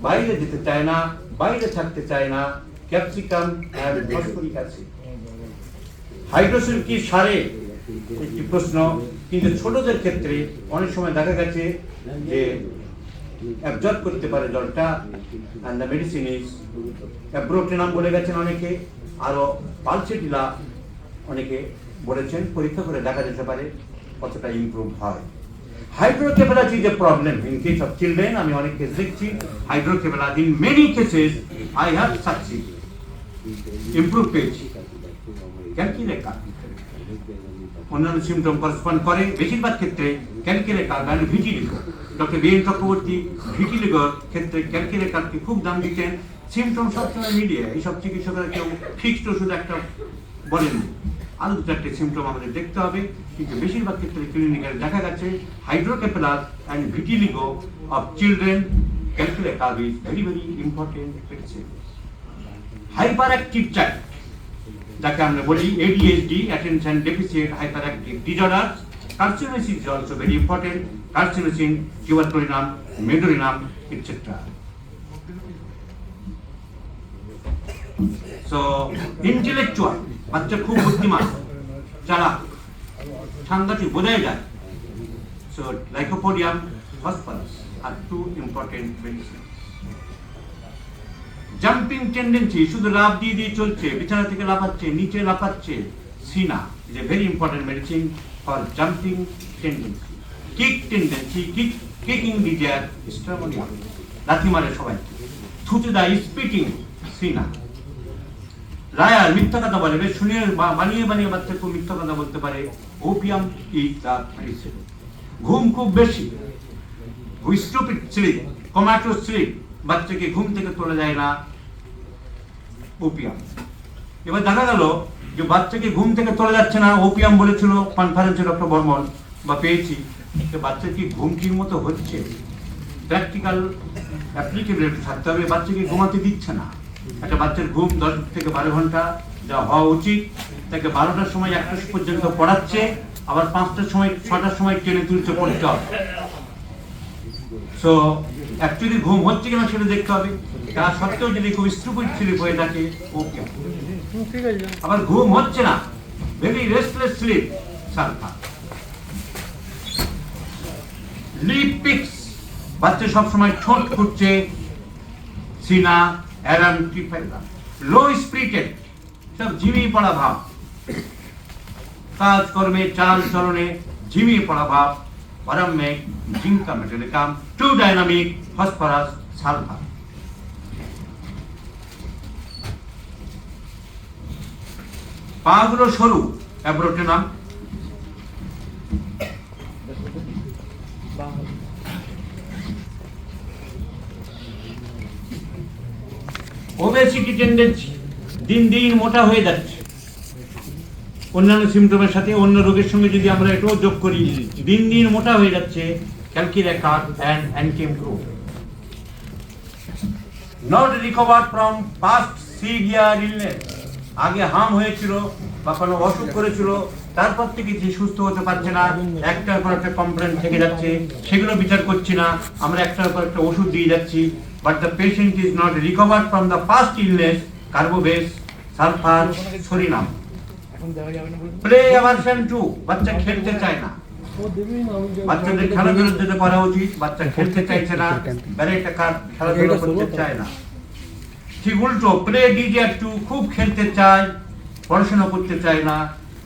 বাইরে যেতে চায় না, বাইরে থাকতে চায় না, capsicum and phosphoric acid. Hydrocele কি সারে, একটি প্রশ্ন, কিন্তু ছোটদের ক্ষেত্রে অনেক সময় দেখা গেছে যে অ্যাবজর্ব করতে পারে জলটা, and the medicine is abrotanum বলে গেছেন অনেকে, আরো পালসেটিলা অনেকে বলেছেন, পরীক্ষা করে দেখা যেতে পারে কতটা ইমপ্রুভ হয়। Hydrocephalus is a problem in case of children. আমি অনেক কেস দেখছি hydrocephalus, in many cases I have succeed, improve পেয়েছি। ক্যালকিলেকা অন্যান্য সিমটম করসপন্ড করে, বেশিরভাগ ক্ষেত্রে ক্যালকিলেকা মানে vitiligo. Doctor B N Chakraborty ভিটিলিগোর ক্ষেত্রে ক্যালকিলেকারকে খুব দাম দিতেন। সিমটম সবসময় মিলিয়ে এইসব চিকিৎসকরা কেউ ফিক্সড ওষুধ একটা বলেন, আরো দু চারটে সিমটম আমাদের দেখতে হবে, কিন্তু বেশিরভাগ ক্ষেত্রে ক্লিনিক্যাল দেখা গেছে hydrocephalus and vitiligo of children, calcarea carb is very very important medicine. Hyper active child, যাকে আমরা বলি ADHD, attention deficit hyper active disorder, carcinosin is also very important, carcinosin, tuberculinum, medorrhinum etcetera. So intellectual, বাচ্চা খুব বুদ্ধিমান, চালাক, সাংঘাতিক, বোঝাই যায়। So lycopodium, phosphorus are two important medicine. Jumping tendency, শুধু লাফ দিয়ে দিয়ে চলছে, বিছানা থেকে লাফাচ্ছে, নিচে লাফাচ্ছে, cina is a very important medicine for jumping tendency. Kick tendency, kicking desire, stramonium, লাথি মারে সবাই। থুতু দেয়, স্পিকিং, সিনা। লায়ার, মিথ্যা কথা বলে, বেশ শুনে বানিয়ে বানিয়ে বাচ্চা খুব মিথ্যা কথা বলতে পারে, ওপিয়াম ইজ দ্য মেডিসিন। ঘুম খুব বেশি, স্টুপিড স্লিপ, কোম্যাটো স্লিপ, বাচ্চাকে ঘুম থেকে তোলা যায় না, ওপিয়াম। এবার দেখা গেল যে বাচ্চাকে ঘুম থেকে তোলা যাচ্ছে না, ওপিয়াম বলেছিল কনফারেন্সে ডক্টর বর্মন, বা পেয়েছি, বাচ্চার কি ঘুম ঠিক মতো হচ্ছে, প্র্যাকটিক্যাল অ্যাপ্লিকেবিলিটি থাকতে হবে। বাচ্চাকে ঘুমাতে দিচ্ছে না, একটা বাচ্চার ঘুম 10 থেকে 12 ঘন্টা যা হওয়া উচিত, তাকে 12টার সময় 1টা পর্যন্ত পড়াচ্ছে, আবার 5টার সময় 6টার সময় টেনে তুলছে পড়তে হবে। সো অ্যাকচুয়ালি ঘুম হচ্ছে কিনা সেটা দেখতে হবে। তা সত্ত্বেও যদি খুব স্টুপিড স্লিপ হয়ে থাকে, ওকে। আবার ঘুম হচ্ছে না, very restless sleep, sulphur. Lip picks, বাচ্চা সবসময় ঠোঁট ফুটছে, সিনা, অ্যারাম টিফাইলা। লো স্পিরিটেড, সব ঝিমিয়ে পড়া ভাব, কাজকর্মে চাল চলনে ঝিমিয়ে পড়া ভাব, পারামেক, zincum metallicum, too dynamic, phosphorus, sulphur. পাগুলো সরু, অ্যাব্রোটেনাম। ওবেসিটি টেন্ডেন্সি, দিন দিন মোটা হয়ে যাচ্ছে। অন্যান্য সিমটমের সাথে অন্য রোগের সঙ্গে যদি আমরা এটাও যোগ করি, দিন দিন মোটা হয়ে যাচ্ছে, ক্যালকিলেকা অ্যান্ড অ্যান্টিইমপ্রুভ। Not recovered from past severe illness, আগে হার্ম হয়েছিল বা কোনো অসুখ করেছিল, তারপর থেকে যে সুস্থ হতে পারছে না, একটার পর একটা কমপ্লেন থেকে যাচ্ছে, সেগুলো বিচার করছি না, আমরা একটার পর একটা ওষুধ দিয়ে যাচ্ছি, but the patient is not recovered from the past illness, carbo veg, sulphur, psorinum. Play aversion 2, বাচ্চা খেলতে চায় না, বাচ্চাদের খেলাধুলা যেটা করা উচিত, বাচ্চা খেলতে চাইছে না, ব্যারেটা কার খেলাধুলা করতে চায় না। ঠিক উল্টো, প্লে ডিজায়ার 2, খুব খেলতে চায়, পড়াশোনা করতে চায় না,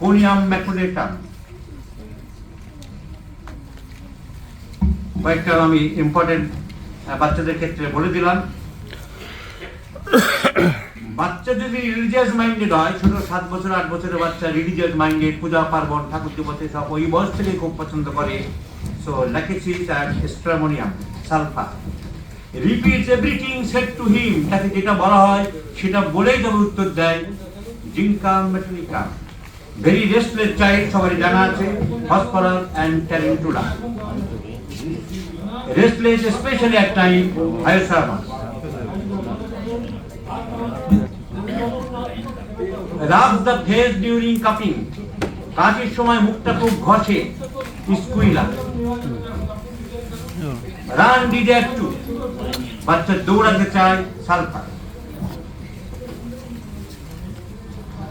কোনিয়াম ম্যাকুলেটাম। কয়েকটা আমি ইম্পর্টেন্ট বাচ্চাদের ক্ষেত্রে বলে দিলাম। বাচ্চা যদি রিলিজিয়াস মাইন্ডেড হয়, ছোট 7 বছর 8 বছরের বাচ্চা রিলিজিয়াস মাইন্ডেড, পূজা পার্বণ ঠাকুর দেবতা সব ওই বয়স থেকে খুব পছন্দ করে। So Lachesis and stramonium, sulphur. Repeats everything said to him, তাকে যেটা বলা হয় সেটা বলেই তবে উত্তর দেয়। জিঙ্কা মেটালিকা, ভেরি রেস্টলেস চাইল্ড, সবারই জানা আছে, phosphorus and tarantula. Restless specially at time hyosaurus. Rubs the face during cupping, কাশির সময় মুখটা খুব ঘষে, স্কুইলা। রান ডিডার টু, বাচ্চা দৌড়াতে চায়, সালফার।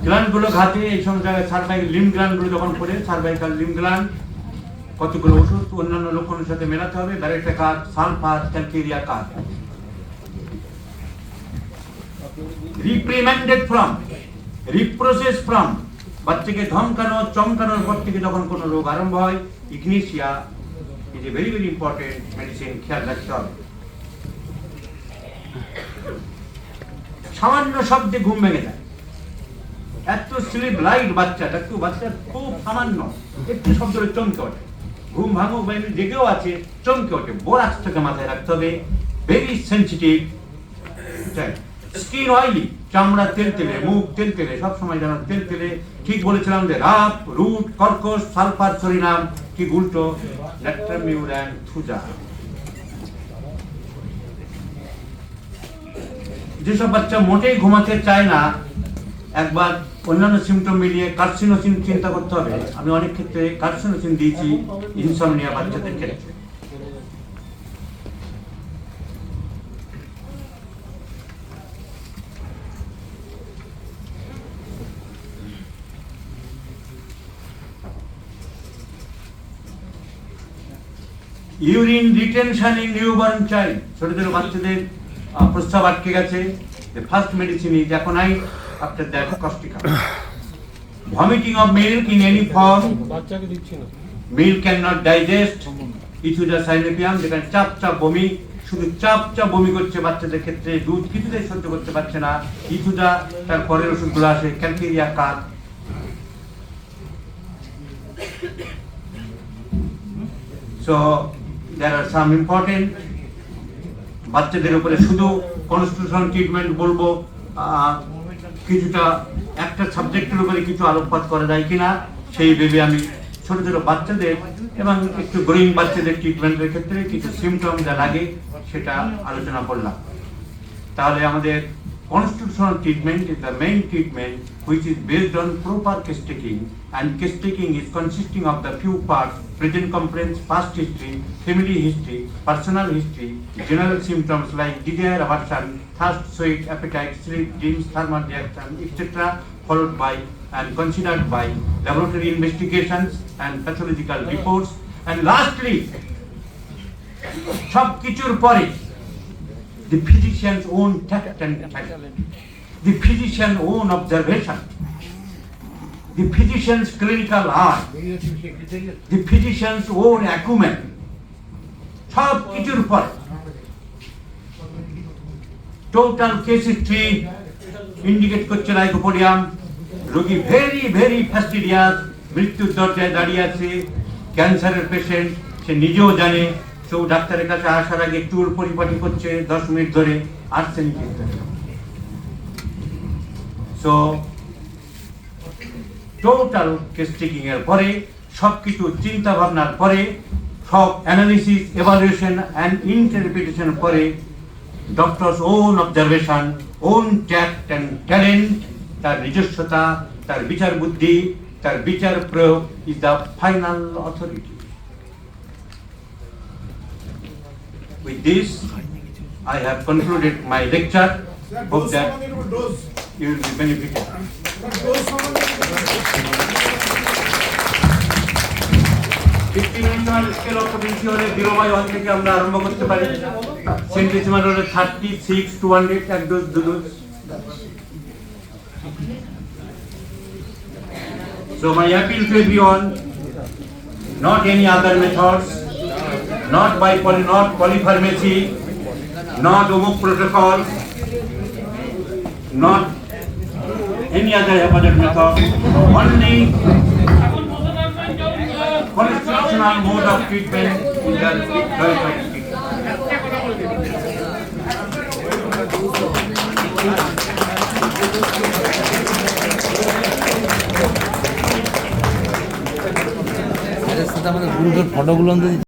গ্ল্যান্ড গুলো ঘাটে, এই সময় জায়গায় সার্ভাইকাল লিম্ব গ্ল্যান্ড গুলো যখন পড়ে, সার্ভাইকাল লিম্ব গ্ল্যান্ড, কতগুলো ওষুধ অন্যান্য লক্ষণের সাথে মেলাতে হবে। ব্যারেটা কাজ, সালফার, ক্যালকেরিয়া কাজ। রিপ্রিমেন্ডেড ফ্রম, রিপ্রোসেস ফ্রম, বাচ্চাকে ধমকানো চমকানোর পর থেকে যখন কোনো রোগ আরম্ভ হয়, ignatia is a very very important medicine, খেয়াল রাখতে হবে। সামান্য শব্দে ঘুম ভেঙে যায়, এত স্লিপ লাইট বাচ্চাটা, একটু বাচ্চা খুব সামান্য একটু শব্দ চমকে ওঠে, ঘুম ভাঙুক বা জেগেও আছে, চমকে ওঠে। বোরাক্সটাকে মাথায় রাখতে হবে, ভেরি সেন্সিটিভ। স্কিন অয়েলি, চামড়া তেলতেলে, মুখ তেলতেলে, সবসময় যেন তেলতেলে। ঠিক বলেছিলাম যে রাপ, রুট, কর্কশ, সালফার, সরিনাম, ঠিক উল্টো, ল্যাট্রামিউর অ্যান্ড থুজা। যেসব বাচ্চা মোটেই ঘুমাতে চায় না, একবার অন্যান্য সিমটম মিলিয়ে কার্সিনোসিন চিন্তা করতে হবে। আমি অনেক ক্ষেত্রে কার্সিনোসিন দিয়েছি ইনসমনিয়া বাচ্চাদের ক্ষেত্রে। Urine retention in newborn child, ছোট ছোট বাচ্চাদের প্রস্রাব আটকে গেছে, the first medicine is aconite, after that caustic acid. Vomiting of milk in any form, milk cannot digest, ইথুজা সাইনোপিয়াম, যেখানে চাপ চাপ বমি, শুধু চাপ চাপ বমি করছে বাচ্চাদের ক্ষেত্রে, দুধ কিছুতেই সহ্য করতে পারছে না, ইথুজা, তার পরের ওষুধগুলো আসে ক্যালকেরিয়া কাজ। So there are some important, বাচ্চাদের উপরে শুধু কনস্টিটিউশন ট্রিটমেন্ট বলবো, কিছুটা একটা সাবজেক্টের উপরে কিছু আলোকপাত করা যায় কিনা সেই ভেবে আমি ছোট ছোট বাচ্চাদের এবং একটু গ্রোয়িং বাচ্চাদের ট্রিটমেন্টের ক্ষেত্রে কিছু সিমটম যা লাগে সেটা আলোচনা করলাম। তাহলে আমাদের constitutional treatment is the main treatment which is based on proper case taking, and case taking is consisting of the few parts: present complaints, past history, family history, personal history, general symptoms like desire, aversion, thirst, sweat, appetite, sleep, dreams, thermal reaction, etc., followed by and considered by laboratory investigations and pathological reports, and lastly সব কিছুর পরে the physician's own tact and talent, the physician's own observation, the physician's clinical eye, the physician's own acumen, সব কিছুর পর total case history indicate করছে lycopodium. রোগী very very ফ্যাস্টিডিয়াস, মৃত্যুর দরজায় দাঁড়িয়ে আছে, ক্যান্সারের পেশেন্ট, সে নিজেও জানে। কেউ ডাক্তারের কাছে আসার আগে চুল পরিপাটি করছে 10 মিনিট ধরে, arsenic. So total case taking এর পরে, সবকিছু চিন্তা ভাবনার পরে, সব অ্যানালিসিস, এভালুয়েশন অ্যান্ড ইন্টারপ্রিটেশন পরে, doctor's own observation, own tact and talent, তার নিজস্বতা, তার বিচার বুদ্ধি, তার বিচার প্রয়োগ is the final authority. With this, I have concluded my lecture. Hope that you will be benefited. 50 minutes scale of potential হলে 0/1 থেকে আমরা আরম্ভ করতে পারি। সেন্টিসিমাল হলে 36 to 100, এক ডোজ দু dose. So my appeal to everyone, not any other methods, not by polypharmacy, not OMUC protocol, not any other hepatic method, only constitutional mode of treatment in the diabetic treatment.
আমাদের গ্রুপের ফটোগুলো